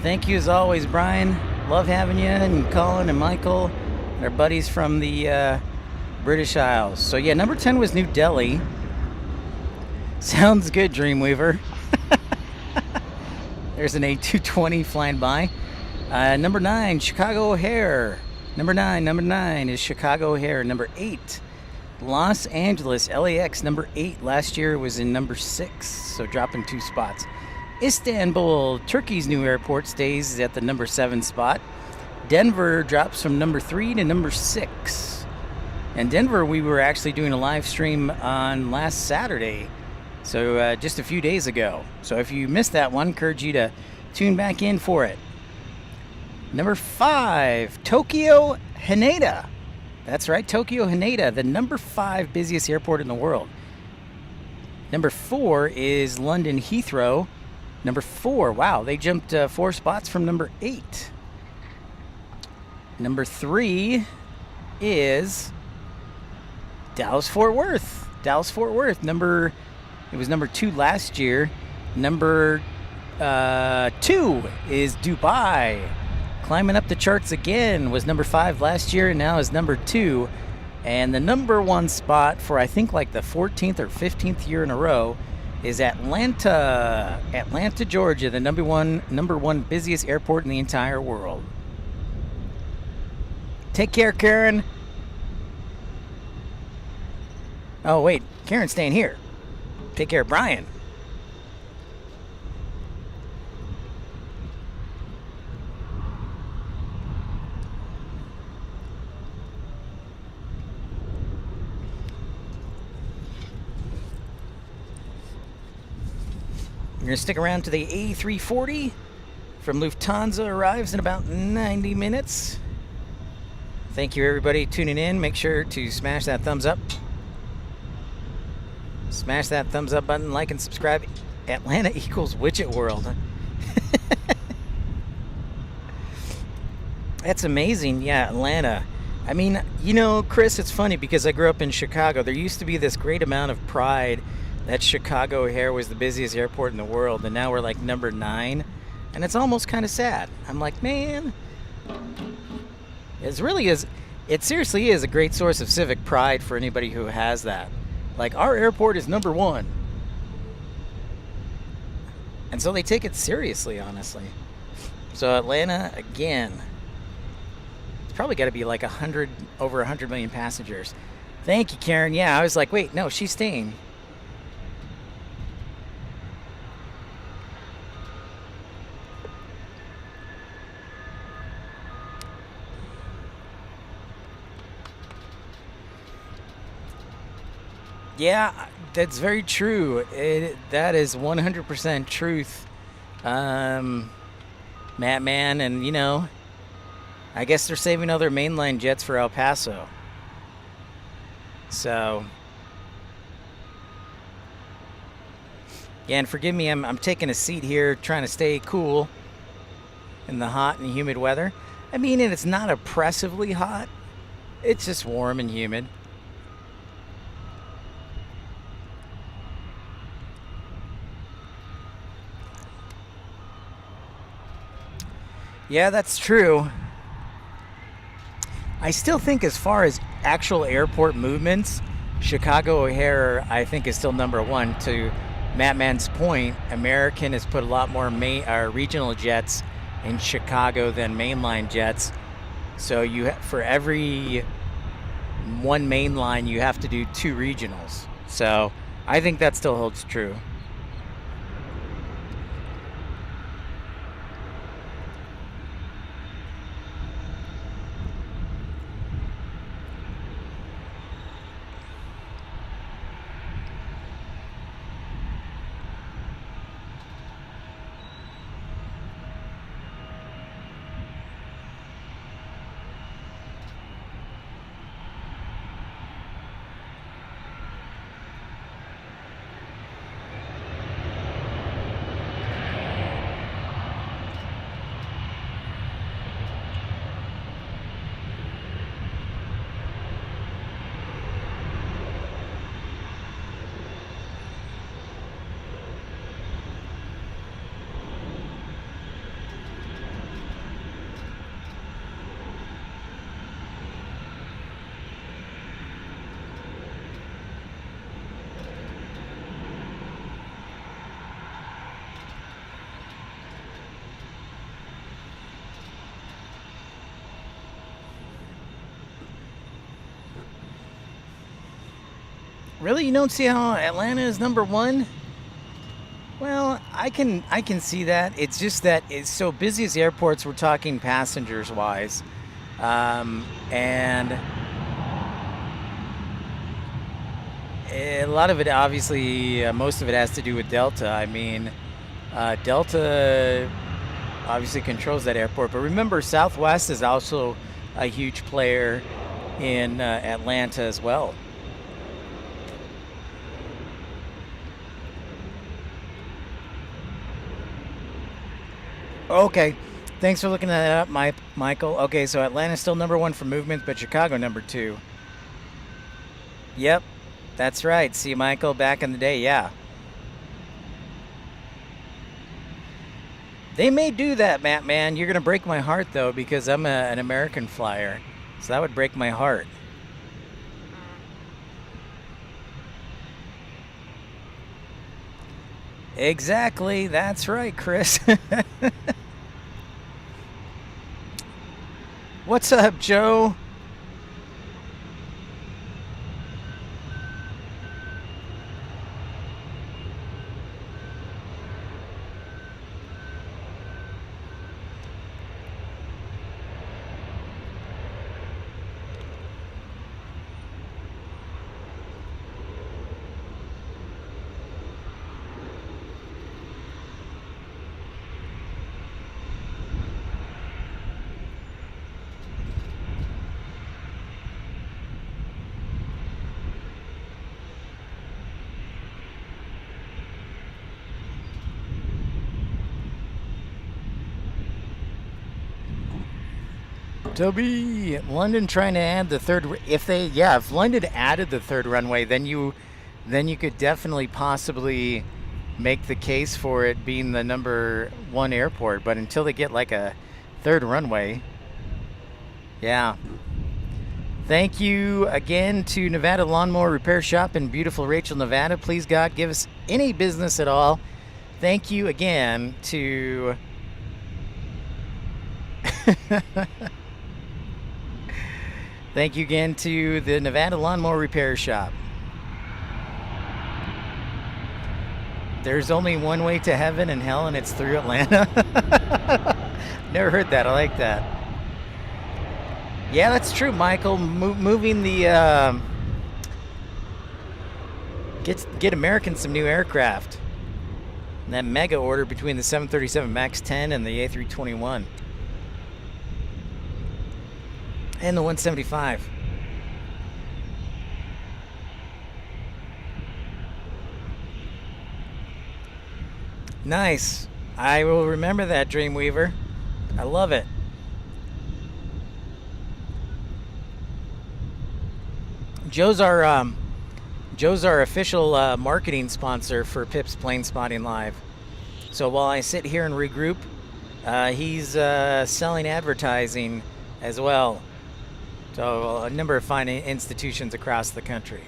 Thank you as always, Brian. Love having you and Colin and Michael and our buddies from the British Isles. So yeah, number 10 was New Delhi. Sounds good, Dreamweaver. There's an A220 flying by. Number 9, Chicago O'Hare. Number 9 is Chicago O'Hare. Number 8, Los Angeles LAX. Number 8 last year was in number 6, so dropping 2 spots. Istanbul, Turkey's new airport, stays at the number 7 spot. Denver drops from number 3 to number 6. And Denver, we were actually doing a live stream on last Saturday, so just a few days ago. So if you missed that one, encourage you to tune back in for it. Number 5, Tokyo Haneda. That's right, Tokyo Haneda, the number 5 busiest airport in the world. Number 4 is London Heathrow. Number 4, wow, they jumped 4 spots from number 8. Number 3 is Dallas-Fort Worth. Dallas-Fort Worth, it was number 2 last year. Number 2 is Dubai. Climbing up the charts again, was number 5 last year and now is number 2. And the number 1 spot for I think like the 14th or 15th year in a row is Atlanta. Atlanta, Georgia, the number one busiest airport in the entire world. Take care, Karen. Oh, wait. Karen's staying here. Take care of Brian. We're going to stick around to the A340 from Lufthansa. Arrives in about 90 minutes. Thank you, everybody, tuning in. Make sure to smash that thumbs up. Smash that thumbs up button, like and subscribe. Atlanta equals Widget World. That's amazing. Yeah, Atlanta. I mean, you know, Chris, it's funny because I grew up in Chicago. There used to be this great amount of pride that Chicago O'Hare was the busiest airport in the world, and now we're like number 9. And it's almost kind of sad. I'm like, man, it seriously is a great source of civic pride for anybody who has that. Like, our airport is number 1. And so they take it seriously, honestly. So Atlanta, again, it's probably got to be like over 100 million passengers. Thank you, Karen. Yeah, I was like, wait, no, she's staying. Yeah, that's very true. That is 100% truth, Matt, man. And, you know, I guess they're saving other mainline jets for El Paso. So, yeah, and forgive me, I'm taking a seat here trying to stay cool in the hot and humid weather. I mean, and it's not oppressively hot. It's just warm and humid. Yeah, that's true. I still think, as far as actual airport movements, Chicago O'Hare, I think, is still number one. To Matt Mann's point, American has put a lot more regional jets in Chicago than mainline jets. So for every one mainline, you have to do 2 regionals. So I think that still holds true. Really, you don't see how Atlanta is number one? Well, I can see that. It's just that it's so busy as airports. We're talking passengers wise, and a lot of it, obviously, most of it has to do with Delta. I mean, Delta obviously controls that airport, but remember, Southwest is also a huge player in Atlanta as well. Okay, thanks for looking that up, Michael. Okay, so Atlanta's still number one for movements, but Chicago number two. Yep, that's right. See, Michael, back in the day, yeah. They may do that, Matt, man. You're going to break my heart, though, because I'm an American flyer. So that would break my heart. Exactly. That's right, Chris. What's up, Joe? Toby, London trying to add the third. If London added the third runway, then you could definitely possibly make the case for it being the number one airport. But until they get like a third runway, yeah. Thank you again to Nevada Lawnmower Repair Shop in beautiful Rachel, Nevada. Please, God, give us any business at all. Thank you again to Thank you again to the Nevada Lawnmower Repair Shop. There's only one way to heaven and hell, and it's through Atlanta. Never heard that. I like that. Yeah, that's true, Michael. Moving the get Americans some new aircraft. And that mega order between the 737 MAX 10 and the A321. And the 175. Nice. I will remember that, Dreamweaver. I love it. Joe's our official marketing sponsor for Pip's Planespotting Live. So while I sit here and regroup He's selling advertising as well. So a number of fine institutions across the country.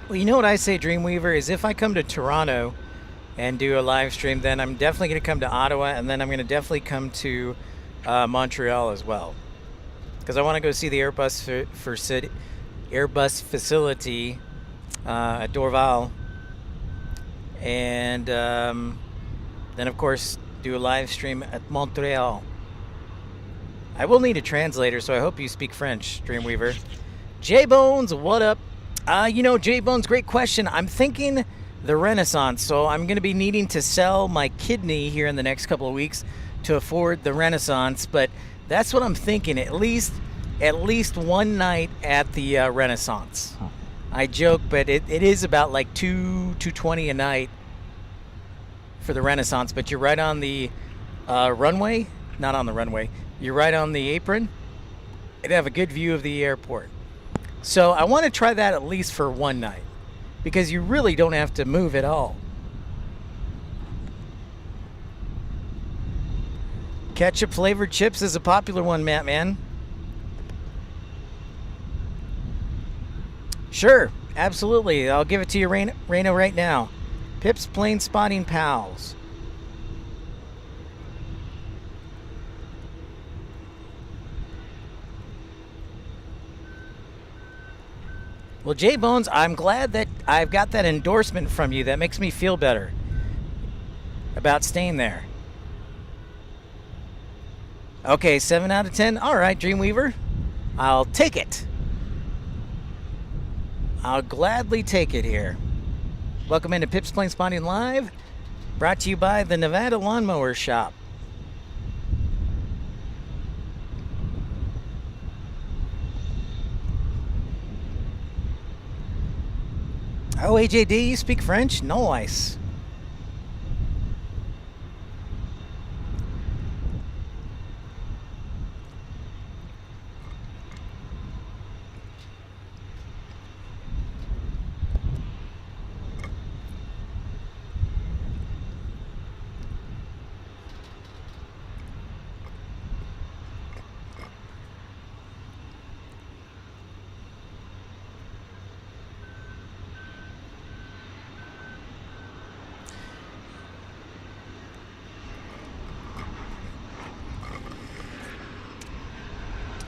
Well, you know what I say, Dreamweaver, is if I come to Toronto and do a live stream, then I'm definitely going to come to Ottawa, and then I'm going to definitely come to Montreal as well, because I want to go see the Airbus facility at Dorval, and then of course do a live stream at Montreal. I will need a translator, so I hope you speak French, Dreamweaver. J-Bones, what up? You know, J-Bones, great question. I'm thinking the Renaissance, so I'm going to be needing to sell my kidney here in the next couple of weeks to afford the Renaissance, but that's what I'm thinking, at least one night at the Renaissance. I joke, but it is about like $220 a night for the Renaissance, but you're right on the runway, not on the runway, you're right on the apron, and have a good view of the airport. So I want to try that at least for one night, because you really don't have to move at all. Ketchup flavored chips is a popular one, Matt, man. Sure, absolutely. I'll give it to you, Raina, right now. Pip's Plane Spotting Pals. Well, J-Bones, I'm glad that I've got that endorsement from you. That makes me feel better about staying there. Okay, 7 out of 10. All right, Dreamweaver. I'll take it. I'll gladly take it here. Welcome into Pip's Plane Spotting Live, brought to you by the Nevada Lawnmower Shop. Oh, AJD, you speak French? Nice.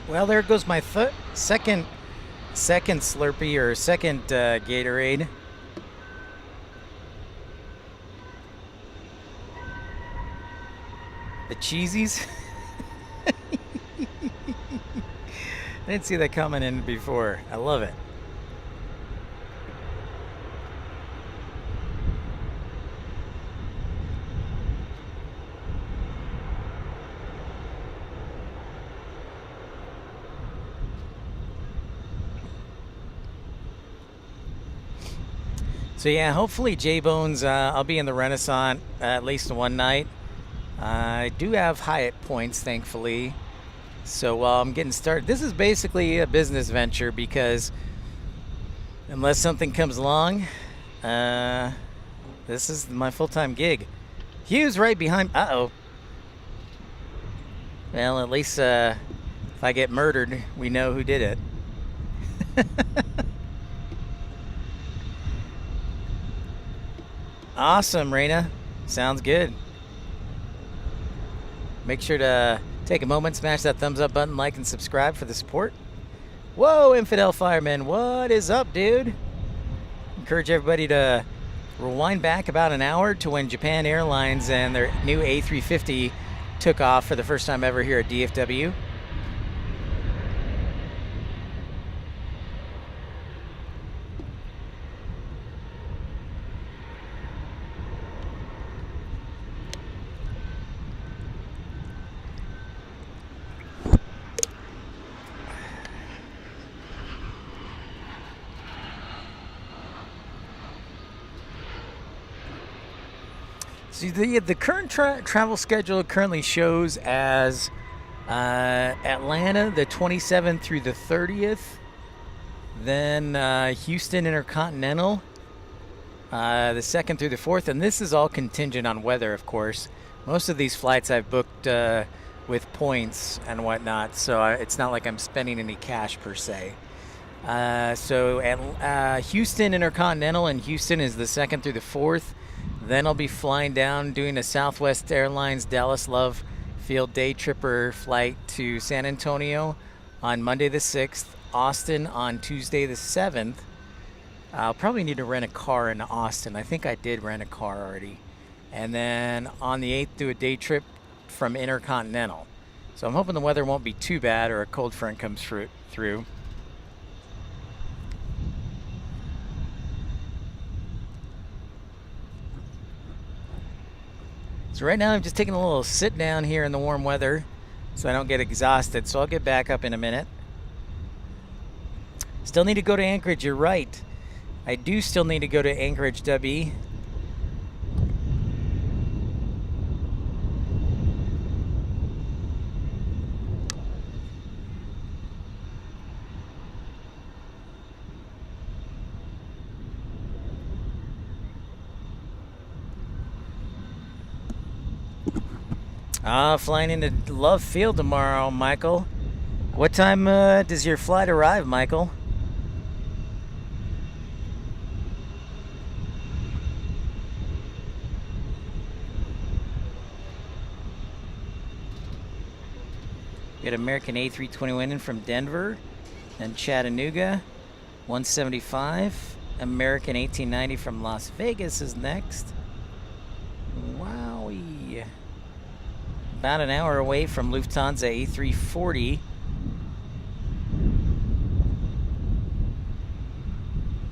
Well, there goes my second Slurpee, or second Gatorade. The cheesies. I didn't see that coming in before. I love it. So yeah, hopefully J-Bones, I'll be in the Renaissance at least one night. I do have Hyatt points, thankfully. So while I'm getting started, this is basically a business venture, because unless something comes along, this is my full-time gig. Hugh's right behind. Uh-oh. Well, at least if I get murdered, we know who did it. Awesome, Raina. Sounds good. Make sure to take a moment, smash that thumbs up button, like, and subscribe for the support. Whoa, Infidel Fireman, what is up, dude? Encourage everybody to rewind back about an hour to when Japan Airlines and their new A350 took off for the first time ever here at DFW. So the current travel schedule currently shows as Atlanta the 27th through the 30th, then Houston Intercontinental the 2nd through the 4th, and this is all contingent on weather, of course. Most of these flights I've booked with points and whatnot, so it's not like I'm spending any cash per se. So at Houston Intercontinental in Houston is the 2nd through the 4th. Then I'll be flying down, doing a Southwest Airlines Dallas Love Field day tripper flight to San Antonio on Monday the 6th, Austin on Tuesday the 7th. I'll probably need to rent a car in Austin. I think I did rent a car already. And then on the 8th, do a day trip from Intercontinental. So I'm hoping the weather won't be too bad or a cold front comes through. So right now I'm just taking a little sit down here in the warm weather so I don't get exhausted. So I'll get back up in a minute. Still need to go to Anchorage, you're right. I do still need to go to Anchorage, W. Flying into Love Field tomorrow, Michael. What time does your flight arrive, Michael? We got American A320 winning from Denver, then Chattanooga, 175. American 1890 from Las Vegas is next. Wowie. About an hour away from Lufthansa A340.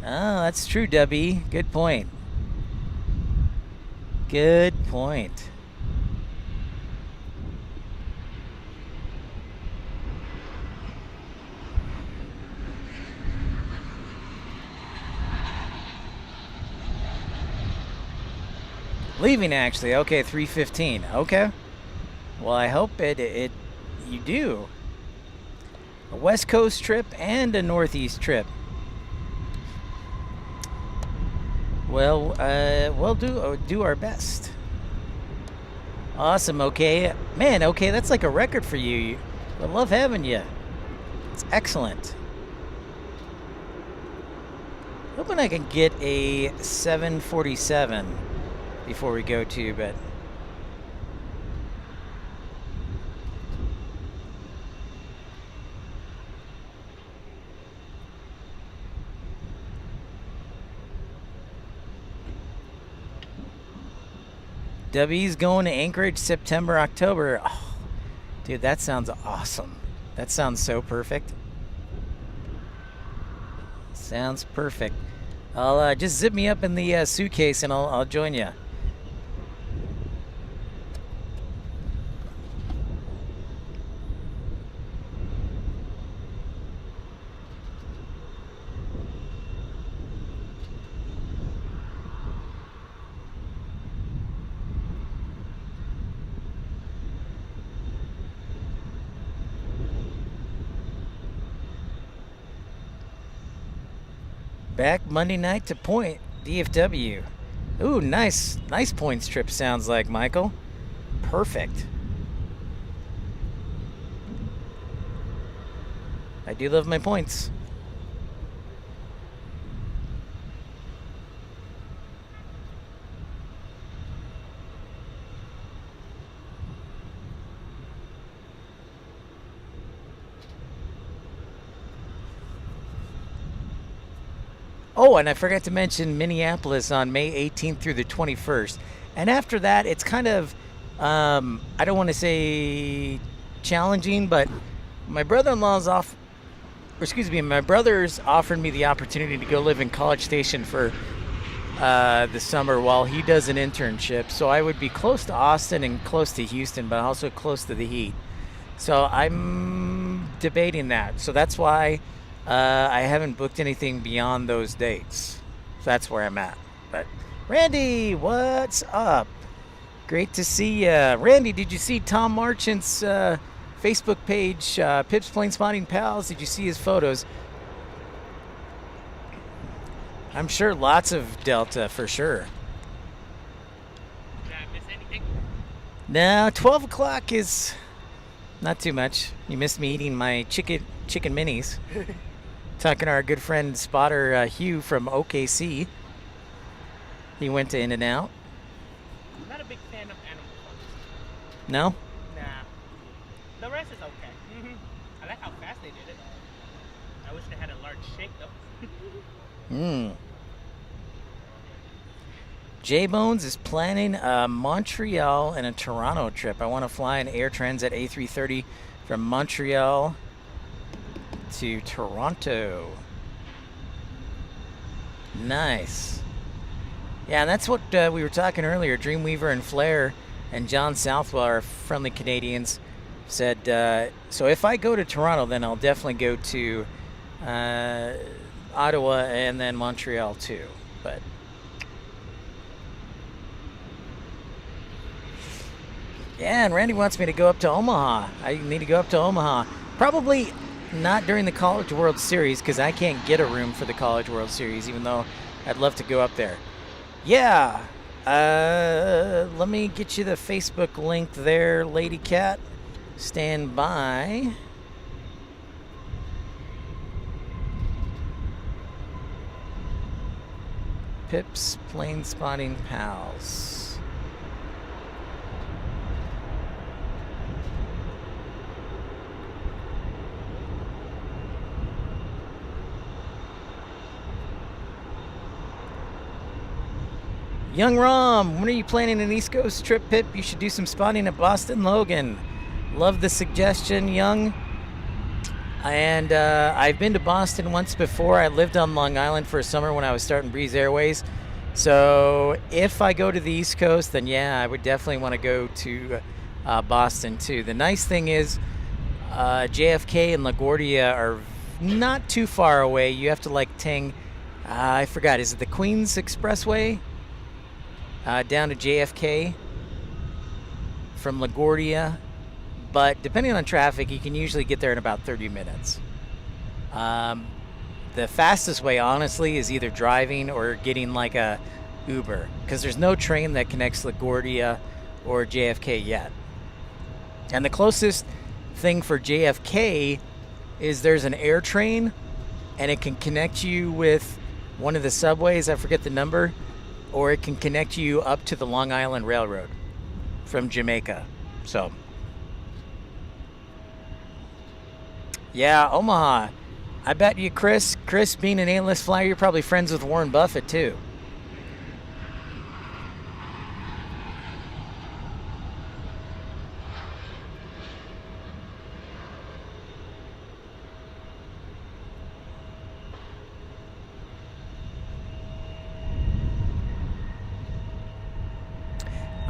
Oh, that's true, Dubby. Good point. Good point. Leaving, actually. Okay, 3:15. Okay. Well, I hope you do. A West Coast trip and a Northeast trip. Well, we'll do our best. Awesome. Okay, man. Okay, that's like a record for you. I love having you. It's excellent. Hoping I can get a 747 before we go to, but. W's going to Anchorage September, October. Oh, dude, that sounds awesome. That sounds so perfect. Sounds perfect. I'll just zip me up in the suitcase and I'll join you. Back Monday night to Point, DFW. Ooh, nice points trip sounds like, Michael. Perfect. I do love my points. Oh, and I forgot to mention Minneapolis on May 18th through the 21st. And after that, it's kind of, I don't want to say challenging, but my brother's offered me the opportunity to go live in College Station for the summer while he does an internship. So I would be close to Austin and close to Houston, but also close to the heat. So I'm debating that. So that's why I haven't booked anything beyond those dates. So that's where I'm at. But Randy, what's up? Great to see you. Randy, did you see Tom Marchant's Facebook page, Pip's Planespotting Pals? Did you see his photos? I'm sure lots of Delta for sure. Did I miss anything? No, 12 o'clock is not too much. You missed me eating my chicken minis. Talking to our good friend spotter Hugh from OKC. He went to In-N-Out. I'm not a big fan of animal farms. No? Nah. The rest is okay. I like how fast they did it. I wish they had a large shake though. J-Bones is planning a Montreal and a Toronto trip. I want to fly an Air Transat A330 from Montreal to Toronto. Nice. Yeah, and that's what we were talking earlier. Dreamweaver and Flair and John Southwell, our friendly Canadians, said, so if I go to Toronto, then I'll definitely go to Ottawa and then Montreal too. But yeah, and Randy wants me to go up to Omaha. I need to go up to Omaha. Probably not during the College World Series because I can't get a room for the College World Series, even though I'd love to go up there. Yeah. Let me get you the Facebook link there, Lady Cat. Stand by. Pip's Planespotting Pals. Young Rom, when are you planning an East Coast trip, Pip? You should do some spotting at Boston Logan. Love the suggestion, Young. And I've been to Boston once before. I lived on Long Island for a summer when I was starting Breeze Airways. So if I go to the East Coast, then yeah, I would definitely want to go to Boston too. The nice thing is JFK and LaGuardia are not too far away. You have to like I forgot, is it the Queens Expressway? Down to JFK from LaGuardia, but depending on traffic, you can usually get there in about 30 minutes. The fastest way, honestly, is either driving or getting like a Uber, because there's no train that connects LaGuardia or JFK yet. And the closest thing for JFK is there's an air train, and it can connect you with one of the subways, I forget the number, or it can connect you up to the Long Island Railroad from Jamaica. So, yeah, Omaha. I bet you, Chris, being an A-list flyer, you're probably friends with Warren Buffett, too.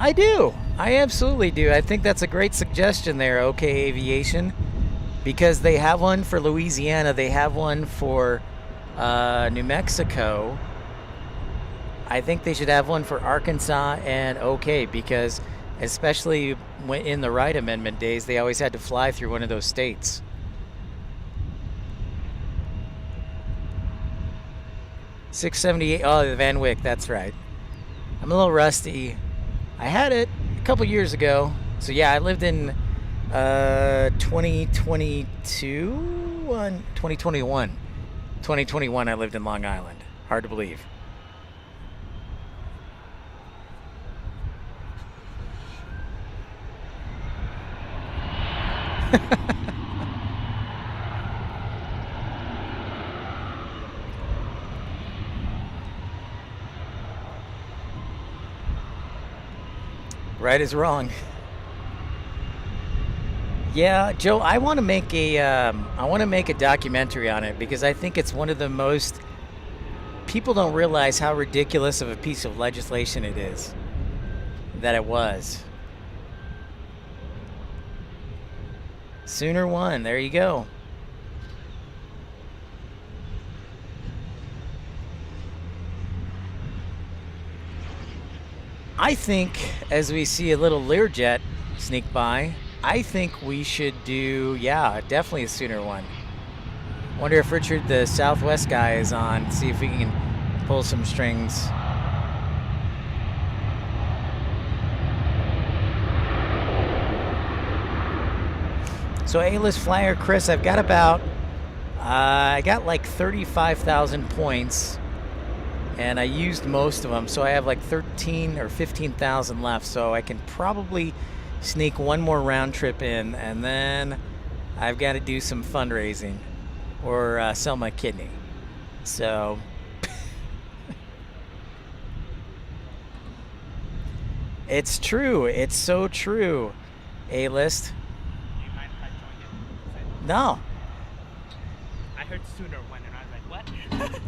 I do. I absolutely do. I think that's a great suggestion there, OK Aviation, because they have one for Louisiana. They have one for New Mexico. I think they should have one for Arkansas and OK, because especially in the Wright Amendment days, they always had to fly through one of those states. $678. Oh, the Van Wyck. That's right. I'm a little rusty. I had it a couple years ago. So yeah, I lived in 2021. 2021 I lived in Long Island. Hard to believe. Right is wrong. Yeah, Joe, I want to make a documentary on it, because I think it's one of the most, people don't realize how ridiculous of a piece of legislation it is. That it was. Sooner won. There you go. I think as we see a little Learjet sneak by, I think we should do, yeah, definitely a sooner one. Wonder if Richard, the Southwest guy, is on. See if we can pull some strings. So A-list flyer Chris, I've got about, I got like 35,000 points, and I used most of them, so I have like 13 or 15,000 left, so I can probably sneak one more round trip in, and then I've got to do some fundraising or sell my kidney. So it's true. It's so true. A-list. Do you mind if I join it? No. I heard sooner one, and I was like, what?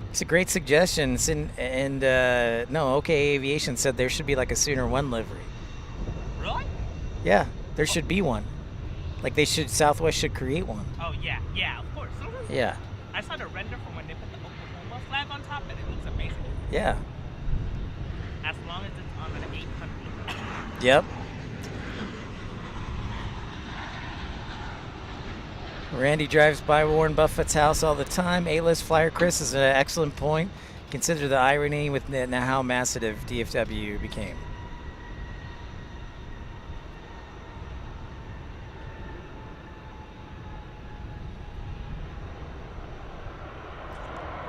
It's a great suggestion. And no, OK Aviation said there should be like a Sooner One livery. Really? Yeah, there should be one. Like Southwest should create one. Oh, yeah, of course. Yeah. I saw the render from when they put the Oklahoma flag on top, and it looks amazing. Yeah. As long as it's on an 800. Yep. Randy drives by Warren Buffett's house all the time. A-list flyer Chris is an excellent point. Consider the irony with how massive DFW became.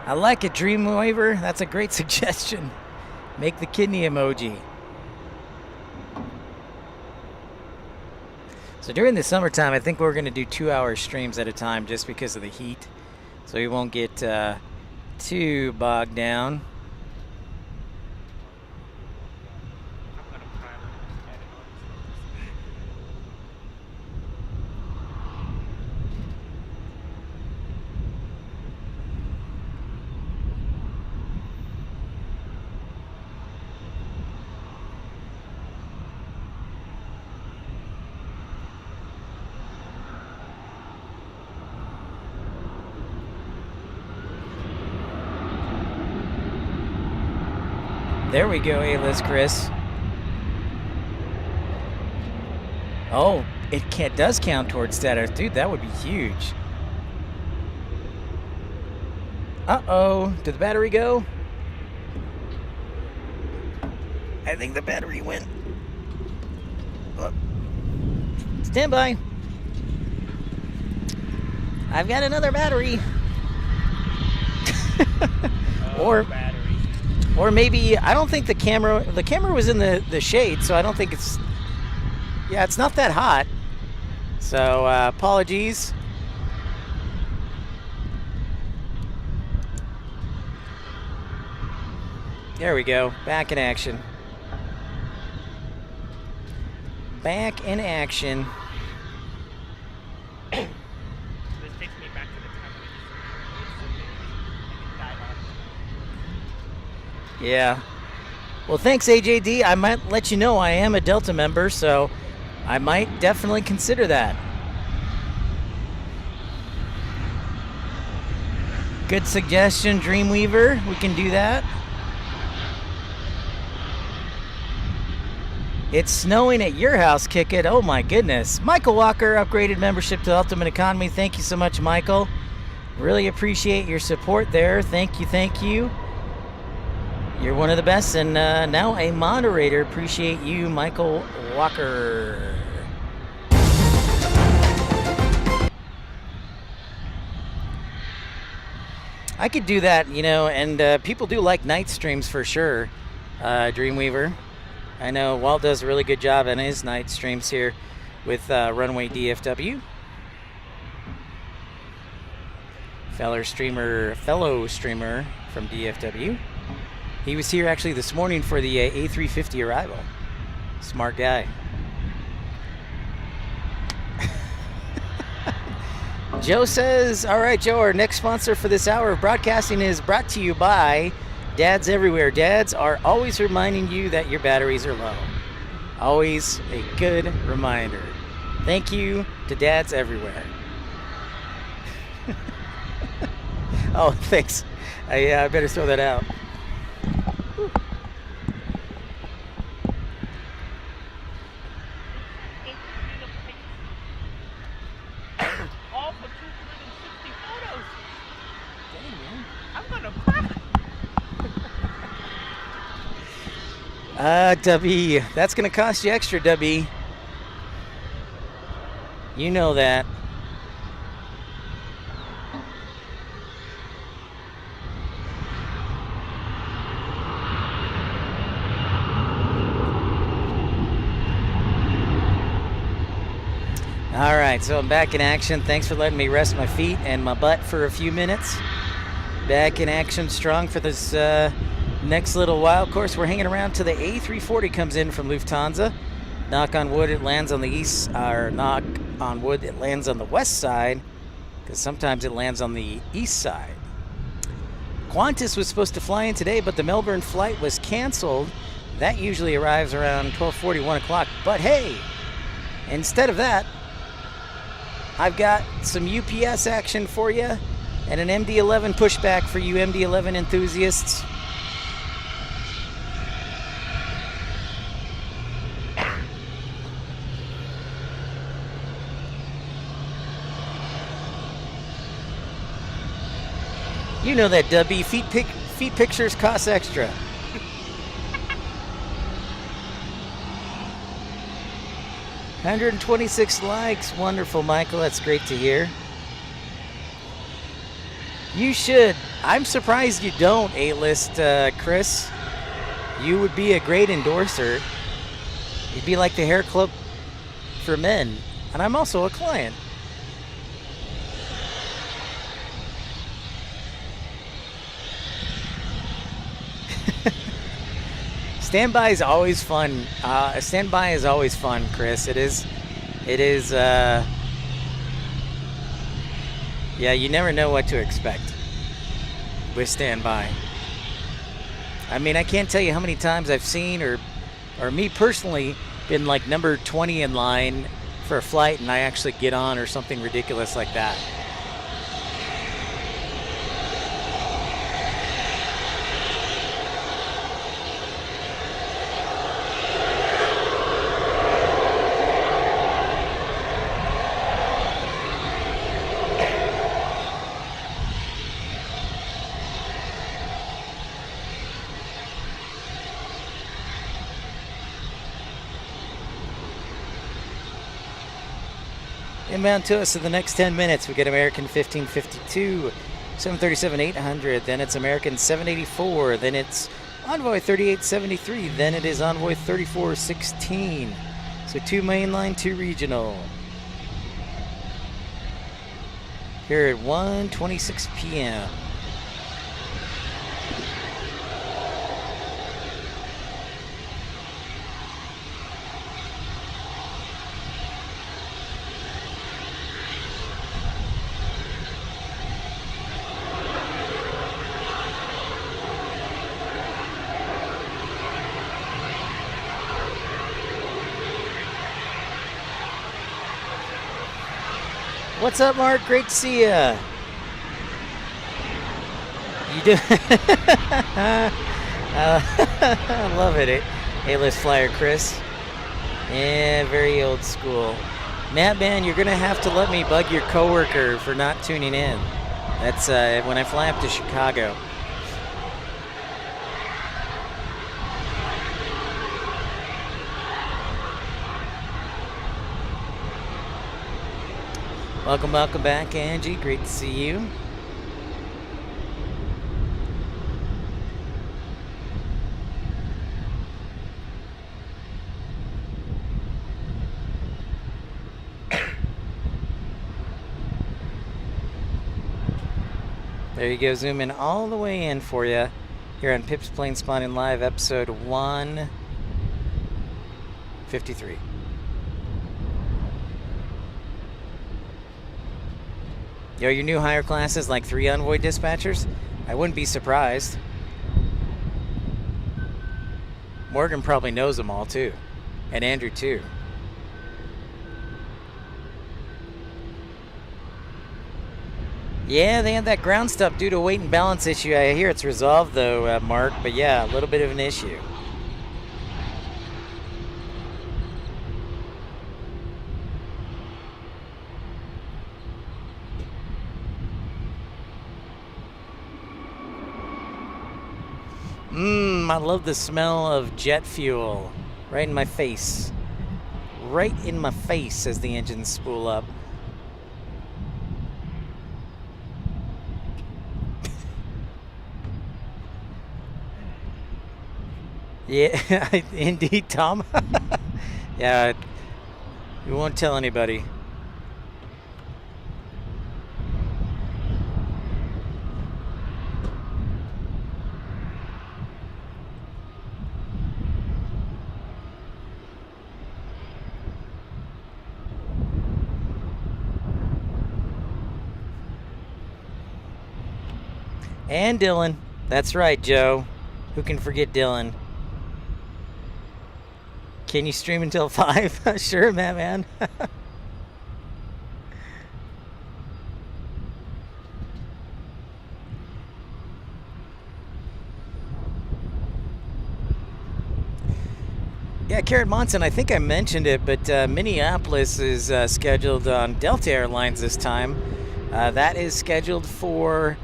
I like it, Dreamweaver. That's a great suggestion. Make the kidney emoji. So during the summertime, I think we're going to do 2-hour streams at a time just because of the heat. So we won't get too bogged down. There we go, A-list Chris. Oh, it does count towards status. Dude, that would be huge. Uh-oh, did the battery go? I think the battery went. Oh. Stand by. I've got another battery. Or maybe, I don't think the camera was in the shade, so I don't think it's, yeah, it's not that hot. So, apologies. There we go, back in action. Back in action. This takes me back to the time when it died off. Yeah. Well, thanks, AJD. I might let you know I am a Delta member, so I might definitely consider that. Good suggestion, Dreamweaver. We can do that. It's snowing at your house, Kick It. Oh, my goodness. Michael Walker upgraded membership to Ultimate Economy. Thank you so much, Michael. Really appreciate your support there. Thank you, thank you. You're one of the best, and now a moderator. Appreciate you, Michael Walker. I could do that, you know, and people do like night streams for sure, Dreamweaver. I know Walt does a really good job on his night streams here with Runway DFW. Fellow streamer from DFW. He was here actually this morning for the A350 arrival. Smart guy. Joe says, all right, Joe, our next sponsor for this hour of broadcasting is brought to you by Dads Everywhere. Dads are always reminding you that your batteries are low. Always a good reminder. Thank you to Dads Everywhere. Oh, thanks. I better throw that out. I'm gonna cry. W, that's going to cost you extra, W. You know that. All right, so I'm back in action. Thanks for letting me rest my feet and my butt for a few minutes. Back in action strong for this next little while. Of course, we're hanging around till the A340 comes in from Lufthansa. Knock on wood, it lands on the east, or knock on wood, it lands on the west side, because sometimes it lands on the east side. Qantas was supposed to fly in today, but the Melbourne flight was canceled. That usually arrives around 12:40, 1 o'clock. But hey, instead of that, I've got some UPS action for you and an MD-11 pushback for you MD-11 enthusiasts. You know that, W. Feet pictures cost extra. $126 likes. Wonderful, Michael. That's great to hear. You should. I'm surprised you don't, A-list Chris. You would be a great endorser. You'd be like the hair club for men. And I'm also a client. Standby is always fun. Standby is always fun, Chris. It is. Yeah, you never know what to expect with standby. I mean, I can't tell you how many times I've seen, or me personally, been like number 20 in line for a flight, and I actually get on or something ridiculous like that. Inbound to us in the next 10 minutes. We get American 1552, 737-800, then it's American 784, then it's Envoy 3873, then it is Envoy 3416. So 2 mainline, 2 regional. Here at 1:26 p.m. What's up, Mark? Great to see ya. You do? I love it. A-list flyer, Chris. Yeah, very old school. Madman, you're gonna have to let me bug your coworker for not tuning in. That's when I fly up to Chicago. Welcome back, Angie. Great to see you. There you go, zoom in all the way in for you here on Pip's Planespotting Live, episode 153. Yo, your new higher classes like 3 Envoy dispatchers? I wouldn't be surprised. Morgan probably knows them all too. And Andrew too. Yeah, they had that ground stuff due to a weight and balance issue. I hear it's resolved though, Mark. But yeah, a little bit of an issue. I love the smell of jet fuel. Right in my face. Right in my face as the engines spool up. Yeah, indeed, Tom. Yeah, we won't tell anybody. And Dylan. That's right, Joe. Who can forget Dylan? Can you stream until 5? Sure, man. Yeah, Carrot Monson, I think I mentioned it, but Minneapolis is scheduled on Delta Airlines this time. That is scheduled for,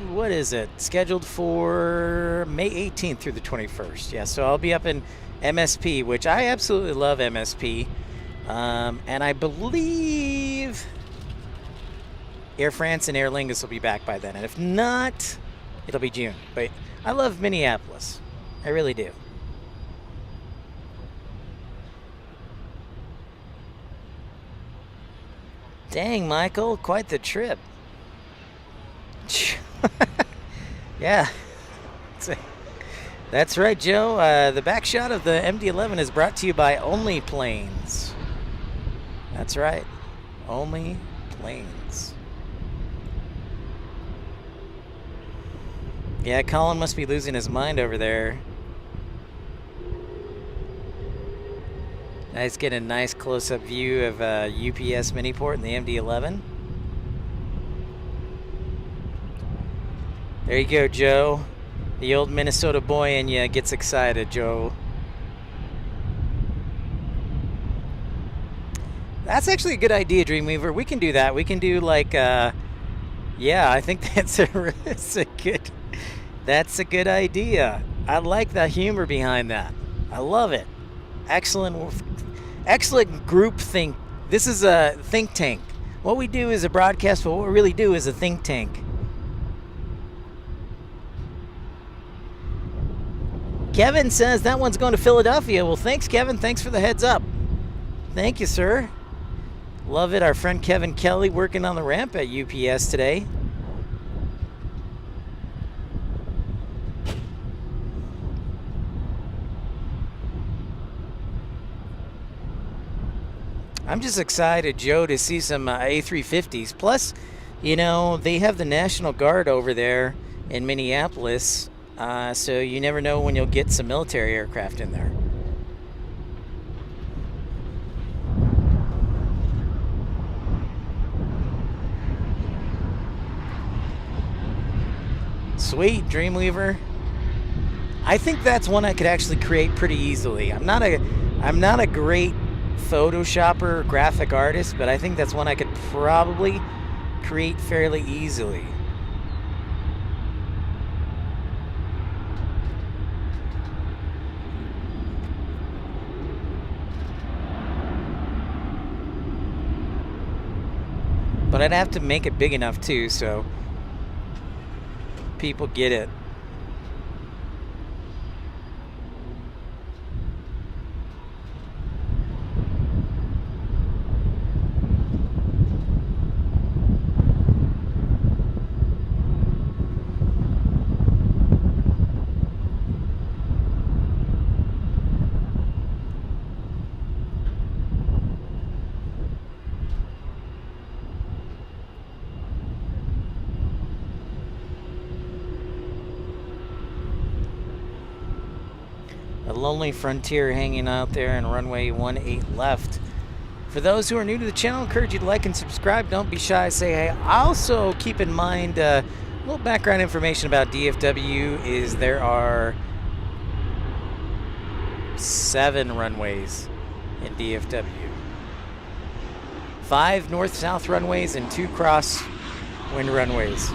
what is it? Scheduled for May 18th through the 21st. Yeah, so I'll be up in MSP, which I absolutely love MSP. And I believe Air France and Aer Lingus will be back by then. And if not, it'll be June. But I love Minneapolis. I really do. Dang, Michael, quite the trip. Yeah. That's right, Joe. The back shot of the MD-11 is brought to you by Only Planes. That's right. Only Planes. Yeah, Colin must be losing his mind over there. Nice, get a nice close-up view of UPS Miniport and the MD-11. There you go, Joe. The old Minnesota boy in you gets excited, Joe. That's actually a good idea, Dreamweaver. We can do that. We can do like, yeah, I think that's a good idea. I like the humor behind that. I love it. Excellent group think. This is a think tank. What we do is a broadcast, but what we really do is a think tank. Kevin says that one's going to Philadelphia. Well, thanks, Kevin. Thanks for the heads up. Thank you, sir. Love it. Our friend Kevin Kelly working on the ramp at UPS today. I'm just excited, Joe, to see some A350s. Plus, you know, they have the National Guard over there in Minneapolis, so you never know when you'll get some military aircraft in there. Sweet, Dreamweaver. I think that's one I could actually create pretty easily. I'm not a great Photoshopper or graphic artist, but I think that's one I could probably create fairly easily. But I'd have to make it big enough too, so people get it. Lonely Frontier hanging out there in runway 18 left. For those who are new to the channel, I encourage you to like and subscribe. Don't be shy, say hey. Also keep in mind a little background information about DFW is there are 7 runways in DFW. 5 north-south runways and 2 cross-wind runways.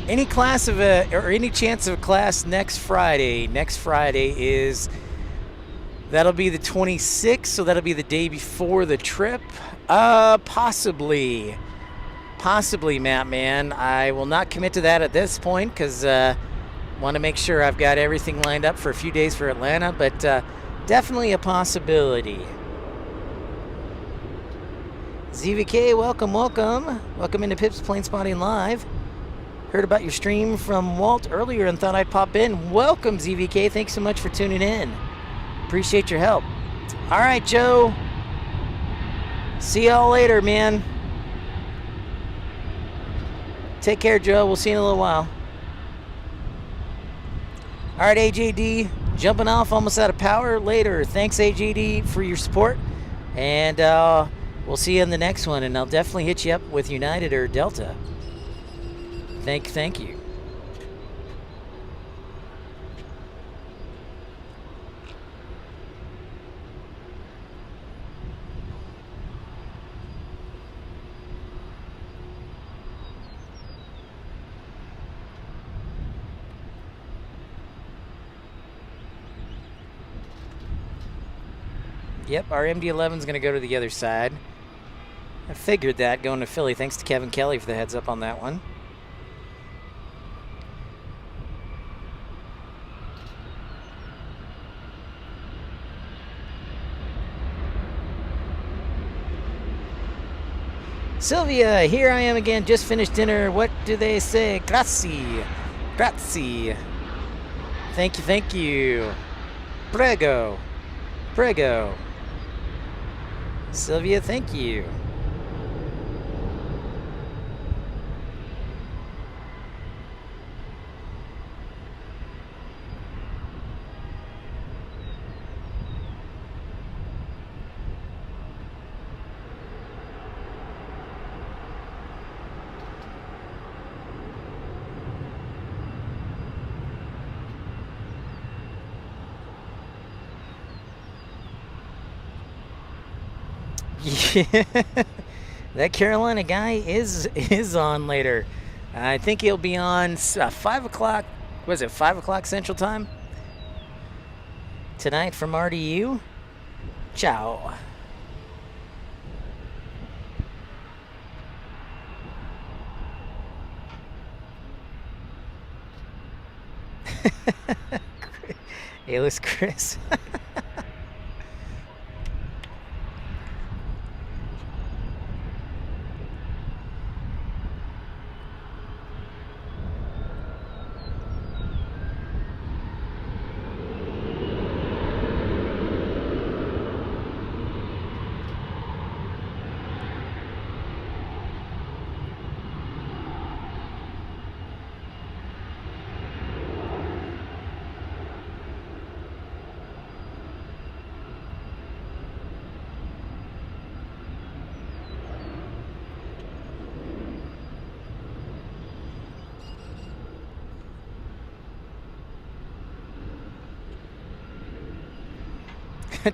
Any class of a, or any chance of a class next Friday? Next Friday is, that'll be the 26th, so that'll be the day before the trip. Possibly, Matt, man. I will not commit to that at this point because want to make sure I've got everything lined up for a few days for Atlanta, but definitely a possibility. ZVK, welcome, welcome. Welcome into Pip's Planespotting Live. Heard about your stream from Walt earlier and thought I'd pop in. Welcome, ZVK. Thanks so much for tuning in. Appreciate your help. All right, Joe. See y'all later, man. Take care, Joe. We'll see you in a little while. All right, AJD. Jumping off, almost out of power later. Thanks, AJD, for your support. And we'll see you in the next one. And I'll definitely hit you up with United or Delta. Thank you. Yep, our MD-11 is going to go to the other side. I figured that going to Philly. Thanks to Kevin Kelly for the heads up on that one. Sylvia, here I am again. Just finished dinner. What do they say? Grazie. Grazie. Thank you. Prego. Prego. Sylvia, thank you. Yeah, that Carolina guy is on later. I think he'll be on 5 o'clock. Was it 5 o'clock Central Time tonight from RDU? Ciao. A-list Chris.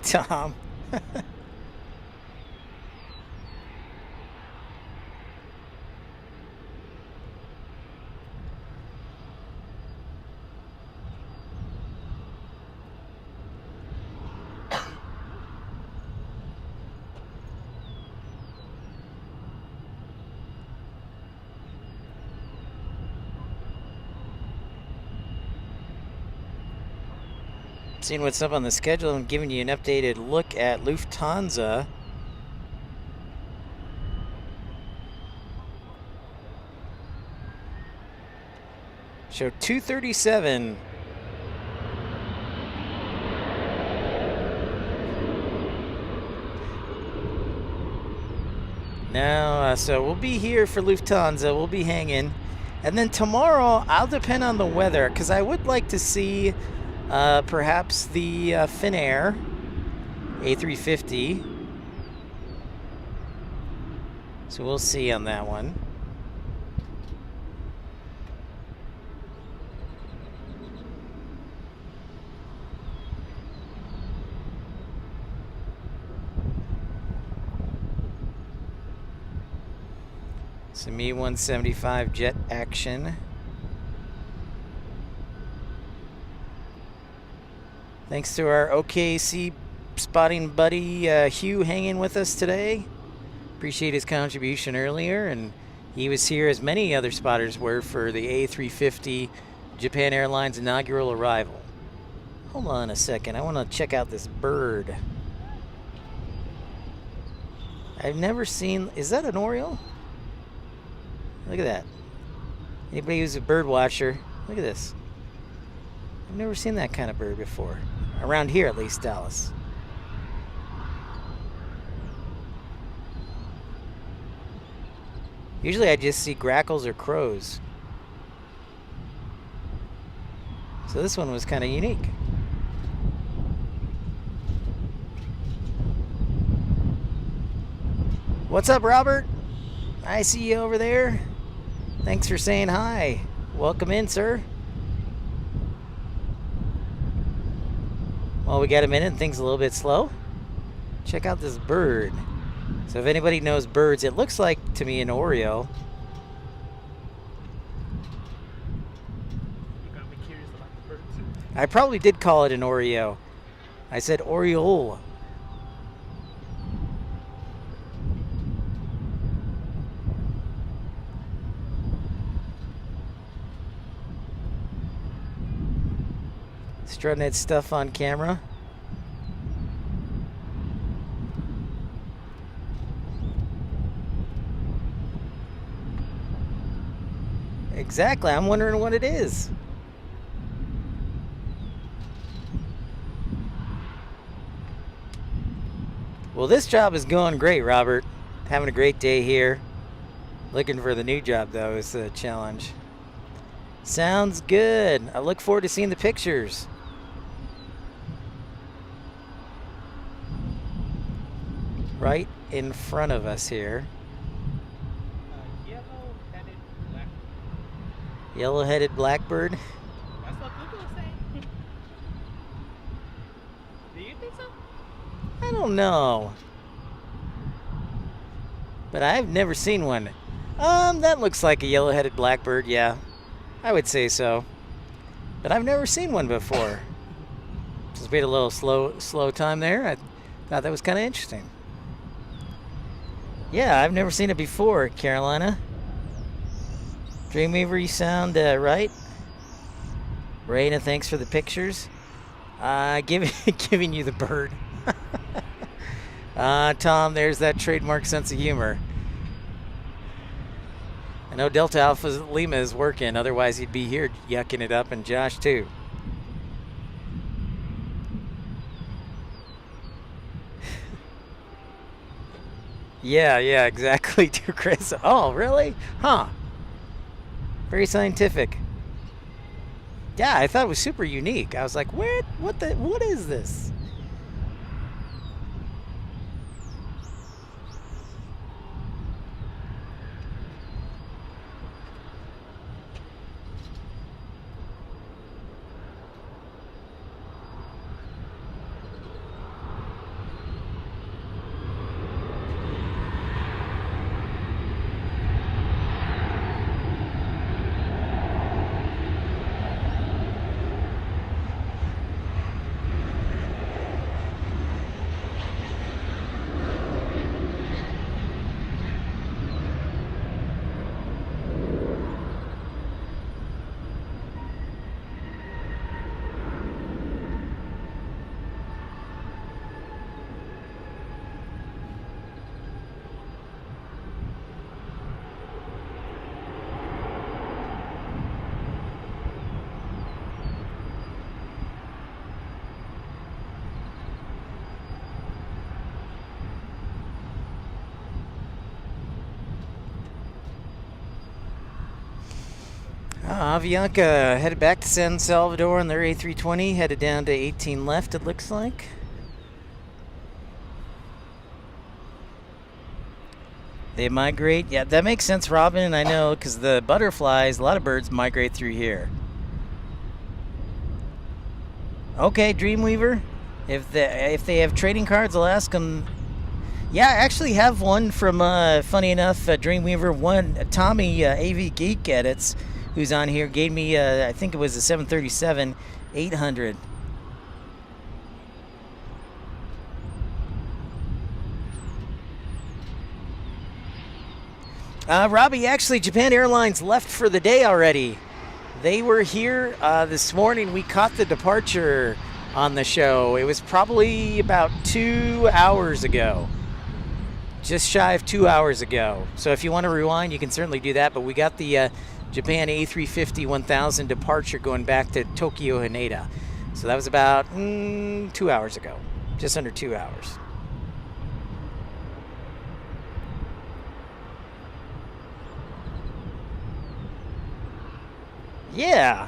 Tom. Seeing what's up on the schedule and giving you an updated look at Lufthansa. Show 237. Now, so we'll be here for Lufthansa. We'll be hanging. And then tomorrow, I'll depend on the weather, because I would like to see perhaps the Finnair A350. So we'll see on that one. Some Me-175 jet action. Thanks to our OKC spotting buddy Hugh hanging with us today. Appreciate his contribution earlier, and he was here as many other spotters were for the A350 Japan Airlines inaugural arrival. Hold on a second, I want to check out this bird. I've never seen, is that an Oriole? Look at that. Anybody who's a bird watcher, look at this. I've never seen that kind of bird before. Around here, at least, Dallas. Usually I just see grackles or crows. So this one was kind of unique. What's up, Robert? I see you over there. Thanks for saying hi. Welcome in, sir. Well, we got a minute and things a little bit slow. Check out this bird. So if anybody knows birds, it looks like to me an Oriole. You got me curious about the bird too. I probably did call it an Oreo. I said Oriole. Strutting its stuff on camera. Exactly, I'm wondering what it is. Well, this job is going great, Robert. Having a great day here. Looking for the new job, though, is the challenge. Sounds good. I look forward to seeing the pictures. Right in front of us here. Yellow-headed black. Yellow-headed blackbird. That's what Google is saying. Do you think so? I don't know. But I've never seen one. That looks like a yellow-headed blackbird, yeah. I would say so. But I've never seen one before. Just made a little slow time there. I thought that was kind of interesting. Yeah, I've never seen it before, Carolina. Dreamweaver, you sound right. Raina, thanks for the pictures. Giving you the bird. Tom, there's that trademark sense of humor. I know Delta Alpha Lima is working, otherwise he'd be here yucking it up, and Josh too. Yeah, exactly, to Chris. Oh, really? Huh. Very scientific. Yeah, I thought it was super unique. I was like, what is this? Avianca headed back to San Salvador on their A320, headed down to 18 left, it looks like. They migrate. Yeah, that makes sense, Robin, and I know, because the butterflies, a lot of birds migrate through here. Okay, Dreamweaver. If they have trading cards, I'll ask them. Yeah, I actually have one from, funny enough, Dreamweaver. One, Tommy, AV Geek Edits, who's on here, gave me, I think it was a 737-800. Robbie, actually, Japan Airlines left for the day already. They were here this morning. We caught the departure on the show. It was probably about 2 hours ago. Just shy of 2 hours ago. So if you want to rewind, you can certainly do that. But we got the Japan A350 1000 departure going back to Tokyo Haneda. So that was about 2 hours ago. Just under 2 hours. Yeah,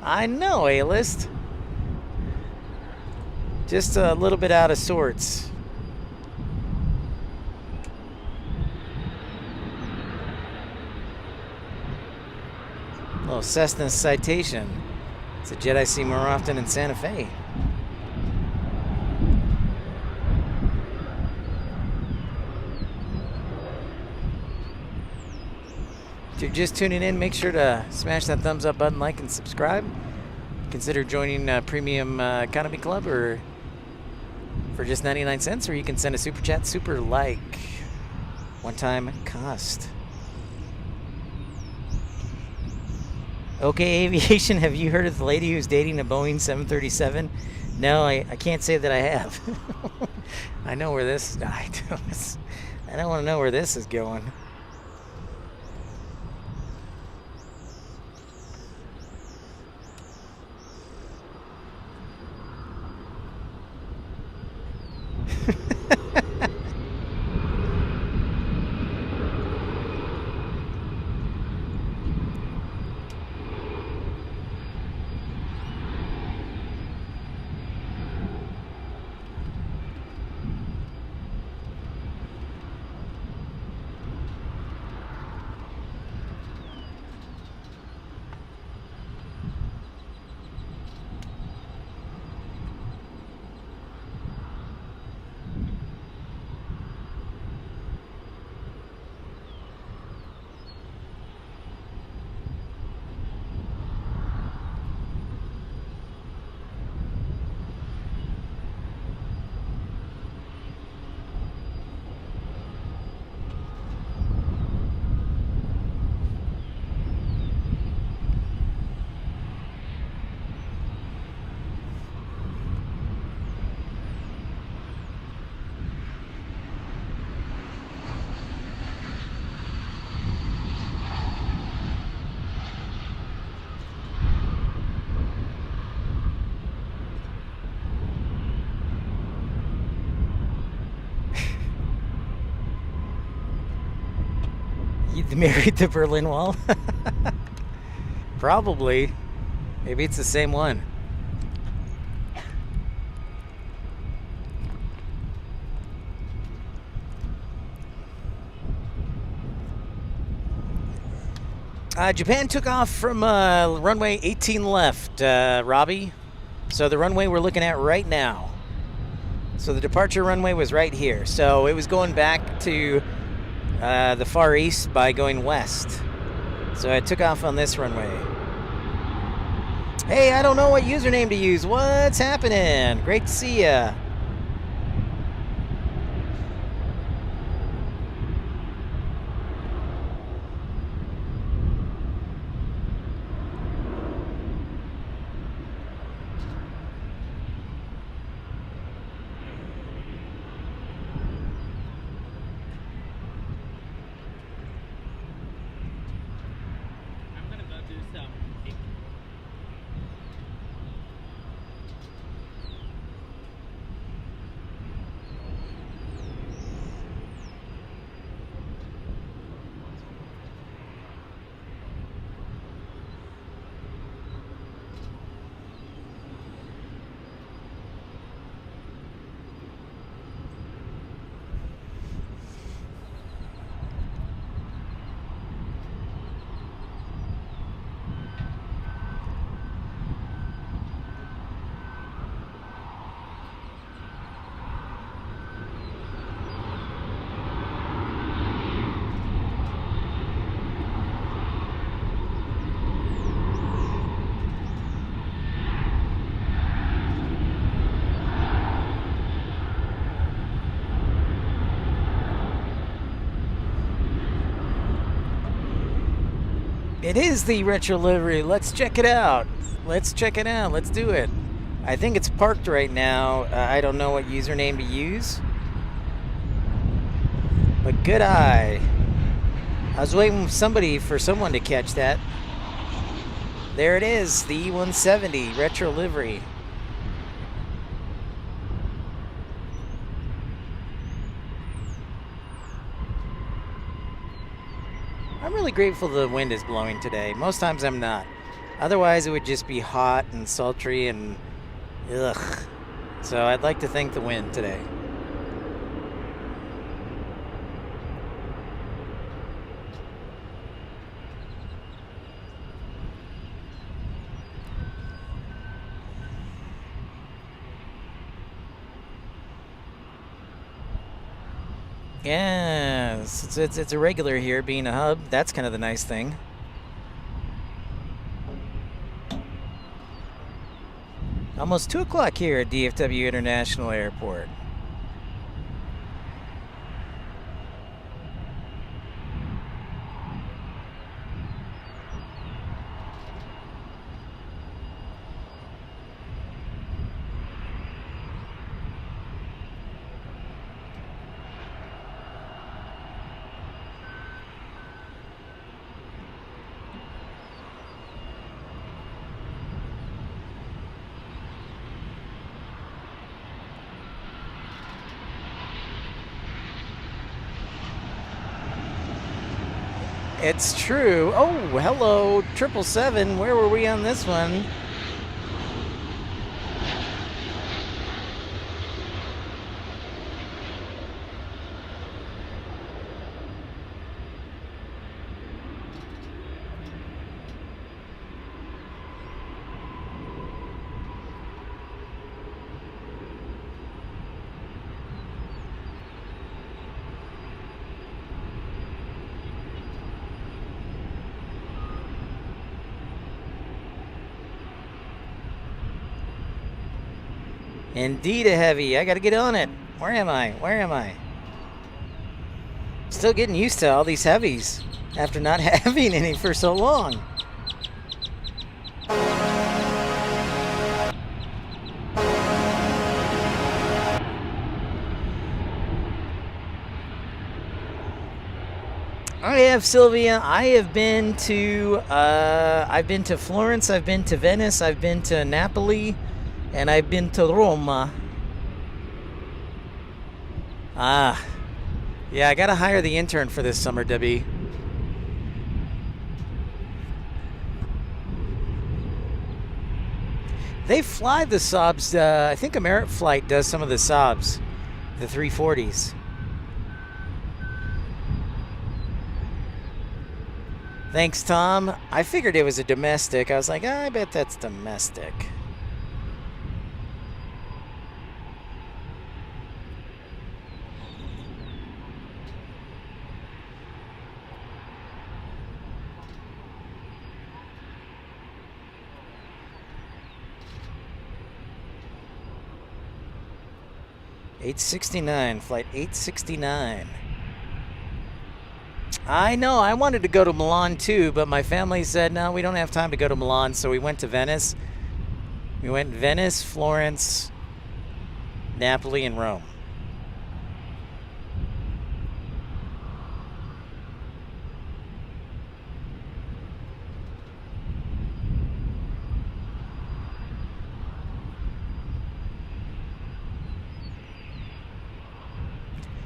I know, A-list. Just a little bit out of sorts. A little Cessna Citation. It's a jet I see more often in Santa Fe. If you're just tuning in, make sure to smash that thumbs up button, like, and subscribe. Consider joining Premium Economy Club or for just 99 cents, or you can send a super chat, super like, one-time cost. Okay, Aviation, have you heard of the lady who's dating a Boeing 737? No, I can't say that I have. I know where this, I don't want to know where this is going. Married the Berlin Wall? Probably. Maybe it's the same one. Japan took off from runway 18 left, Robbie. So the runway we're looking at right now. So the departure runway was right here. So it was going back to the Far East by going west. So I took off on this runway. Hey, I don't know what username to use. What's happening? Great to see ya. It is the retro livery. Let's check it out. Let's check it out. Let's do it. I think it's parked right now. I don't know what username to use. But good eye. I was waiting for someone to catch that. There it is, the E170 retro livery. I'm really grateful the wind is blowing today. Most times I'm not. Otherwise it would just be hot and sultry and ugh. So I'd like to thank the wind today. Yeah, it's a regular here being a hub. That's kind of the nice thing. Almost 2 o'clock here at DFW International Airport. It's true. Oh, hello, 777. Where were we on this one? Indeed a heavy. I gotta get on it. Where am I? Where am I? Still getting used to all these heavies after not having any for so long. I have, Sylvia. I have been to Florence, I've been to Venice, I've been to Napoli, and I've been to Roma. Yeah, I gotta hire the intern for this summer, Debbie. They fly the Saabs. I think Amerit Flight does some of the Saabs, the 340s. Thanks, Tom. I figured it was a domestic. I was like, I bet that's domestic. $869, flight 869. I know, I wanted to go to Milan too, but my family said, no, we don't have time to go to Milan, so we went to Venice. We went Venice, Florence, Napoli, and Rome.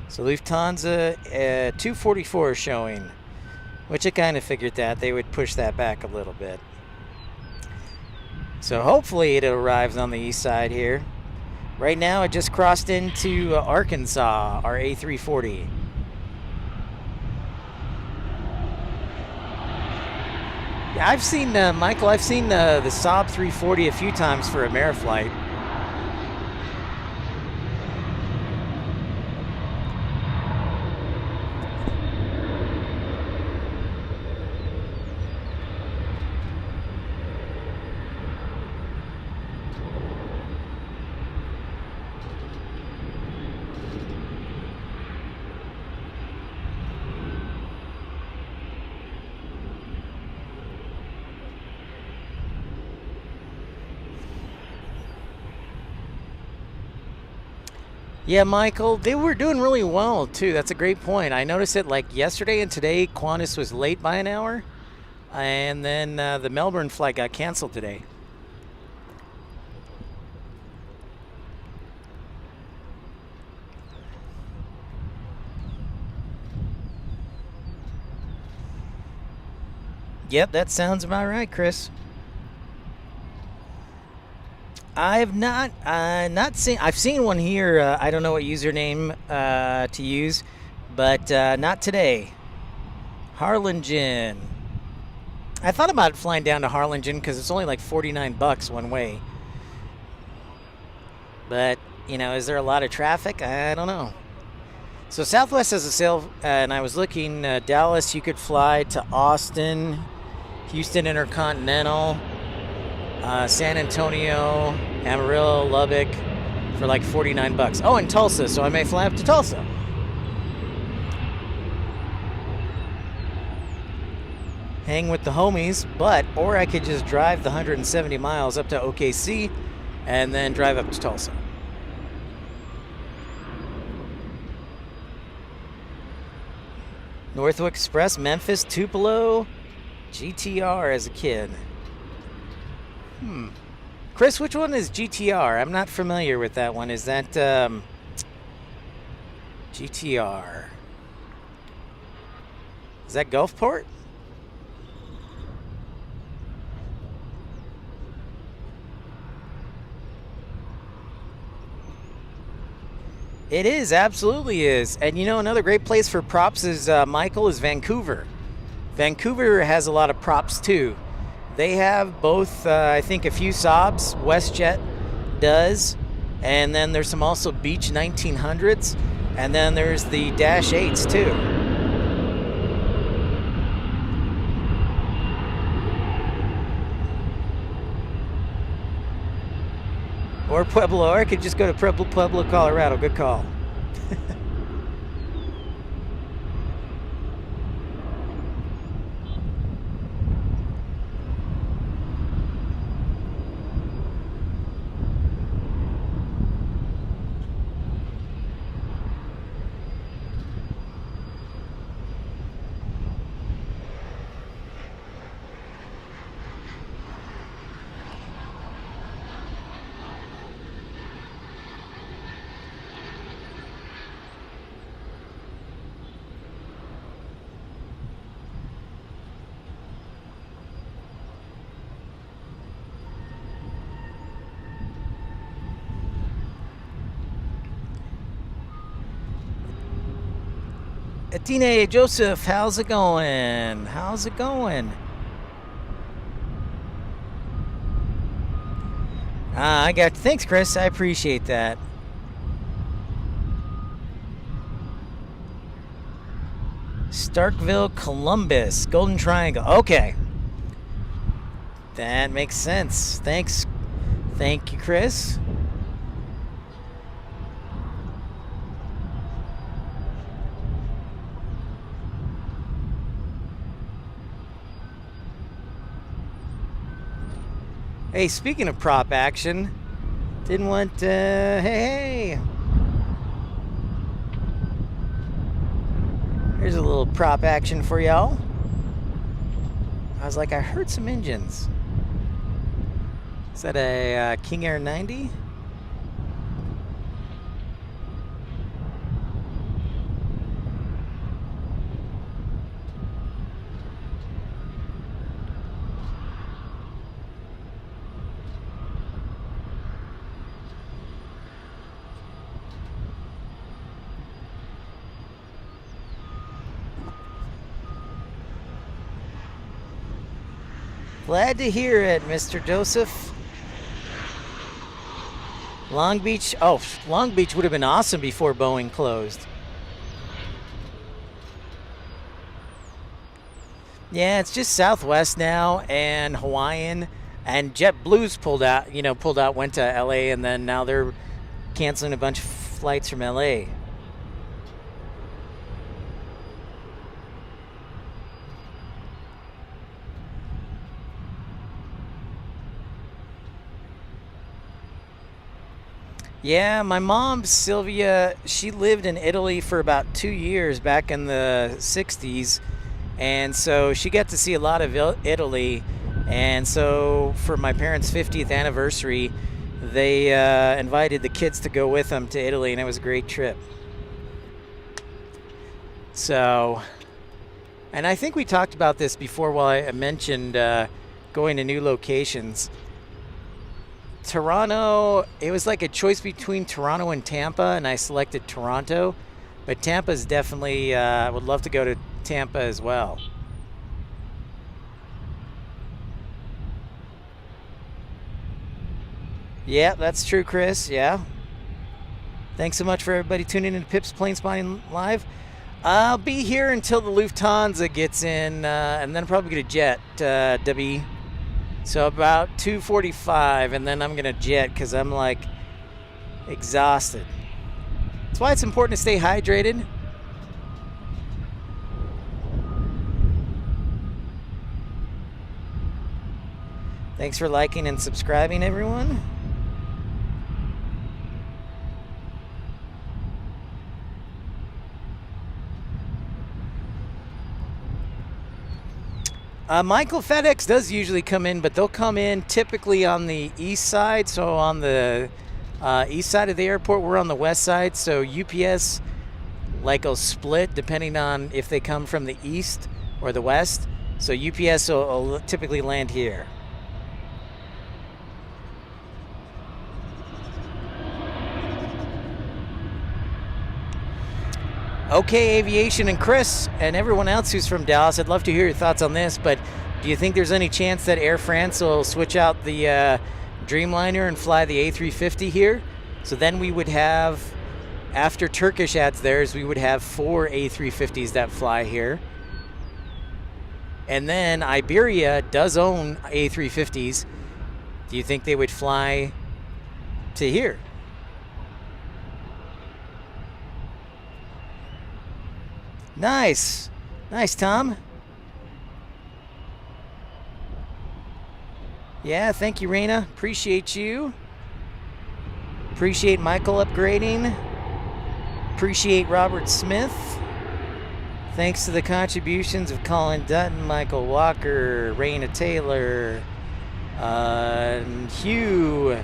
So Lufthansa 244 showing, which I kind of figured that they would push that back a little bit. So hopefully it arrives on the east side here. Right now it just crossed into Arkansas, our A340. Yeah, I've seen, Michael, I've seen the Saab 340 a few times for Ameriflight. Yeah, Michael, they were doing really well too. That's a great point. I noticed it like yesterday and today. Qantas was late by an hour, and then the Melbourne flight got canceled today. Yep, that sounds about right, Chris. I've not seen. I've seen one here. I don't know what username to use, but not today. Harlingen. I thought about flying down to Harlingen because it's only like $49 one way. But you know, is there a lot of traffic? I don't know. So Southwest has a sale, and I was looking. Dallas, you could fly to Austin, Houston Intercontinental, San Antonio, Amarillo, Lubbock for like $49. Oh, and Tulsa, so I may fly up to Tulsa. Hang with the homies, or I could just drive the 170 miles up to OKC and then drive up to Tulsa. Northwick Express, Memphis, Tupelo, GTR as a kid. Chris, which one is GTR? I'm not familiar with that one. Is that GTR? Is that Gulfport? It is, absolutely is. And you know, another great place for props is, Michael, is Vancouver. Vancouver has a lot of props too. They have both, I think, a few Saabs, WestJet does, and then there's some also Beech 1900s, and then there's the Dash 8s too. Or Pueblo, or I could just go to Pueblo, Colorado. Good call. Atine Joseph, how's it going? How's it going? Thanks, Chris. I appreciate that. Starkville, Columbus, Golden Triangle. Okay. That makes sense. Thanks. Thank you, Chris. Hey, speaking of prop action, didn't want hey. Here's a little prop action for y'all. I was like, I heard some engines. Is that a King Air 90? Glad to hear it, Mr. Joseph. Long Beach, Long Beach would have been awesome before Boeing closed. Yeah, it's just Southwest now and Hawaiian, and JetBlue's pulled out, went to LA, and then now they're canceling a bunch of flights from LA. Yeah, my mom, Sylvia, she lived in Italy for about 2 years back in the 60s. And so she got to see a lot of Italy. And so for my parents' 50th anniversary, they invited the kids to go with them to Italy, and it was a great trip. So, and I think we talked about this before while I mentioned going to new locations. Toronto, it was like a choice between Toronto and Tampa, and I selected Toronto. But Tampa's definitely, I would love to go to Tampa as well. Yeah, that's true, Chris. Yeah. Thanks so much for everybody tuning in to Pip's Planespotting Live. I'll be here until the Lufthansa gets in, and then I'll probably get a jet, W. So about 2:45, and then I'm gonna jet because I'm like exhausted. That's why it's important to stay hydrated. Thanks for liking and subscribing, everyone. Michael, FedEx does usually come in, but they'll come in typically on the east side. So on the east side of the airport, we're on the west side. So UPS, like, will split depending on if they come from the east or the west. So UPS will typically land here. Okay, Aviation and Chris and everyone else who's from Dallas, I'd love to hear your thoughts on this, but do you think there's any chance that Air France will switch out the Dreamliner and fly the A350 here? So then we would have, after Turkish adds theirs, we would have 4 A350s that fly here. And then Iberia does own A350s. Do you think they would fly to here? Nice. Nice, Tom. Yeah, thank you, Raina. Appreciate you. Appreciate Michael upgrading. Appreciate Robert Smith. Thanks to the contributions of Colin Dutton, Michael Walker, Raina Taylor, and Hugh.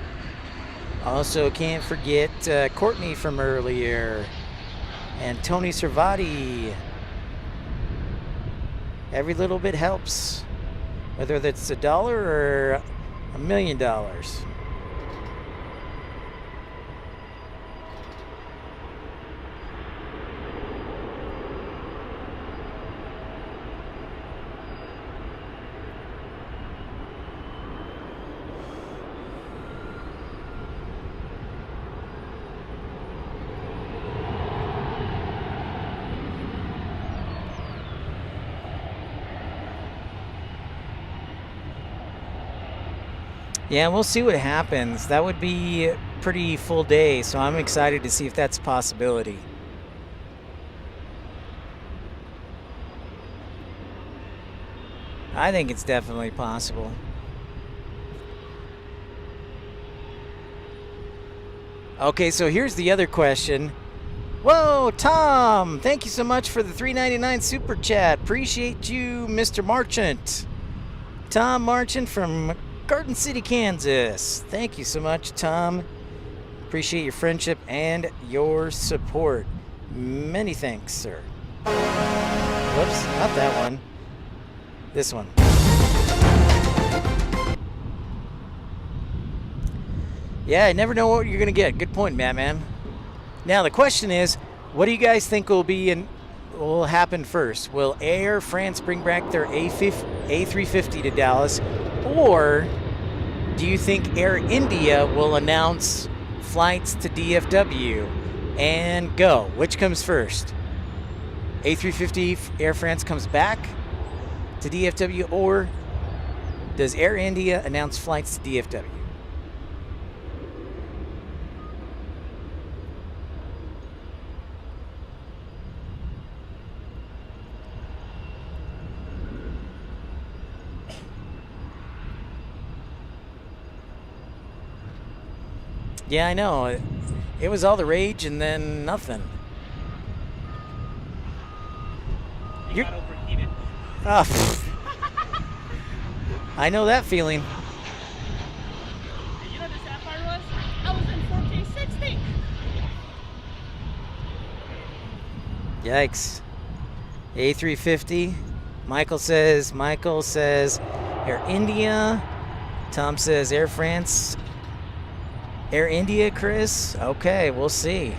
Also can't forget Courtney from earlier. And Tony Servati. Every little bit helps, whether that's $1 or $1 million. Yeah, we'll see what happens. That would be a pretty full day, so I'm excited to see if that's a possibility. I think it's definitely possible. Okay, so here's the other question. Whoa, Tom! Thank you so much for the $3.99 super chat. Appreciate you, Mr. Marchant. Tom Marchant from Garden City, Kansas. Thank you so much, Tom. Appreciate your friendship and your support. Many thanks, sir. Whoops, not that one. This one. Yeah, I never know what you're gonna get. Good point, man. Now the question is, what do you guys think will happen first? Will Air France bring back their A350 to Dallas, or do you think Air India will announce flights to DFW and go? Which comes first? A350 Air France comes back to DFW, or does Air India announce flights to DFW? Yeah, I know. It was all the rage and then nothing. It got overheated. I know that feeling. And you know what the sad part was? I was in 4K 60. Yikes. A350. Michael says Air India. Tom says Air France. Air India, Chris. Okay, we'll see.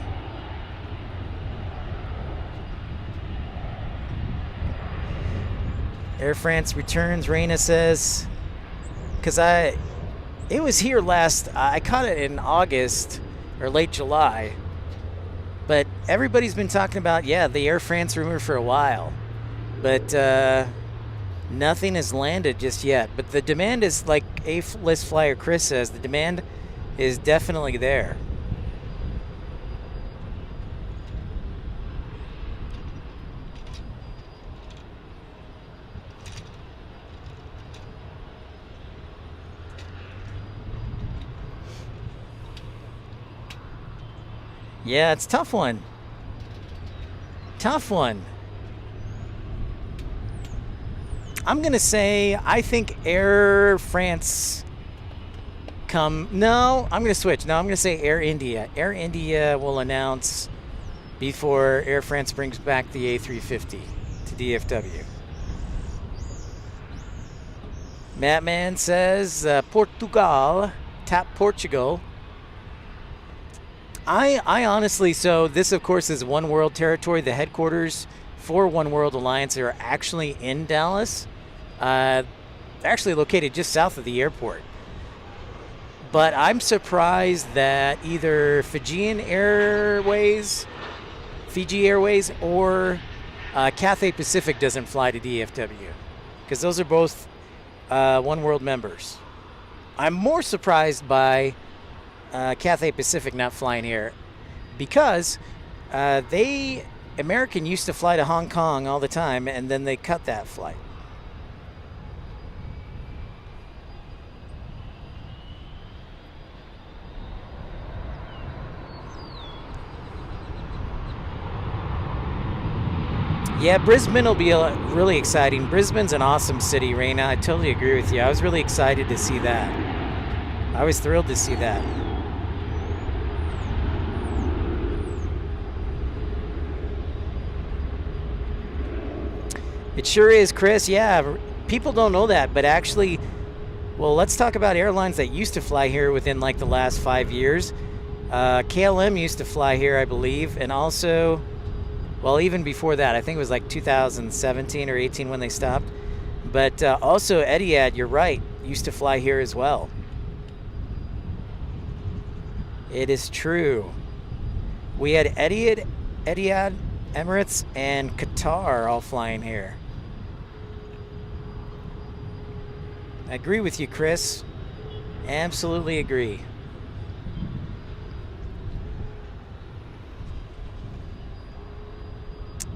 Air France returns, Reina says. Because it was here I caught it in August or late July. But everybody's been talking about, the Air France rumor for a while. But nothing has landed just yet. But the demand is, like A-list flyer Chris says, the demand is definitely there. Yeah, it's a tough one. Tough one. I'm going to say I think Air France No, I'm going to switch. No, I'm going to say Air India. Air India will announce before Air France brings back the A350 to DFW. Mattman says Portugal. Tap Portugal. I honestly, so this of course is One World territory. The headquarters for One World Alliance are actually in Dallas. They're actually located just south of the airport. But I'm surprised that either Fiji Airways, or Cathay Pacific doesn't fly to DFW. Because those are both One World members. I'm more surprised by Cathay Pacific not flying here because American used to fly to Hong Kong all the time and then they cut that flight. Yeah, Brisbane will be really exciting. Brisbane's an awesome city, Reina. I totally agree with you. I was really excited to see that. I was thrilled to see that. It sure is, Chris. Yeah, people don't know that, but actually, well, let's talk about airlines that used to fly here within like the last 5 years. KLM used to fly here, I believe, and also, well, even before that, I think it was like 2017 or 18 when they stopped. But also Etihad, you're right, used to fly here as well. It is true. We had Etihad, Emirates, and Qatar all flying here. I agree with you, Chris. Absolutely agree.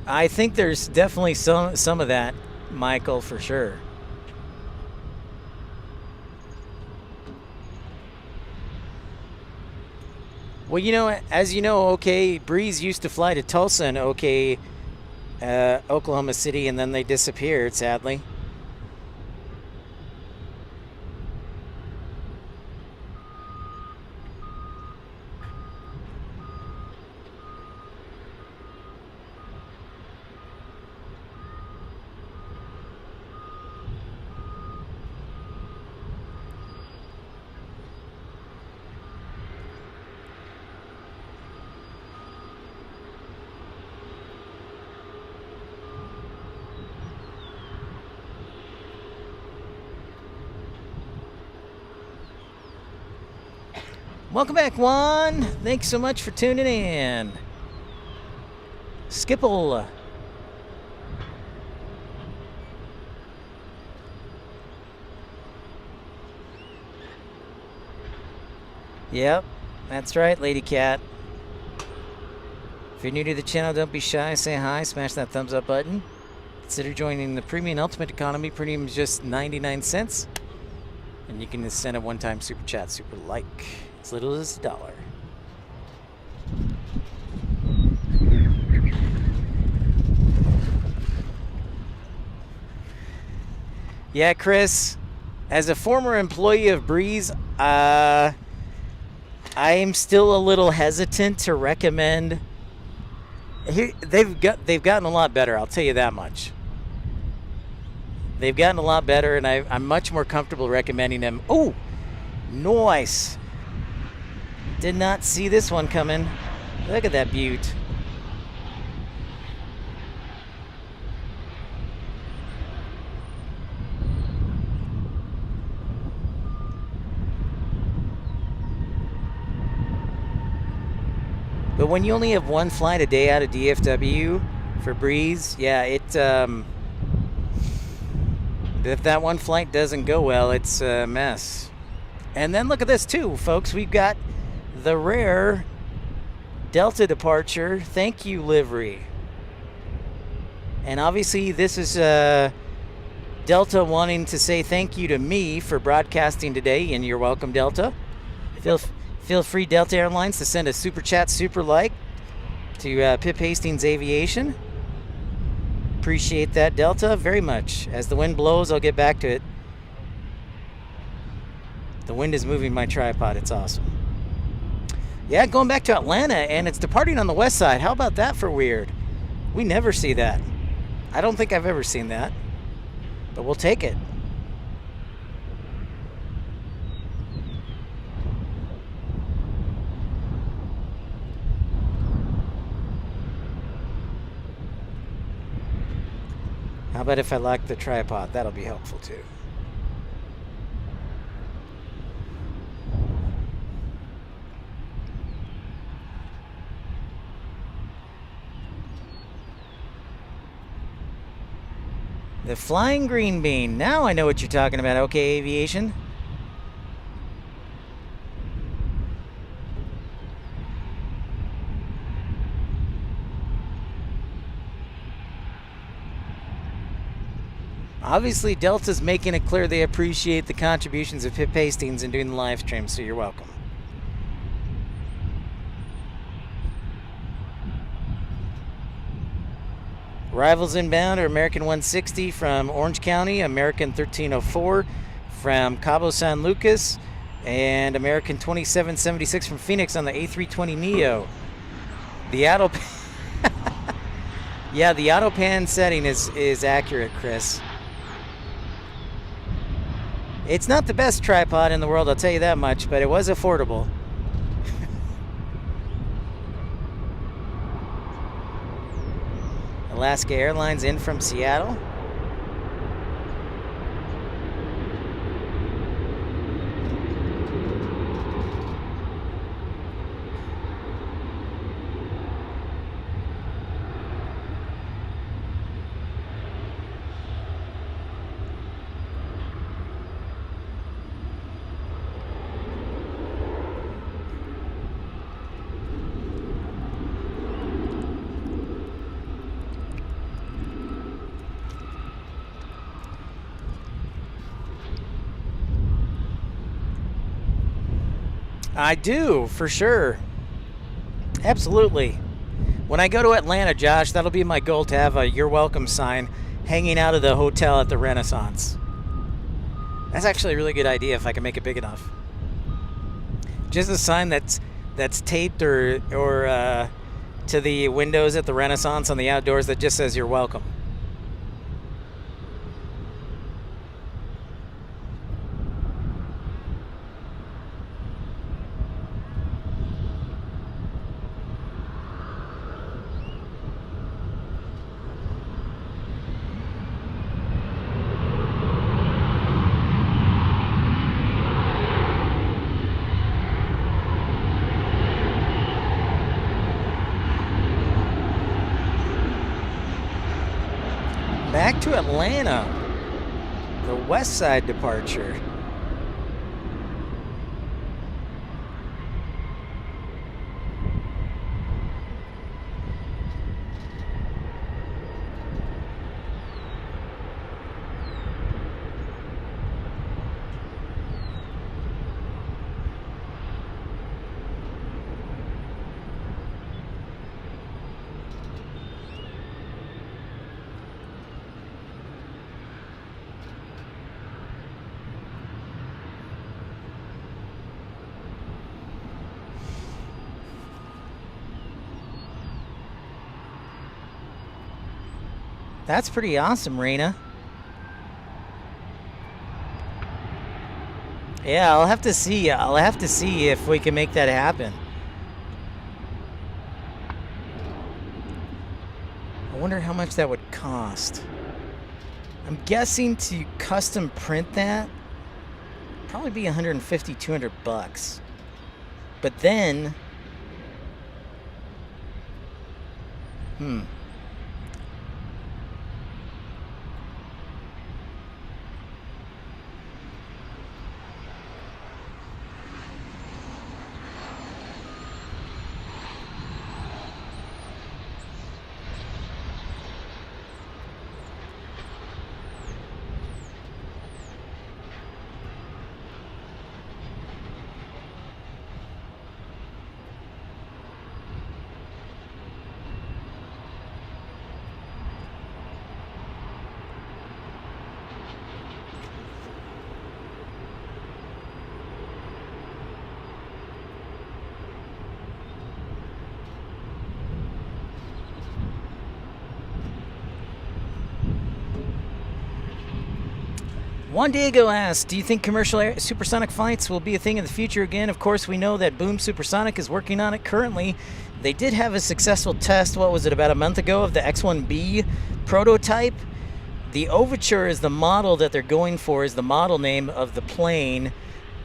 I think there's definitely some of that, Michael, for sure. Well, you know, as you know, OK Breeze used to fly to Tulsa and OK Oklahoma City, and then they disappeared, sadly. Welcome back, Juan. Thanks so much for tuning in. Skipple. Yep, that's right, Lady Cat. If you're new to the channel, don't be shy. Say hi, smash that thumbs up button. Consider joining the Premium Ultimate Economy. Premium is just 99 cents. And you can send a one-time super chat, super like. As little as $1. Yeah, Chris, as a former employee of Breeze, I am still a little hesitant to recommend. They've gotten a lot better, I'll tell you that much. They've gotten a lot better, and I'm much more comfortable recommending them. Oh, nice. Did not see this one coming. Look at that beaut. But when you only have one flight a day out of DFW for Breeze, yeah, if that one flight doesn't go well, it's a mess. And then look at this too, folks. We've got the rare Delta departure thank you livery. And obviously this is Delta wanting to say thank you to me for broadcasting today, and you're welcome, Delta. Feel free, Delta Airlines, to send a super chat, super like to Pip Hastings Aviation. Appreciate that, Delta, very much. As the wind blows, I'll get back to it. The wind is moving my tripod. It's awesome. Yeah, going back to Atlanta, and it's departing on the west side. How about that for weird? We never see that. I don't think I've ever seen that, but we'll take it. How about if I lock the tripod? That'll be helpful too. The flying green bean. Now I know what you're talking about. Okay, Aviation. Obviously, Delta's making it clear they appreciate the contributions of Pip Hastings in doing the live stream, so you're welcome. Arrivals inbound are American 160 from Orange County, American 1304 from Cabo San Lucas, and American 2776 from Phoenix on the A320 Neo. The auto, yeah, the auto pan setting is accurate, Chris. It's not the best tripod in the world, I'll tell you that much, but it was affordable. Alaska Airlines in from Seattle. I do, for sure. Absolutely. When I go to Atlanta, Josh, that'll be my goal, to have a "You're Welcome" sign hanging out of the hotel at the Renaissance. That's actually a really good idea if I can make it big enough. Just a sign that's taped or to the windows at the Renaissance on the outdoors that just says "You're welcome." Back to Atlanta, the west side departure. That's pretty awesome, Raina. Yeah, I'll have to see. I'll have to see if we can make that happen. I wonder how much that would cost. I'm guessing to custom print that probably be 150, 200 bucks. But then, Juan Diego asks, do you think commercial supersonic flights will be a thing in the future again? Of course, we know that Boom Supersonic is working on it currently. They did have a successful test, what was it, about a month ago, of the X-1B prototype. The Overture is the model that they're going for, is the model name of the plane.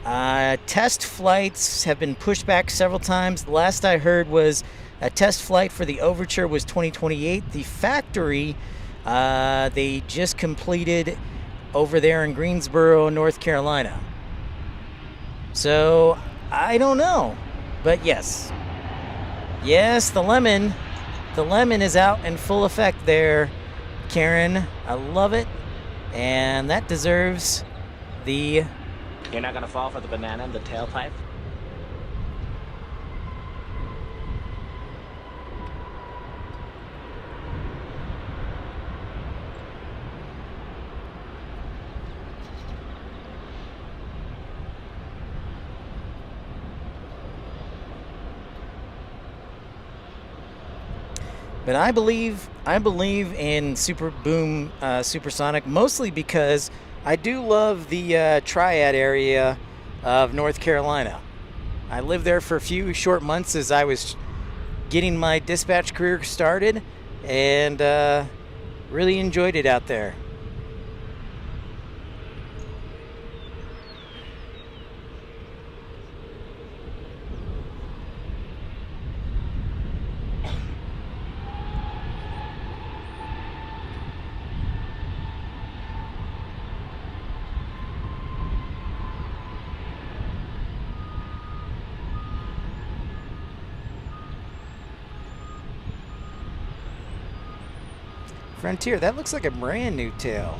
Test flights have been pushed back several times. The last I heard was a test flight for the Overture was 2028. The factory, they just completed over there in Greensboro, North Carolina. So, I don't know. But yes. Yes, the lemon is out in full effect there, Karen. I love it. And that deserves the... You're not gonna fall for the banana in the tailpipe? But I believe in Super Boom Supersonic, mostly because I do love the Triad area of North Carolina. I lived there for a few short months as I was getting my dispatch career started, and really enjoyed it out there. Frontier, that looks like a brand new tail.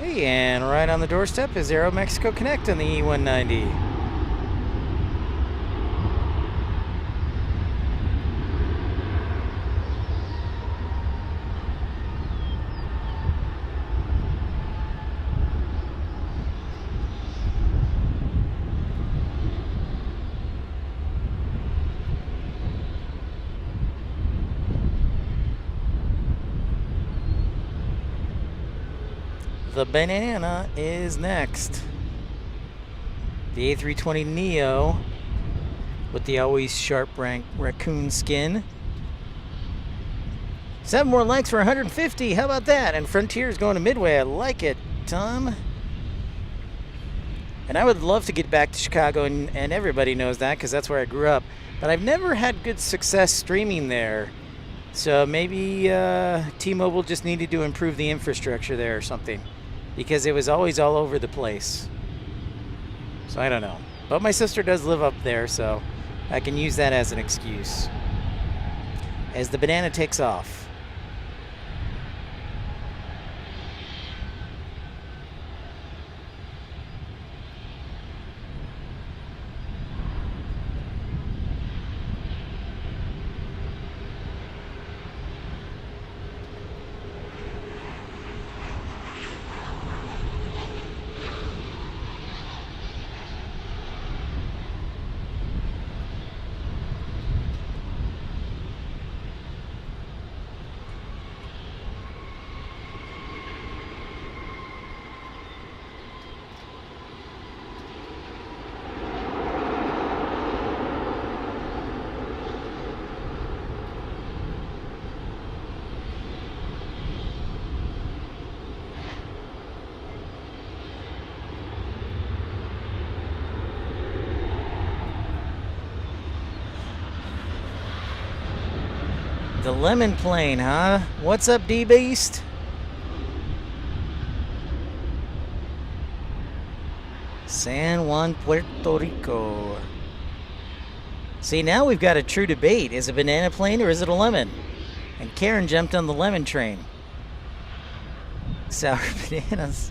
Hey, and right on the doorstep is Aero Mexico Connect on the E190. The banana is next. The A320neo with the always sharp raccoon skin. 7 more likes for 150. How about that? And Frontier's going to Midway. I like it, Tom. And I would love to get back to Chicago, and everybody knows that because that's where I grew up. But I've never had good success streaming there. So maybe T-Mobile just needed to improve the infrastructure there or something, because it was always all over the place. So I don't know. But my sister does live up there, so I can use that as an excuse. As the banana takes off. The lemon plane, huh? What's up, D-Beast? San Juan, Puerto Rico. See, now we've got a true debate. Is it a banana plane or is it a lemon? And Karen jumped on the lemon train. Sour bananas.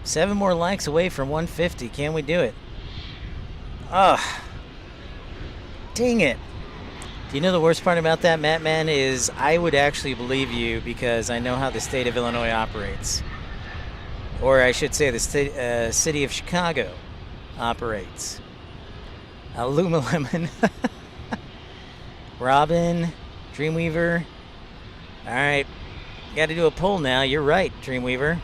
Seven more likes away from 150. Can we do it? Ugh. Dang it. Do you know the worst part about that, Matt Man, is I would actually believe you because I know how the state of Illinois operates. Or I should say the city of Chicago operates. Lululemon. Robin. Dreamweaver. All right. Got to do a poll now. You're right, Dreamweaver.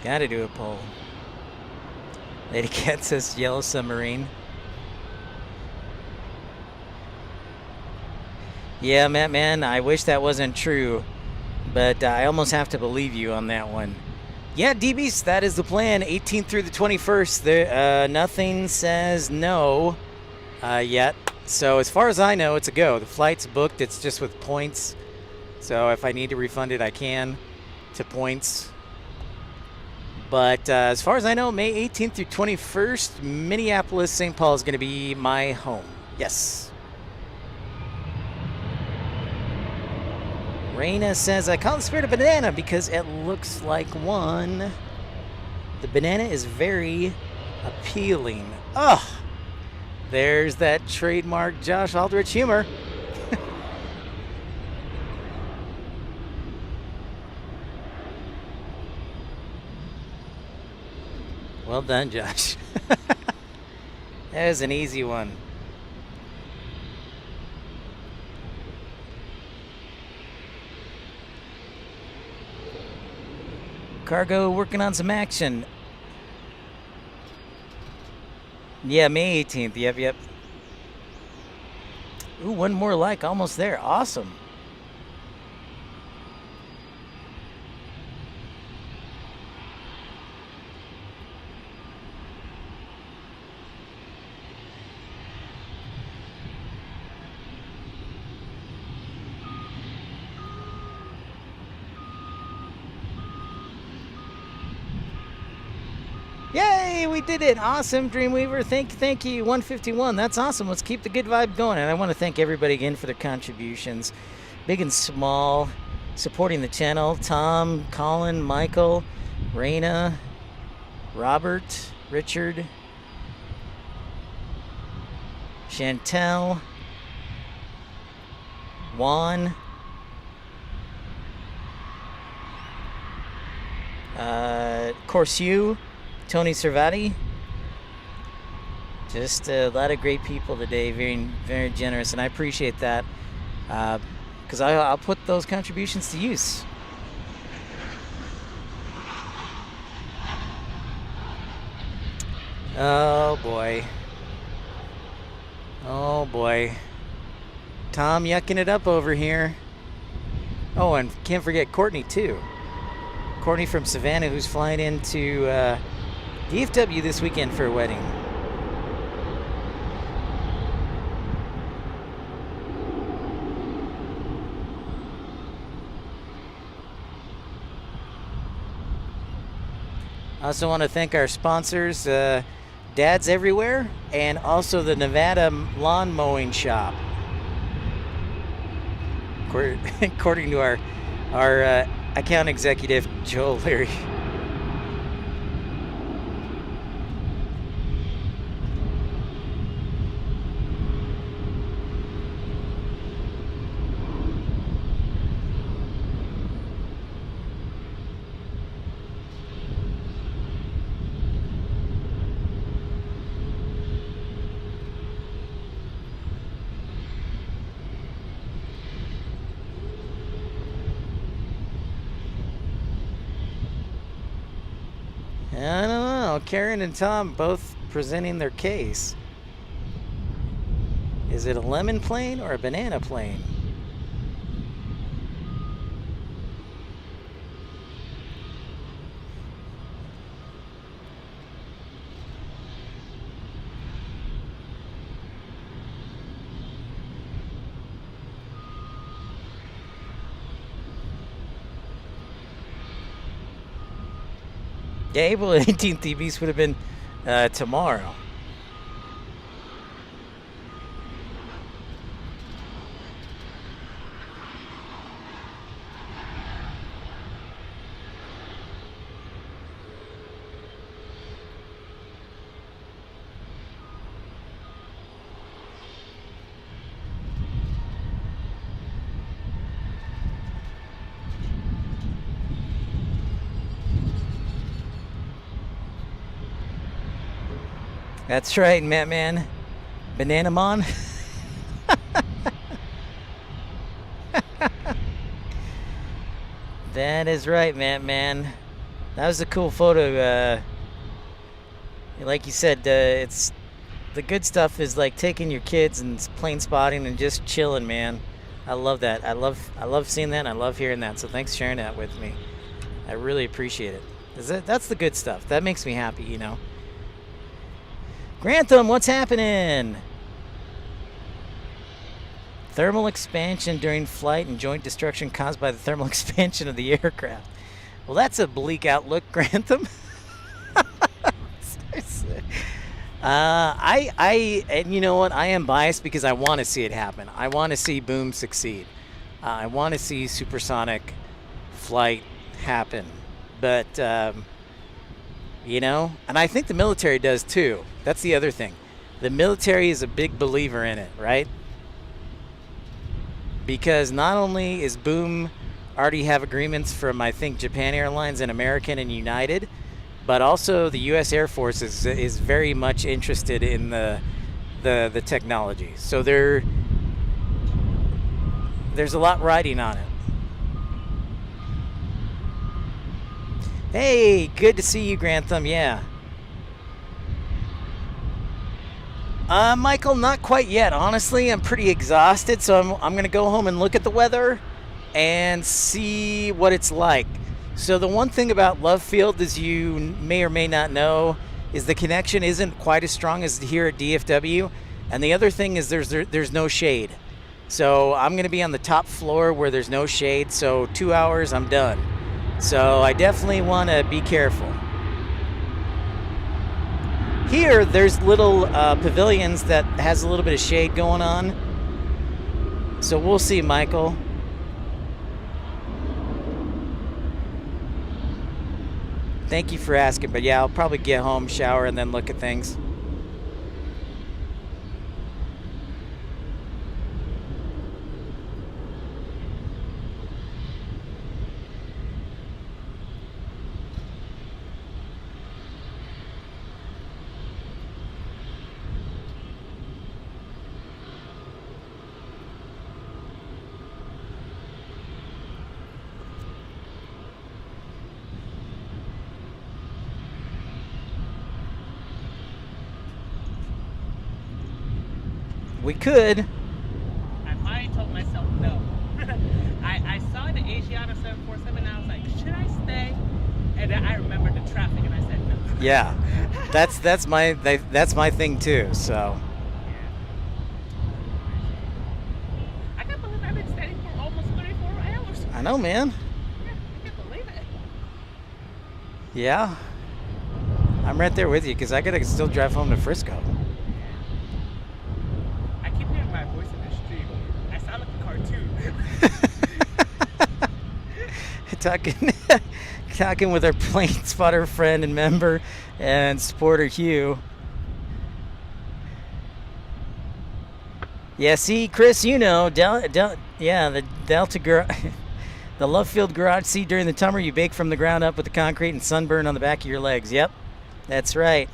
Gotta do a poll. Lady Cat says Yellow Submarine. Yeah, Matt Man, I wish that wasn't true, but I almost have to believe you on that one. Yeah, DBs, that is the plan. 18th through the 21st. There, nothing says no yet. So as far as I know, it's a go. The flight's booked. It's just with points. So if I need to refund it, I can to points. But as far as I know, May 18th through 21st, Minneapolis, St. Paul is going to be my home. Yes. Raina says, I call the Spirit a banana because it looks like one. The banana is very appealing. Oh, there's that trademark Josh Aldrich humor. Well done, Josh. That was an easy one. Cargo working on some action. Yeah, May 18th. Yep. Ooh, one more like. Almost there. Awesome. Yay, we did it. Awesome, Dreamweaver. Thank you, 151. That's awesome. Let's keep the good vibe going. And I want to thank everybody again for their contributions, big and small, supporting the channel. Tom, Colin, Michael, Raina, Robert, Richard, Chantel, Juan, Corsu, Tony Servati. Just a lot of great people today, very, very generous, and I appreciate that because I'll put those contributions to use. Oh boy. Tom yucking it up over here. Oh, and can't forget Courtney too. Courtney from Savannah, who's flying into DFW this weekend for a wedding. I also want to thank our sponsors, Dads Everywhere, and also the Nevada Lawn Mowing Shop. According to our account executive, Joel Leary. I don't know. Karen and Tom both presenting their case. Is it a lemon plane or a banana plane? Yeah, April 18th EVs would have been tomorrow. That's right, Matt Man. Banana Mon. That is right, Matt Man. That was a cool photo. Like you said, it's the good stuff is like taking your kids and plane spotting and just chilling, man. I love that. I love seeing that. And I love hearing that. So thanks for sharing that with me. I really appreciate it. That's the good stuff. That makes me happy, you know. Grantham, what's happening? Thermal expansion during flight and joint destruction caused by the thermal expansion of the aircraft. Well, that's a bleak outlook, Grantham. And you know what? I am biased because I want to see it happen. I want to see Boom succeed. I want to see supersonic flight happen. But, you know, and I think the military does too. That's the other thing. The military is a big believer in it, right? Because not only is Boom already have agreements from, I think, Japan Airlines and American and United, but also the U.S. Air Force is very much interested in the technology. So there's a lot riding on it. Hey, good to see you, Grantham. Yeah. Michael, not quite yet. Honestly, I'm pretty exhausted, so I'm going to go home and look at the weather and see what it's like. So the one thing about Love Field, as you may or may not know, is the connection isn't quite as strong as here at DFW. And the other thing is there's no shade. So I'm going to be on the top floor where there's no shade. So 2 hours, I'm done. So I definitely want to be careful. Here, there's little pavilions that has a little bit of shade going on. So we'll see, Michael. Thank you for asking, but yeah, I'll probably get home, shower, and then look at things. We could. I finally told myself no. I saw the Asiana 747 and I was like, should I stay? And then I remembered the traffic and I said no. Yeah, that's my thing too. So. I can't believe I've been standing for almost 34 hours. I know, man. Yeah, I can't believe it. Yeah. I'm right there with you because I gotta still drive home to Frisco. My voice in the stream. I sound like a cartoon. Talking with our plane spotter friend and member and supporter Hugh. Yeah, see, Chris, you know, the Delta the Love Field garage seat during the summer, you bake from the ground up with the concrete and sunburn on the back of your legs. Yep, that's right.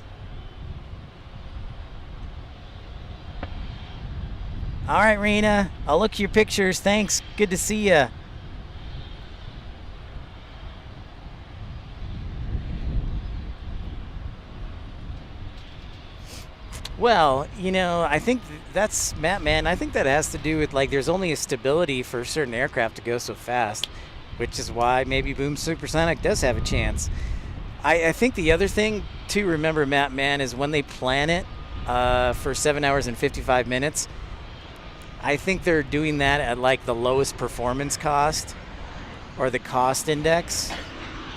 All right, Rena. I'll look at your pictures. Thanks. Good to see ya. Well, I think that's Matt, man. I think that has to do with like there's only a stability for certain aircraft to go so fast, which is why maybe Boom Supersonic does have a chance. I think the other thing to remember, Matt, man, is when they plan it for 7 hours and 55 minutes, I think they're doing that at like the lowest performance cost or the cost index.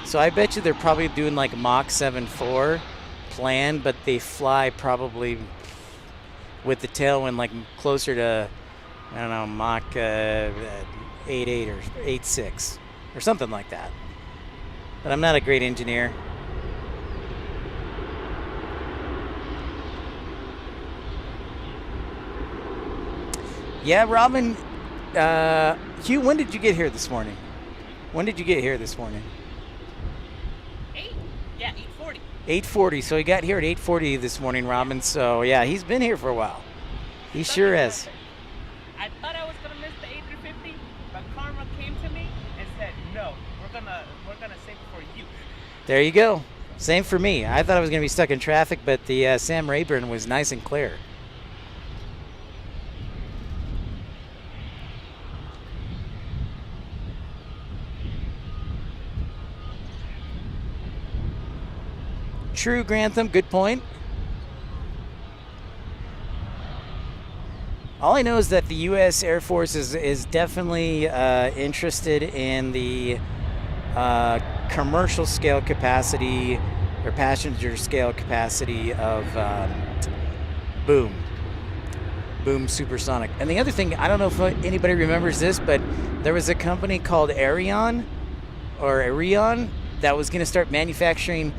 So I bet you they're probably doing like Mach 7.4 plan, but they fly probably with the tailwind like closer to, I don't know, Mach 8.8 or 8.6 or something like that. But I'm not a great engineer. Yeah, Robin. Hugh, when did you get here this morning? 8:40. So he got here at 8:40 this morning, Robin. So yeah, he's been here for a while. He sure has. I thought I was gonna miss the A350, but Karma came to me and said, "No, we're gonna save it for you." There you go. Same for me. I thought I was gonna be stuck in traffic, but the Sam Rayburn was nice and clear. True, Grantham. Good point. All I know is that the U.S. Air Force is definitely interested in the commercial scale capacity or passenger scale capacity of Boom Supersonic. And the other thing, I don't know if anybody remembers this, but there was a company called Airline that was going to start manufacturing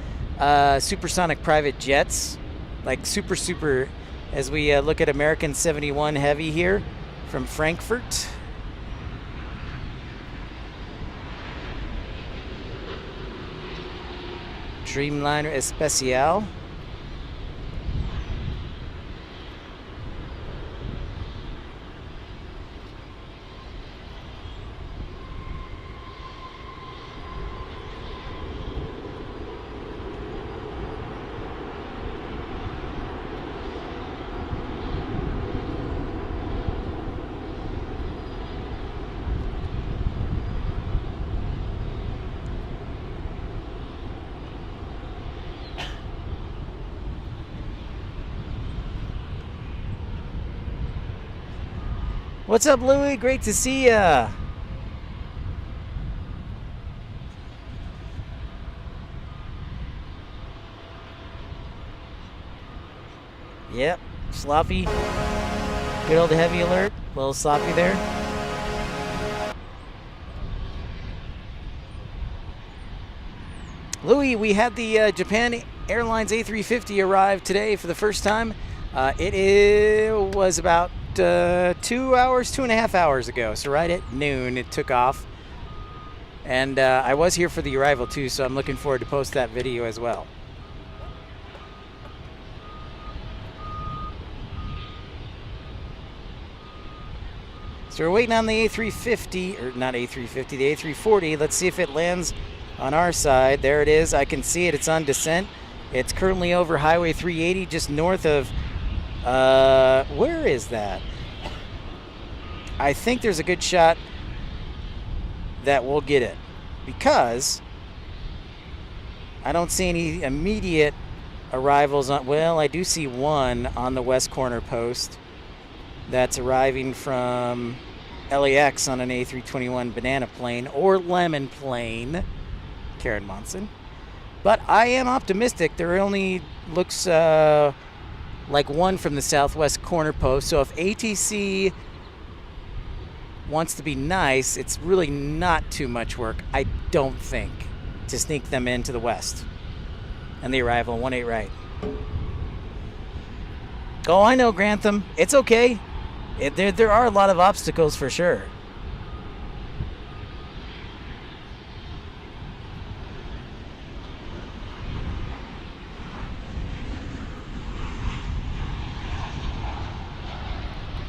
supersonic private jets, like super, as we look at American 71 Heavy here from Frankfurt. Dreamliner Especial. What's up, Louie? Great to see ya. Yep, sloppy. Good old heavy alert. A little sloppy there. Louie, we had the Japan Airlines A350 arrive today for the first time. It was about 2.5 hours ago. So right at noon, it took off. And I was here for the arrival too, so I'm looking forward to post that video as well. So we're waiting on the A350, or not A350, the A340. Let's see if it lands on our side. There it is. I can see it. It's on descent. It's currently over Highway 380, just north of, where is that? I think there's a good shot that we'll get it, because I don't see any immediate arrivals on. Well, I do see one on the west corner post that's arriving from LAX on an A321 banana plane or lemon plane, Karen Monson. But I am optimistic. There only looks like one from the southwest corner post. So if ATC wants to be nice, it's really not too much work, I don't think, to sneak them into the west. And the arrival, 18 right. Oh, I know, Grantham. It's okay. There are a lot of obstacles for sure.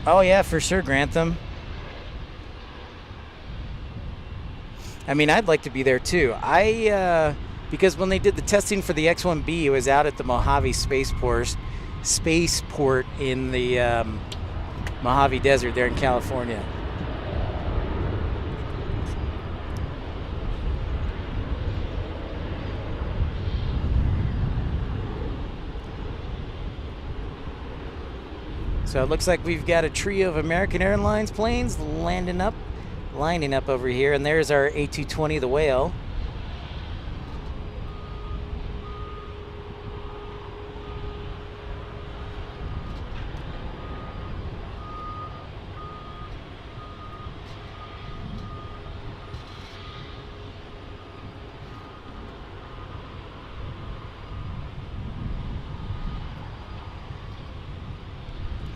Oh yeah, for sure, Grantham. I mean, I'd like to be there too. Because when they did the testing for the X-1B, it was out at the Mojave Spaceport, spaceport in the Mojave Desert there in California. So it looks like we've got a trio of American Airlines planes lining up over here, and there's our A220, the Whale.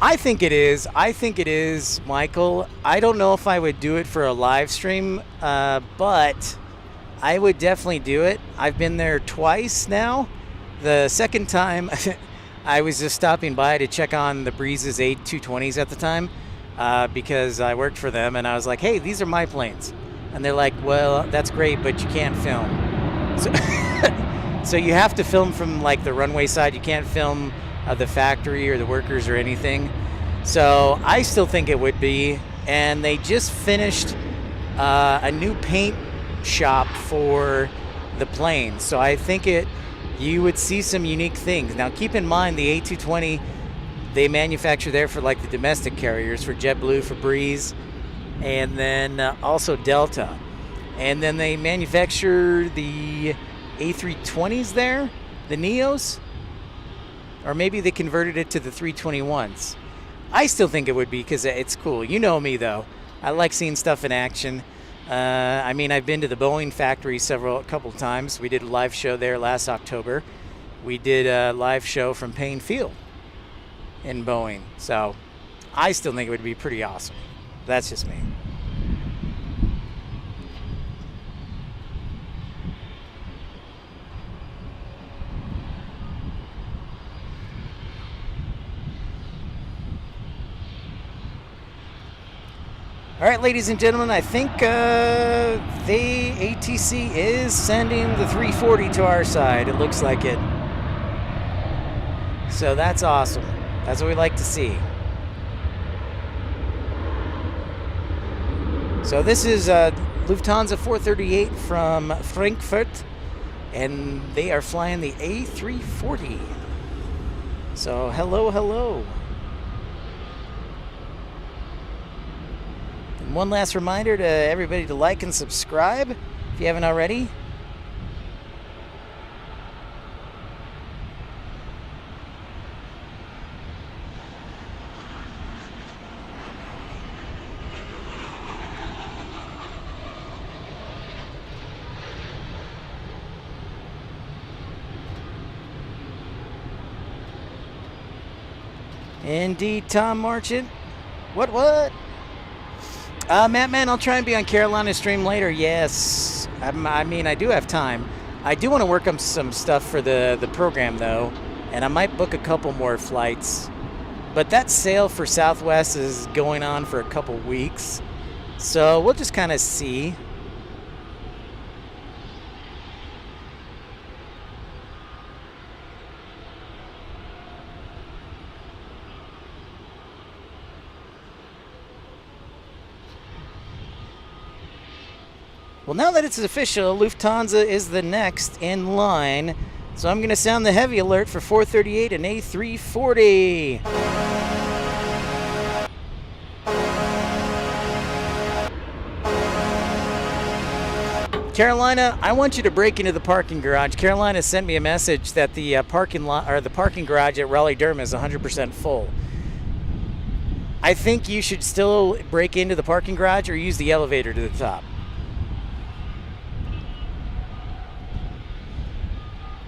I think it is, Michael. I don't know if I would do it for a live stream, but I would definitely do it. I've been there twice now. The second time, I was just stopping by to check on the Breeze's A220s at the time, because I worked for them, and I was like, hey, these are my planes. And they're like, well, that's great, but you can't film. So you have to film from like the runway side. You can't film the factory or the workers or anything. So I still think it would be. And they just finished a new paint shop for the plane. So I think you would see some unique things. Now keep in mind the A220, they manufacture there for like the domestic carriers, for JetBlue, for Breeze, and then also Delta. And then they manufacture the A320s there, the Neos. Or maybe they converted it to the 321s. I still think it would be because it's cool. You know me, though. I like seeing stuff in action. I mean, I've been to the Boeing factory a couple times. We did a live show there last October. We did a live show from Payne Field in Boeing. So I still think it would be pretty awesome. That's just me. All right, ladies and gentlemen, I think the ATC is sending the 340 to our side. It looks like it. So that's awesome. That's what we like to see. So this is Lufthansa 438 from Frankfurt, and they are flying the A340. So hello, hello. One last reminder to everybody to like and subscribe if you haven't already. Indeed, Tom Marchant. What? Matt, man, I'll try and be on Carolina's stream later. Yes. I mean, I do have time. I do want to work on some stuff for the program, though, and I might book a couple more flights. But that sale for Southwest is going on for a couple weeks, so we'll just kind of see. Well, now that it's official, Lufthansa is the next in line. So I'm going to sound the heavy alert for 438 and A340. Carolina, I want you to break into the parking garage. Carolina sent me a message that the parking garage at Raleigh-Durham is 100% full. I think you should still break into the parking garage or use the elevator to the top.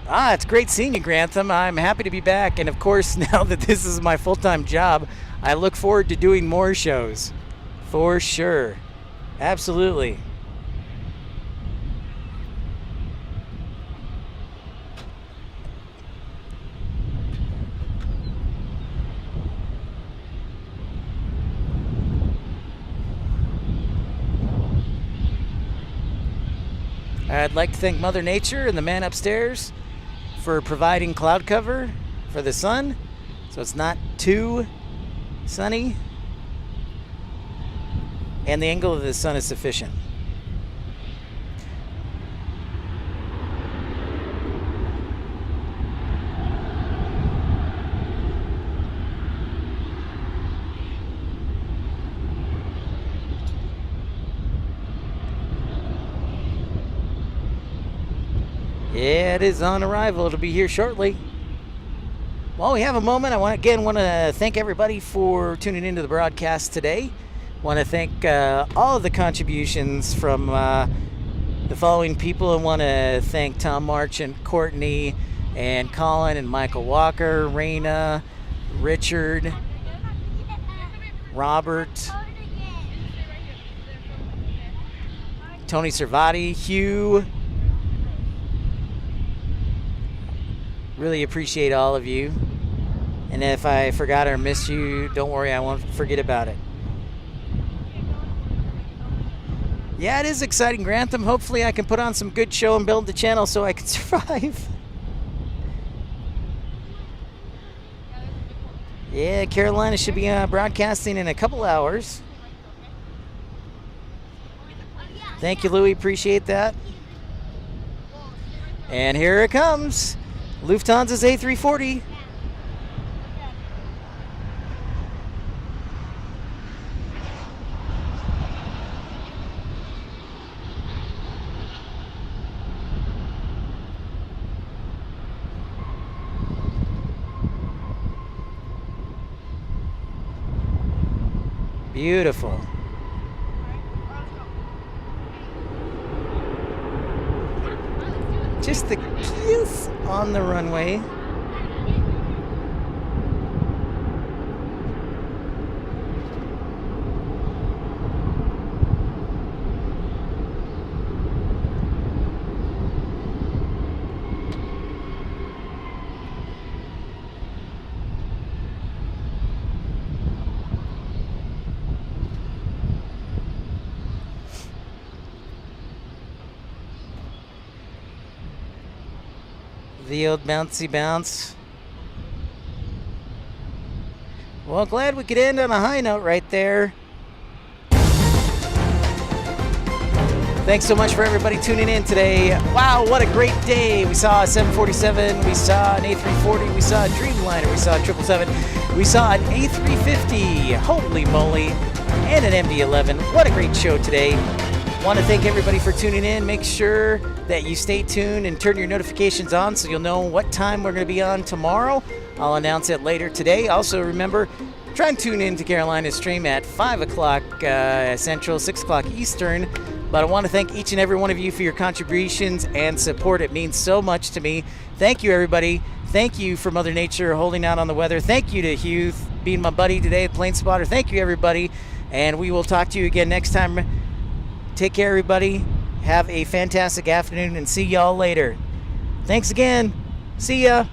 It's great seeing you, Grantham. I'm happy to be back. And of course, now that this is my full-time job, I look forward to doing more shows. For sure. Absolutely. I'd like to thank Mother Nature and the man upstairs for providing cloud cover for the sun. It's So it's not too sunny. And the angle of the sun is sufficient. Yeah, it is on arrival. It'll be here shortly. While we have a moment, I want to thank everybody for tuning into the broadcast today. Want to thank all of the contributions from the following people. I want to thank Tom Marchant, Courtney, and Colin, and Michael Walker, Raina, Richard, Robert, Tony Servati, Hugh. Really appreciate all of you. And if I forgot or missed you, don't worry, I won't forget about it. Yeah, it is exciting, Grantham. Hopefully I can put on some good show and build the channel so I can survive. Yeah, Carolina should be broadcasting in a couple hours. Thank you, Louie. Appreciate that. And here it comes. Lufthansa's A340. Beautiful. Just the kiss on the runway. The old bouncy bounce. Well, glad we could end on a high note right there. Thanks so much for everybody tuning in today. Wow, what a great day. We saw a 747, we saw an A340, we saw a Dreamliner, we saw a 777, we saw an A350, holy moly, and an MD-11. What a great show today. Want to thank everybody for tuning in. Make sure that you stay tuned and turn your notifications on so you'll know what time we're going to be on tomorrow. I'll announce it later today. Also, remember, try and tune in to Carolina's stream at 5 o'clock Central, 6 o'clock Eastern. But I want to thank each and every one of you for your contributions and support. It means so much to me. Thank you, everybody. Thank you for Mother Nature holding out on the weather. Thank you to Hugh being my buddy today at Planespotter. Thank you, everybody. And we will talk to you again next time. Take care, everybody. Have a fantastic afternoon and see y'all later. Thanks again. See ya.